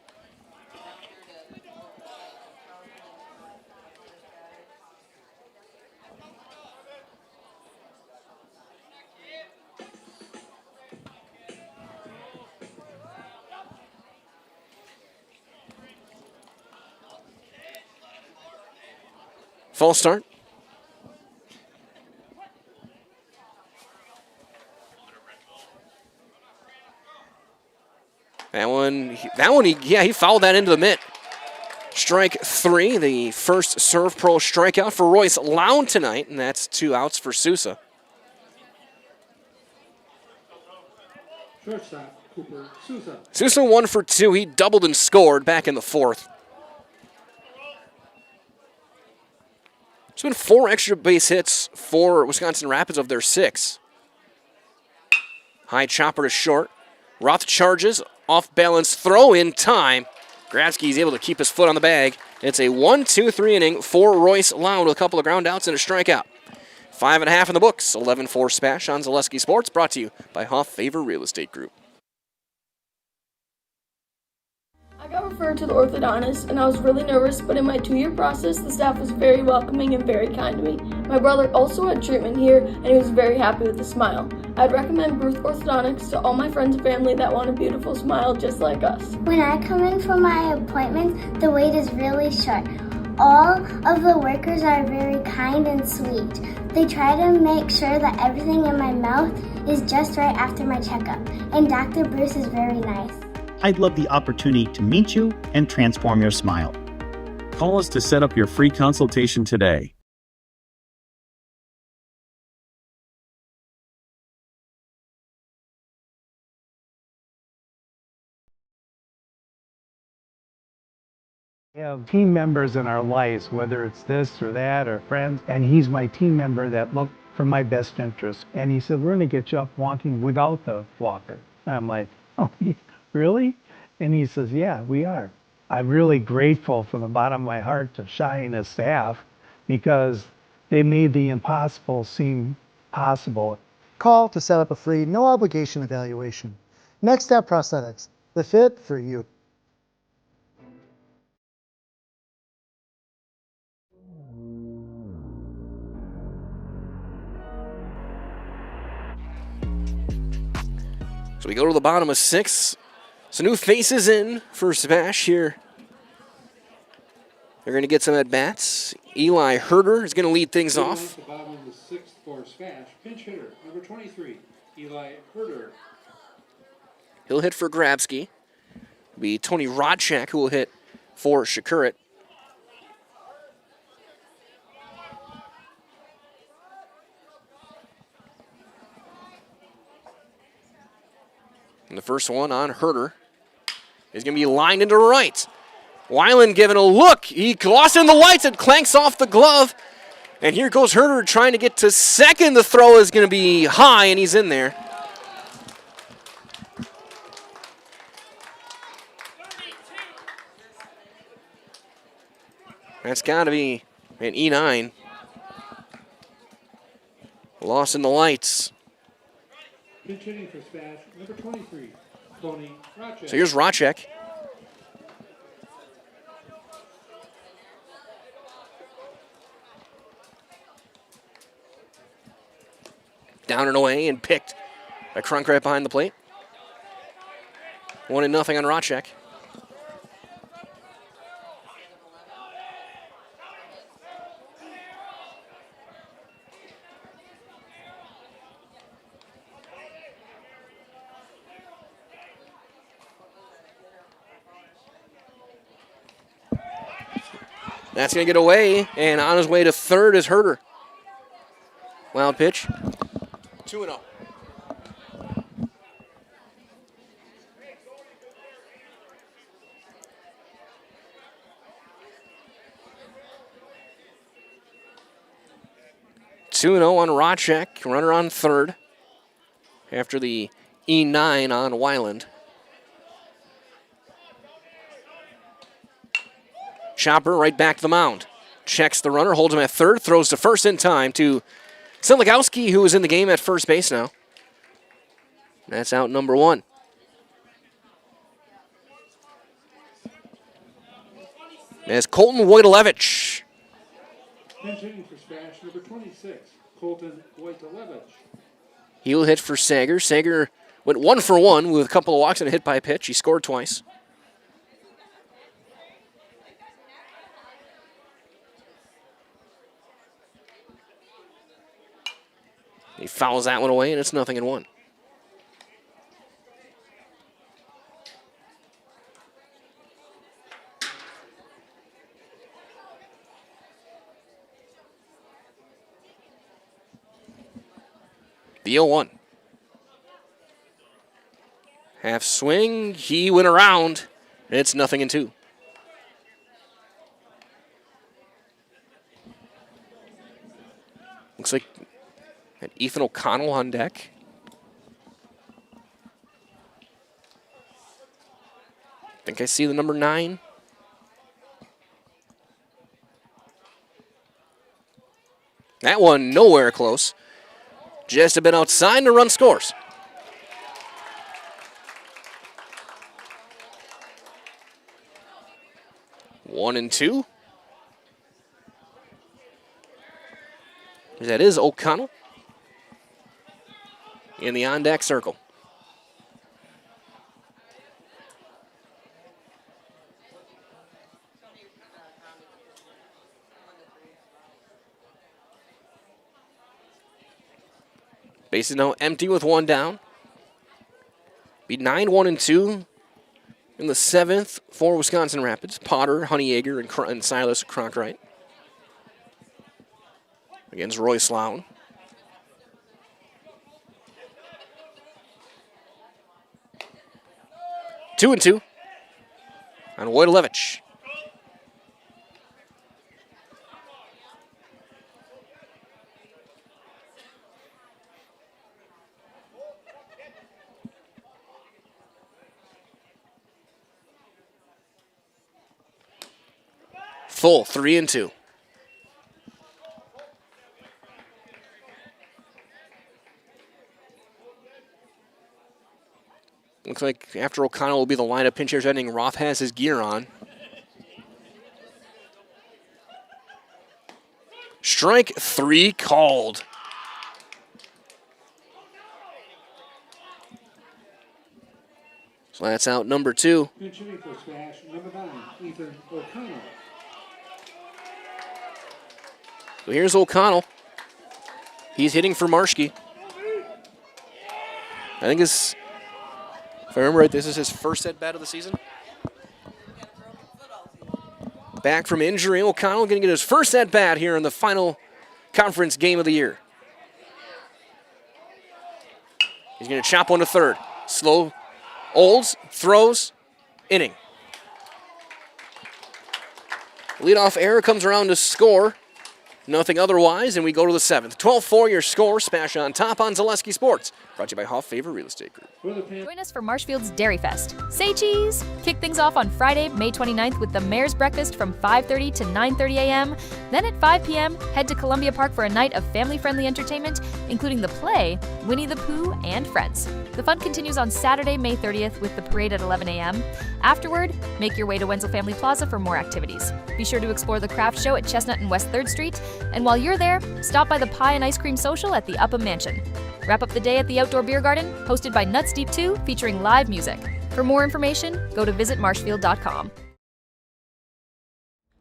Speaker 1: False start. He fouled that into the mitt. Strike 3, the first Serve Pro strikeout for Royce Lown tonight, and that's 2 outs for Sousa.
Speaker 3: Shortstop, Cooper Sousa.
Speaker 1: Sousa 1 for 2. He doubled and scored back in the 4th. There's been 4 extra base hits for Wisconsin Rapids of their 6. High chopper to short. Roth charges, off balance throw in time. Grabsky's able to keep his foot on the bag. It's a 1-2-3 inning for Royce Lown with a couple of ground outs and a strikeout. 5.5 in the books. 11-4 Spash on Zaleski Sports, brought to you by Huff Favor Real Estate Group.
Speaker 14: I got referred to the orthodontist and I was really nervous, but in my 2-year process, the staff was very welcoming and very kind to me. My brother also had treatment here and he was very happy with the smile. I'd recommend Bruce Orthodontics to all my friends and family that want a beautiful smile just like us.
Speaker 15: When I come in for my appointment, the wait is really short. All of the workers are very kind and sweet. They try to make sure that everything in my mouth is just right after my checkup, and Dr. Bruce is very nice.
Speaker 23: I'd love the opportunity to meet you and transform your smile.
Speaker 9: Call us to set up your free consultation today.
Speaker 24: We have team members in our lives, whether it's this or that or friends, and he's my team member that looked for my best interest. And he said, we're going to get you up walking without the walker. I'm like, oh, really? And he says, yeah, we are. I'm really grateful from the bottom of my heart to Shai and his staff because they made the impossible seem possible.
Speaker 25: Call to set up a free, no obligation evaluation. Next Step Prosthetics, the fit for you.
Speaker 1: So we go to the bottom of 6. So new faces in for Spash here. They're going to get some at-bats. Eli Herder is going to lead things off.
Speaker 3: At the bottom of the 6th for Spash, pinch hitter, number 23, Eli Herder.
Speaker 1: He'll hit for Grabsky. It'll be Tony Rodchak who will hit for Shakurit. And the first one on Herder is going to be lined into right. Weiland giving a look. He lost in the lights. It clanks off the glove. And here goes Herder trying to get to second. The throw is going to be high, and he's in there. That's got to be an E9. Lost in the lights.
Speaker 3: Pinch hitting for SPASH, number 23, Tony Racek.
Speaker 1: So here's Racek. Down and away and picked by Crunk right behind the plate. 1-0 on Racek. That's going to get away, and on his way to third is Herder. Wild pitch. 2-0. On Racek, runner on third after the E9 on Weiland. Chopper right back to the mound. Checks the runner, holds him at third, throws to first in time to Silikowski, who is in the game at first base now. That's out number 1. As Colton Wojtolewicz.
Speaker 3: Pinch hitting for SPASH, number 26, Colton Wojtolewicz.
Speaker 1: He'll hit for Sager. Sager went 1 for 1 with a couple of walks and a hit by pitch. He scored twice. He fouls that one away, and it's 0-1. The 0-1. Half swing, he went around. It's 0-2. Looks like Ethan O'Connell on deck. Think I see the number 9. That one nowhere close. Just a bit outside and a run scores. One and 2. That is O'Connell in the on-deck circle. Base is now empty with 1 down. Be 9-1-2 in the 7th for Wisconsin Rapids. Potter, Honeyegger, and Silas Cronkright against Roy Sloan. Two and 2 on Wojtolewicz. Full 3 and 2. Looks like after O'Connell will be the lineup pinch hitters ending. Roth has his gear on. Strike 3 called. So that's out number 2.
Speaker 3: Pinch hitting for SPASH, number 9, Ethan O'Connell.
Speaker 1: So here's O'Connell. He's hitting for Marschke. I think if I remember right, this is his first at-bat of the season. Back from injury, O'Connell going to get his first at-bat here in the final conference game of the year. He's going to chop one to third. Slow, Olds, throws, inning. Leadoff error comes around to score. Nothing otherwise, and we go to the 7th. 12-4 your score. SPASH on top on Zaleski Sports. Brought to you by Hoff Favor Real Estate Group.
Speaker 16: Join us for Marshfield's Dairy Fest. Say cheese! Kick things off on Friday, May 29th with the Mayor's Breakfast from 5:30 to 9:30 a.m. Then at 5 p.m., head to Columbia Park for a night of family-friendly entertainment, including the play, Winnie the Pooh and Friends. The fun continues on Saturday, May 30th with the parade at 11 a.m. Afterward, make your way to Wenzel Family Plaza for more activities. Be sure to explore the craft show at Chestnut and West 3rd Street, and while you're there, stop by the Pie and Ice Cream Social at the Upham Mansion. Wrap up the day at the Outdoor Beer Garden, hosted by Nuts Deep 2, featuring live music. For more information, go to visitmarshfield.com.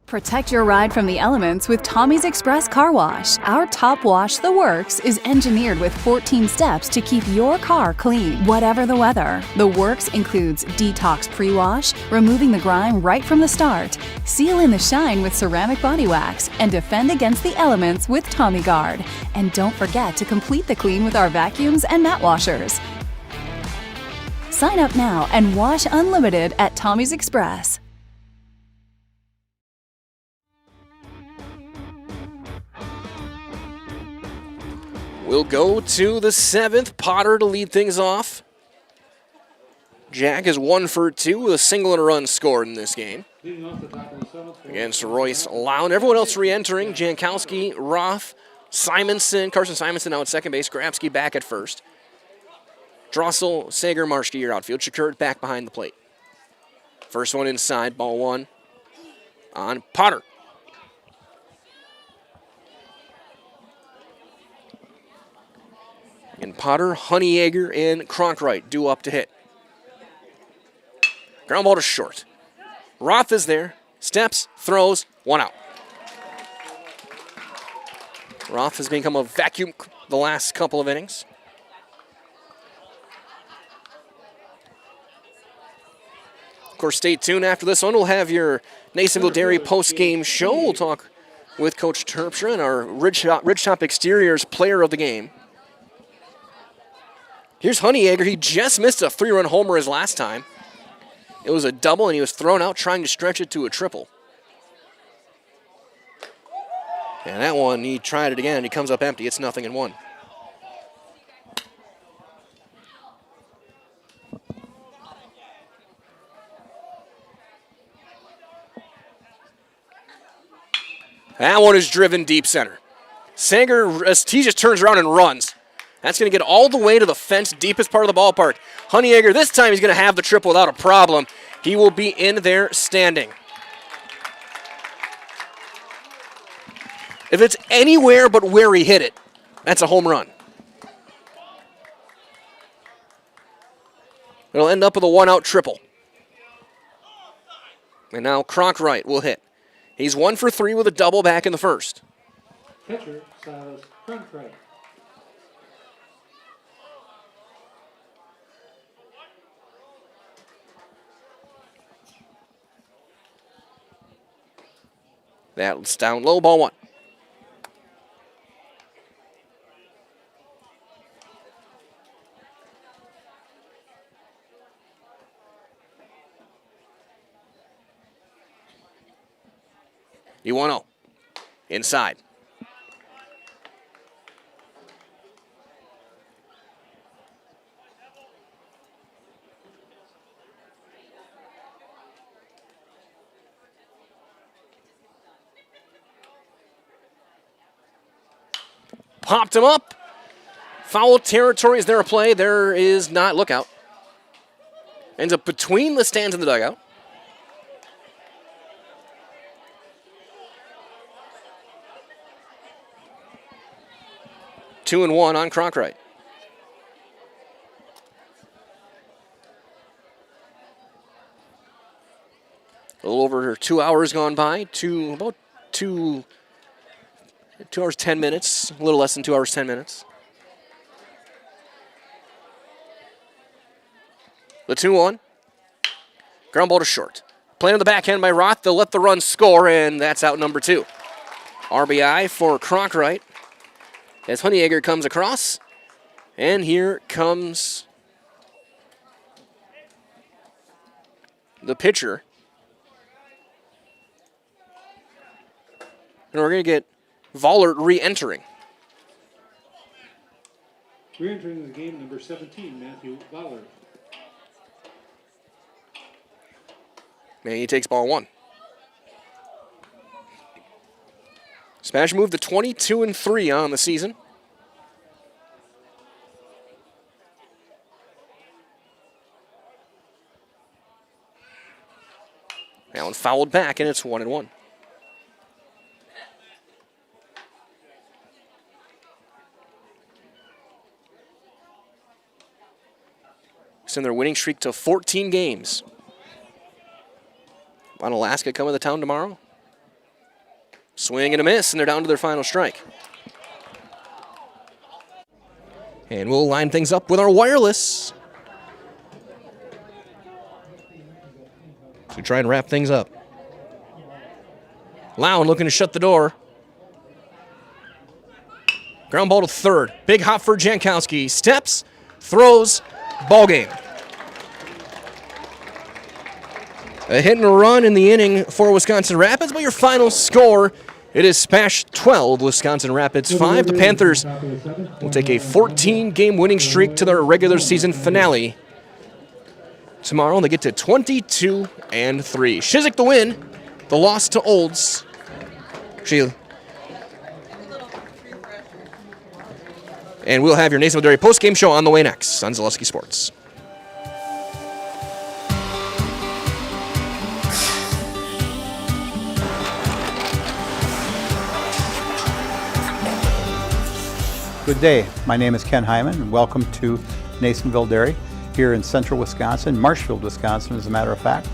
Speaker 17: Protect your ride from the elements with Tommy's Express Car Wash. Our top wash, The Works, is engineered with 14 steps to keep your car clean, whatever the weather. The Works includes detox pre-wash, removing the grime right from the start, seal in the shine with ceramic body wax, and defend against the elements with Tommy Guard. And don't forget to complete the clean with our vacuums and mat washers. Sign up now and wash unlimited at Tommy's Express.
Speaker 1: We'll go to the 7th. Potter to lead things off. Jack is 1 for 2 with a single and a run scored in this game. Against Royce Lown. Everyone else re-entering. Jankowski, Roth, Simonson. Carson Simonson now at second base. Grabsky back at first. Drossel, Sager, Marshke, your outfield. Shakurt back behind the plate. First one inside. Ball 1 on Potter. And Potter, Honeyegger, and Cronkright due up to hit. Ground ball to short. Roth is there. Steps, throws, 1 out. Roth has become a vacuum the last couple of innings. Of course, stay tuned after this one. We'll have your Nasonville Dairy post-game show. We'll talk with Coach Terpstra and our Ridgetop Exteriors player of the game. Here's Honeyegger. He just missed a 3-run homer his last time. It was a double, and he was thrown out trying to stretch it to a triple. And that one, he tried it again, and he comes up empty. It's 0-1. That one is driven deep center. Sanger, he just turns around and runs. That's going to get all the way to the fence, deepest part of the ballpark. Honeyegger, this time he's going to have the triple without a problem. He will be in there standing. If it's anywhere but where he hit it, that's a home run. It'll end up with a 1-out triple. And now Cronkright will hit. He's 1 for 3 with a double back in the first.
Speaker 3: Pitcher, Silas Cronkright.
Speaker 1: That's down low, ball 1. You 1-0. Inside. Popped him up. Foul territory. Is there a play? There is not. Look out. Ends up between the stands and the dugout. Two and 1 on Cronkright. A little over 2 hours gone by. About 2 hours, 10 minutes. A little less than 2 hours, 10 minutes. The 2-1. Ground ball to short. Playing on the backhand by Roth. They'll let the run score, and that's out number 2. RBI for Cronkright as Honeyegger comes across. And here comes the pitcher. And we're going to get Vollert re-entering.
Speaker 3: Re-entering the game, number 17, Matthew Ballard.
Speaker 1: And he takes ball 1. Smash moved to 22-3 on the season. Allen fouled back, and it's 1-1. Send their winning streak to 14 games. On Alaska coming to town tomorrow. Swing and a miss, and they're down to their final strike. And we'll line things up with our wireless to try and wrap things up. Lown looking to shut the door. Ground ball to third. Big hop for Jankowski. Steps, throws, ball game. A hit and a run in the inning for Wisconsin Rapids, but your final score, it is SPASH 12, Wisconsin Rapids 5. The Panthers will take a 14-game winning streak to their regular season finale tomorrow, and they get to 22-3. Shizik the win, the loss to Olds. And we'll have your Nasonville Dairy post-game show on the way next on Zaleski Sports.
Speaker 2: Good day. My name is Ken Hyman, and welcome to Nasonville Dairy here in central Wisconsin, Marshfield, Wisconsin, as a matter of fact.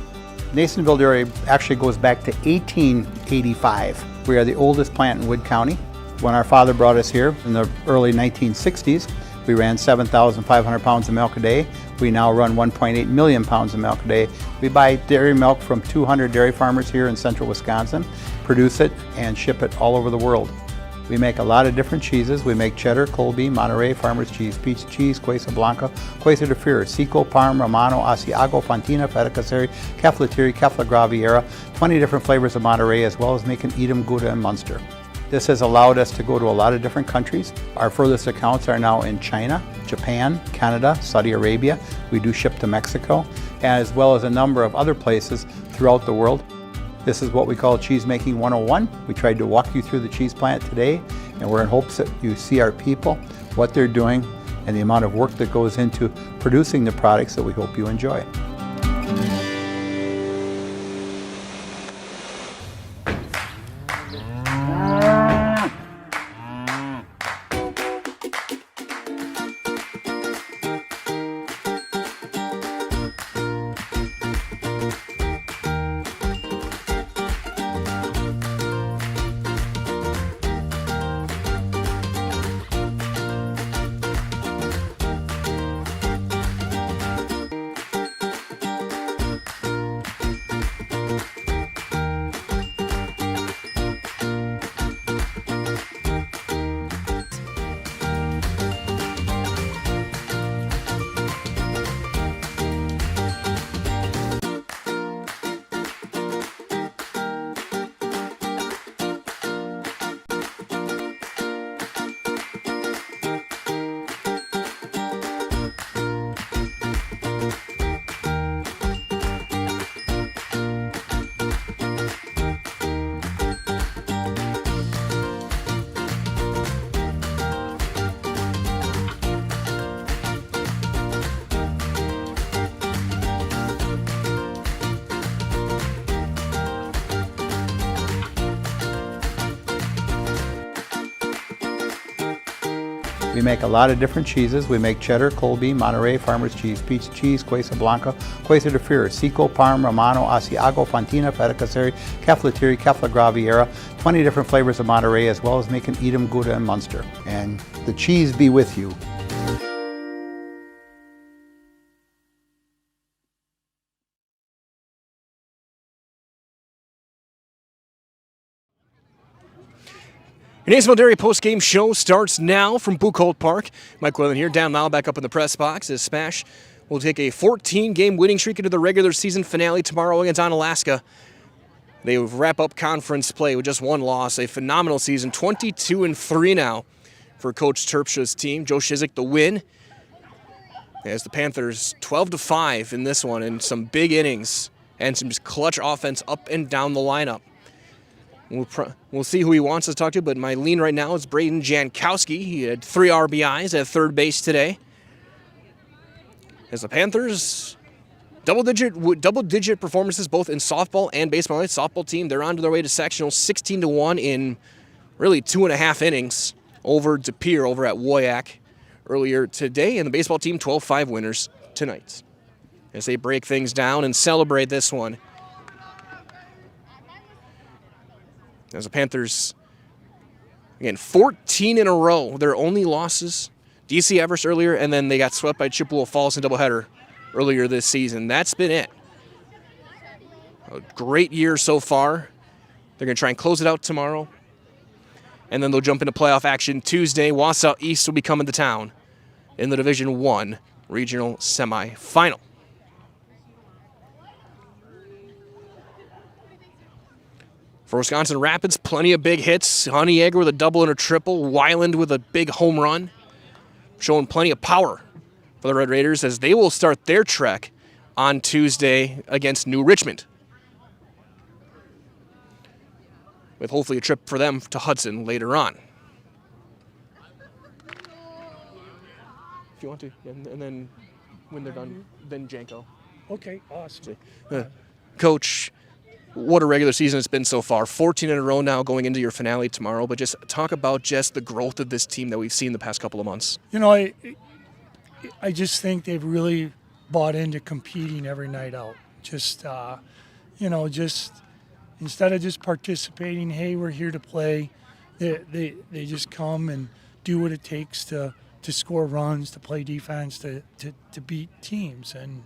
Speaker 2: Nasonville Dairy actually goes back to 1885. We are the oldest plant in Wood County. When our father brought us here in the early 1960s, we ran 7,500 pounds of milk a day. We now run 1.8 million pounds of milk a day. We buy dairy milk from 200 dairy farmers here in central Wisconsin, produce it, and ship it all over the world. We make a lot of different cheeses. We make cheddar, Colby, Monterey, Farmer's Cheese, Peach Cheese, Quesa Blanca, Quesa de Freer, Seco, Parm, Romano, Asiago, Fontina, Feta Caseri, Caflatiri, Cafla Graviera, 20 different flavors of Monterey, as well as making Edam, Gouda, and Munster. This has allowed us to go to a lot of different countries. Our furthest accounts are now in China, Japan, Canada, Saudi Arabia. We do ship to Mexico, as well as a number of other places throughout the world. This is what we call Cheese Making 101. We tried to walk you through the cheese plant today, and we're in hopes that you see our people, what they're doing, and the amount of work that goes into producing the products that we hope you enjoy. We make a lot of different cheeses. We make cheddar, Colby, Monterey, Farmer's Cheese, Peach Cheese, Quesa Blanca, Quesa de Freer, Seco, Parm, Romano, Asiago, Fontina, Feta Caseri, Caflatiri, Cafla Graviera, 20 different flavors of Monterey, as well as making Edam, Gouda, and Munster. And the cheese be with you.
Speaker 1: Your Nasonville Dairy post-game show starts now from Buchholz Park. Mike Whalen here, Dan Lau back up in the press box as SPASH will take a 14-game winning streak into the regular season finale tomorrow against Alaska. They wrap up conference play with just one loss, a phenomenal season, 22-3 now for Coach Terpsha's team. Joe Shizik the win. As the Panthers 12-5 in this one, and some big innings and some just clutch offense up and down the lineup. We'll see who he wants to talk to, but my lean right now is Braden Jankowski. He had 3 RBIs at third base today. As the Panthers, double-digit performances both in softball and baseball. The softball team, they're on to their way to sectional, 16-1 in really 2.5 innings over De Pere over at WIAA earlier today, and the baseball team 12-5 winners tonight as they break things down and celebrate this one. As the Panthers, again, 14 in a row, their only losses, DC Everest earlier, and then they got swept by Chippewa Falls in doubleheader earlier this season. That's been it. A great year so far. They're going to try and close it out tomorrow. And then they'll jump into playoff action Tuesday. Wausau East will be coming to town in the Division I regional semifinal. For Wisconsin Rapids, plenty of big hits. Honeyegger with a double and a triple. Weiland with a big home run. Showing plenty of power for the Red Raiders as they will start their trek on Tuesday against New Richmond, with hopefully a trip for them to Hudson later on. If you want to, and then when they're done, then Janko.
Speaker 4: Okay, awesome.
Speaker 1: Coach, what a regular season it's been so far. 14 in a row now going into your finale tomorrow, but just talk about just the growth of this team that we've seen the past couple of months.
Speaker 4: You know, I just think they've really bought into competing every night out. Just, just instead of just participating, hey, we're here to play, they just come and do what it takes to score runs, to play defense, to beat teams. And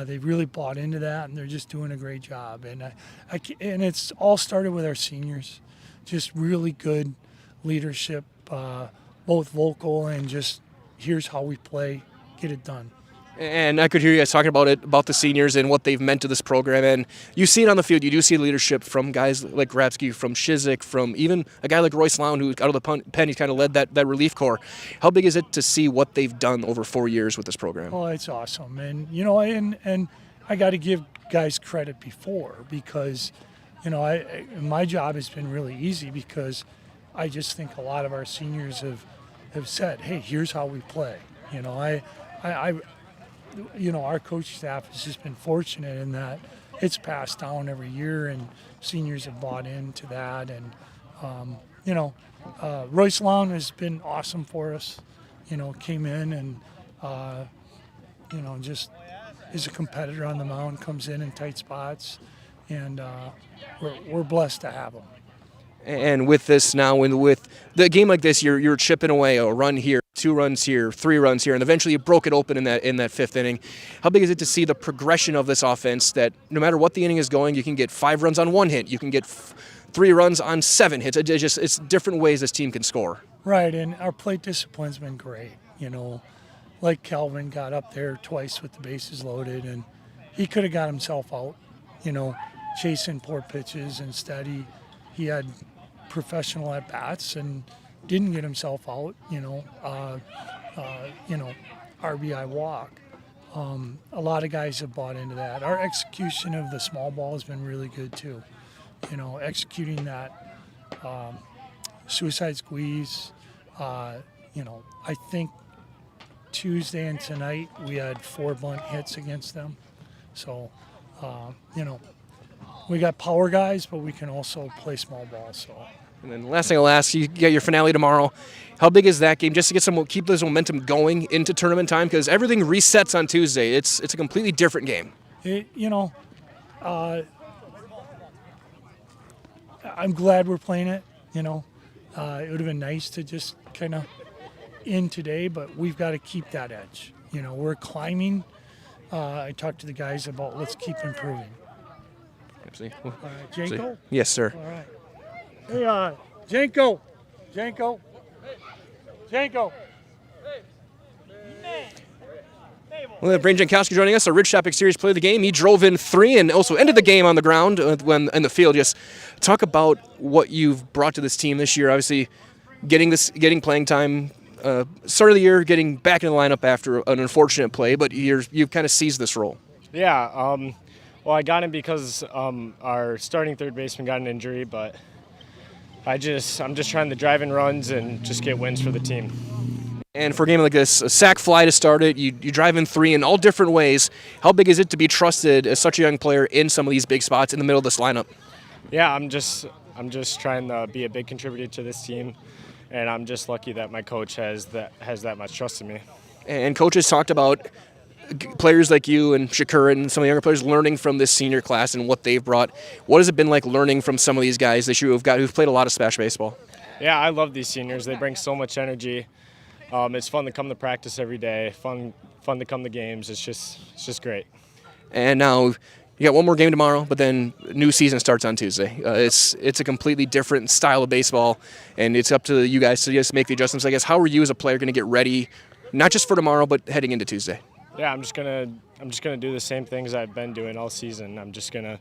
Speaker 4: they've really bought into that, and they're just doing a great job. And and it's all started with our seniors, just really good leadership, both vocal and just here's how we play, get it done.
Speaker 1: And I could hear you guys talking about the seniors and what they've meant to this program. And you see it on the field. You do see leadership from guys like Grabsky, from Shizik, from even a guy like Royce Lown, who out of the pen, he's kind of led that relief corps. How big is it to see what they've done over 4 years with this program?
Speaker 4: Oh, it's awesome. And, and I got to give guys credit before because, my job has been really easy because I just think a lot of our seniors have said, hey, here's how we play. Our coach staff has just been fortunate in that it's passed down every year, and seniors have bought into that. And, Royce Long has been awesome for us, came in and, just is a competitor on the mound, comes in tight spots, and we're blessed to have him.
Speaker 1: And with this now, with the game like this, you're chipping away a run here, 2 runs here, 3 runs here, and eventually you broke it open in that 5th inning. How big is it to see the progression of this offense that no matter what the inning is going, you can get 5 runs on 1 hit, you can get 3 runs on 7 hits. It's different ways this team can score.
Speaker 4: Right, and our plate discipline's been great. Like Calvin got up there twice with the bases loaded, and he could have got himself out, chasing poor pitches. Instead, he had professional at bats and didn't get himself out, RBI walk. A lot of guys have bought into that. Our execution of the small ball has been really good too. Executing that suicide squeeze. I think Tuesday and tonight we had 4 bunt hits against them. So, we got power guys, but we can also play small ball. So.
Speaker 1: And then last thing I'll ask, you get your finale tomorrow. How big is that game, just to keep this momentum going into tournament time? Because everything resets on Tuesday. It's a completely different game.
Speaker 4: I'm glad we're playing it. It would have been nice to just kind of end today, but we've got to keep that edge. We're climbing. I talked to the guys about let's keep improving.
Speaker 1: Absolutely.
Speaker 4: Janko?
Speaker 1: Yes, sir.
Speaker 4: All right. Hey, Janko.
Speaker 1: Well, Braden Jankowski joining us, a Ridge Top Exteriors player of the game. He drove in 3 and also ended the game on the ground when in the field. Just talk about what you've brought to this team this year. Obviously, getting playing time. Start of the year, getting back in the lineup after an unfortunate play, but you've kind of seized this role.
Speaker 5: Yeah. Well, I got in because our starting third baseman got an injury, but I'm just trying to drive in runs and just get wins for the team.
Speaker 1: And for a game like this, a sac fly to start it, you drive in 3 in all different ways. How big is it to be trusted as such a young player in some of these big spots in the middle of this lineup?
Speaker 5: Yeah, I'm just trying to be a big contributor to this team, and I'm just lucky that my coach has that much trust in me. And
Speaker 1: coaches talked about players like you and Shakur and some of the younger players learning from this senior class and what they've brought. What has it been like learning from some of these guys that who've played a lot of SPASH baseball?
Speaker 5: Yeah, I love these seniors. They bring so much energy. It's fun to come to practice every day. Fun to come to games. It's just great.
Speaker 1: And now you got one more game tomorrow, but then new season starts on Tuesday. It's a completely different style of baseball, and it's up to you guys to just make the adjustments. I guess, how are you as a player going to get ready, not just for tomorrow, but heading into Tuesday?
Speaker 5: Yeah, I'm just gonna do the same things I've been doing all season. I'm just gonna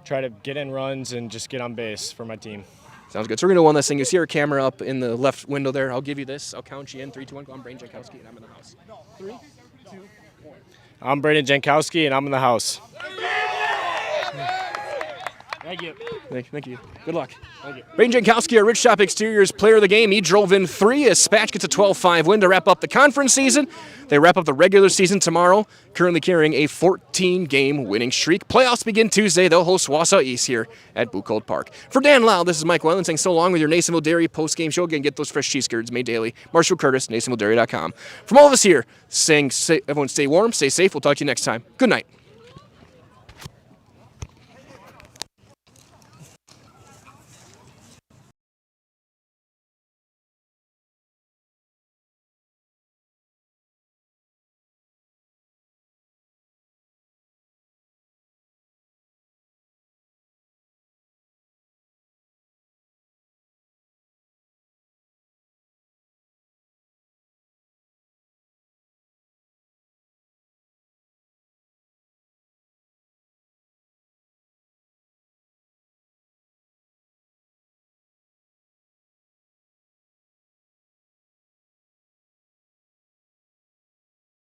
Speaker 5: try to get in runs and just get on base for my team.
Speaker 1: Sounds good. So we're gonna do one last thing. You see our camera up in the left window there. I'll give you this. I'll count you in. 3, 2, 1. Go. I'm Braden Jankowski, and I'm in the house. 3, 2, 1.
Speaker 5: I'm Braden Jankowski, and I'm in the house. Thank you.
Speaker 1: Thank you. Good luck.
Speaker 5: Thank you.
Speaker 1: Braden Jankowski, our Rich Top Exteriors player of the game. He drove in 3 as SPASH gets a 12-5 win to wrap up the conference season. They wrap up the regular season tomorrow, currently carrying a 14-game winning streak. Playoffs begin Tuesday. They'll host Wausau East here at Buchholz Park. For Dan Lau, this is Mike Wellen saying so long with your Nasonville Dairy post-game show. Again, get those fresh cheese curds made daily. Marshall Curtis, NasonvilleDairy.com. From all of us here, saying everyone stay warm, stay safe. We'll talk to you next time. Good night.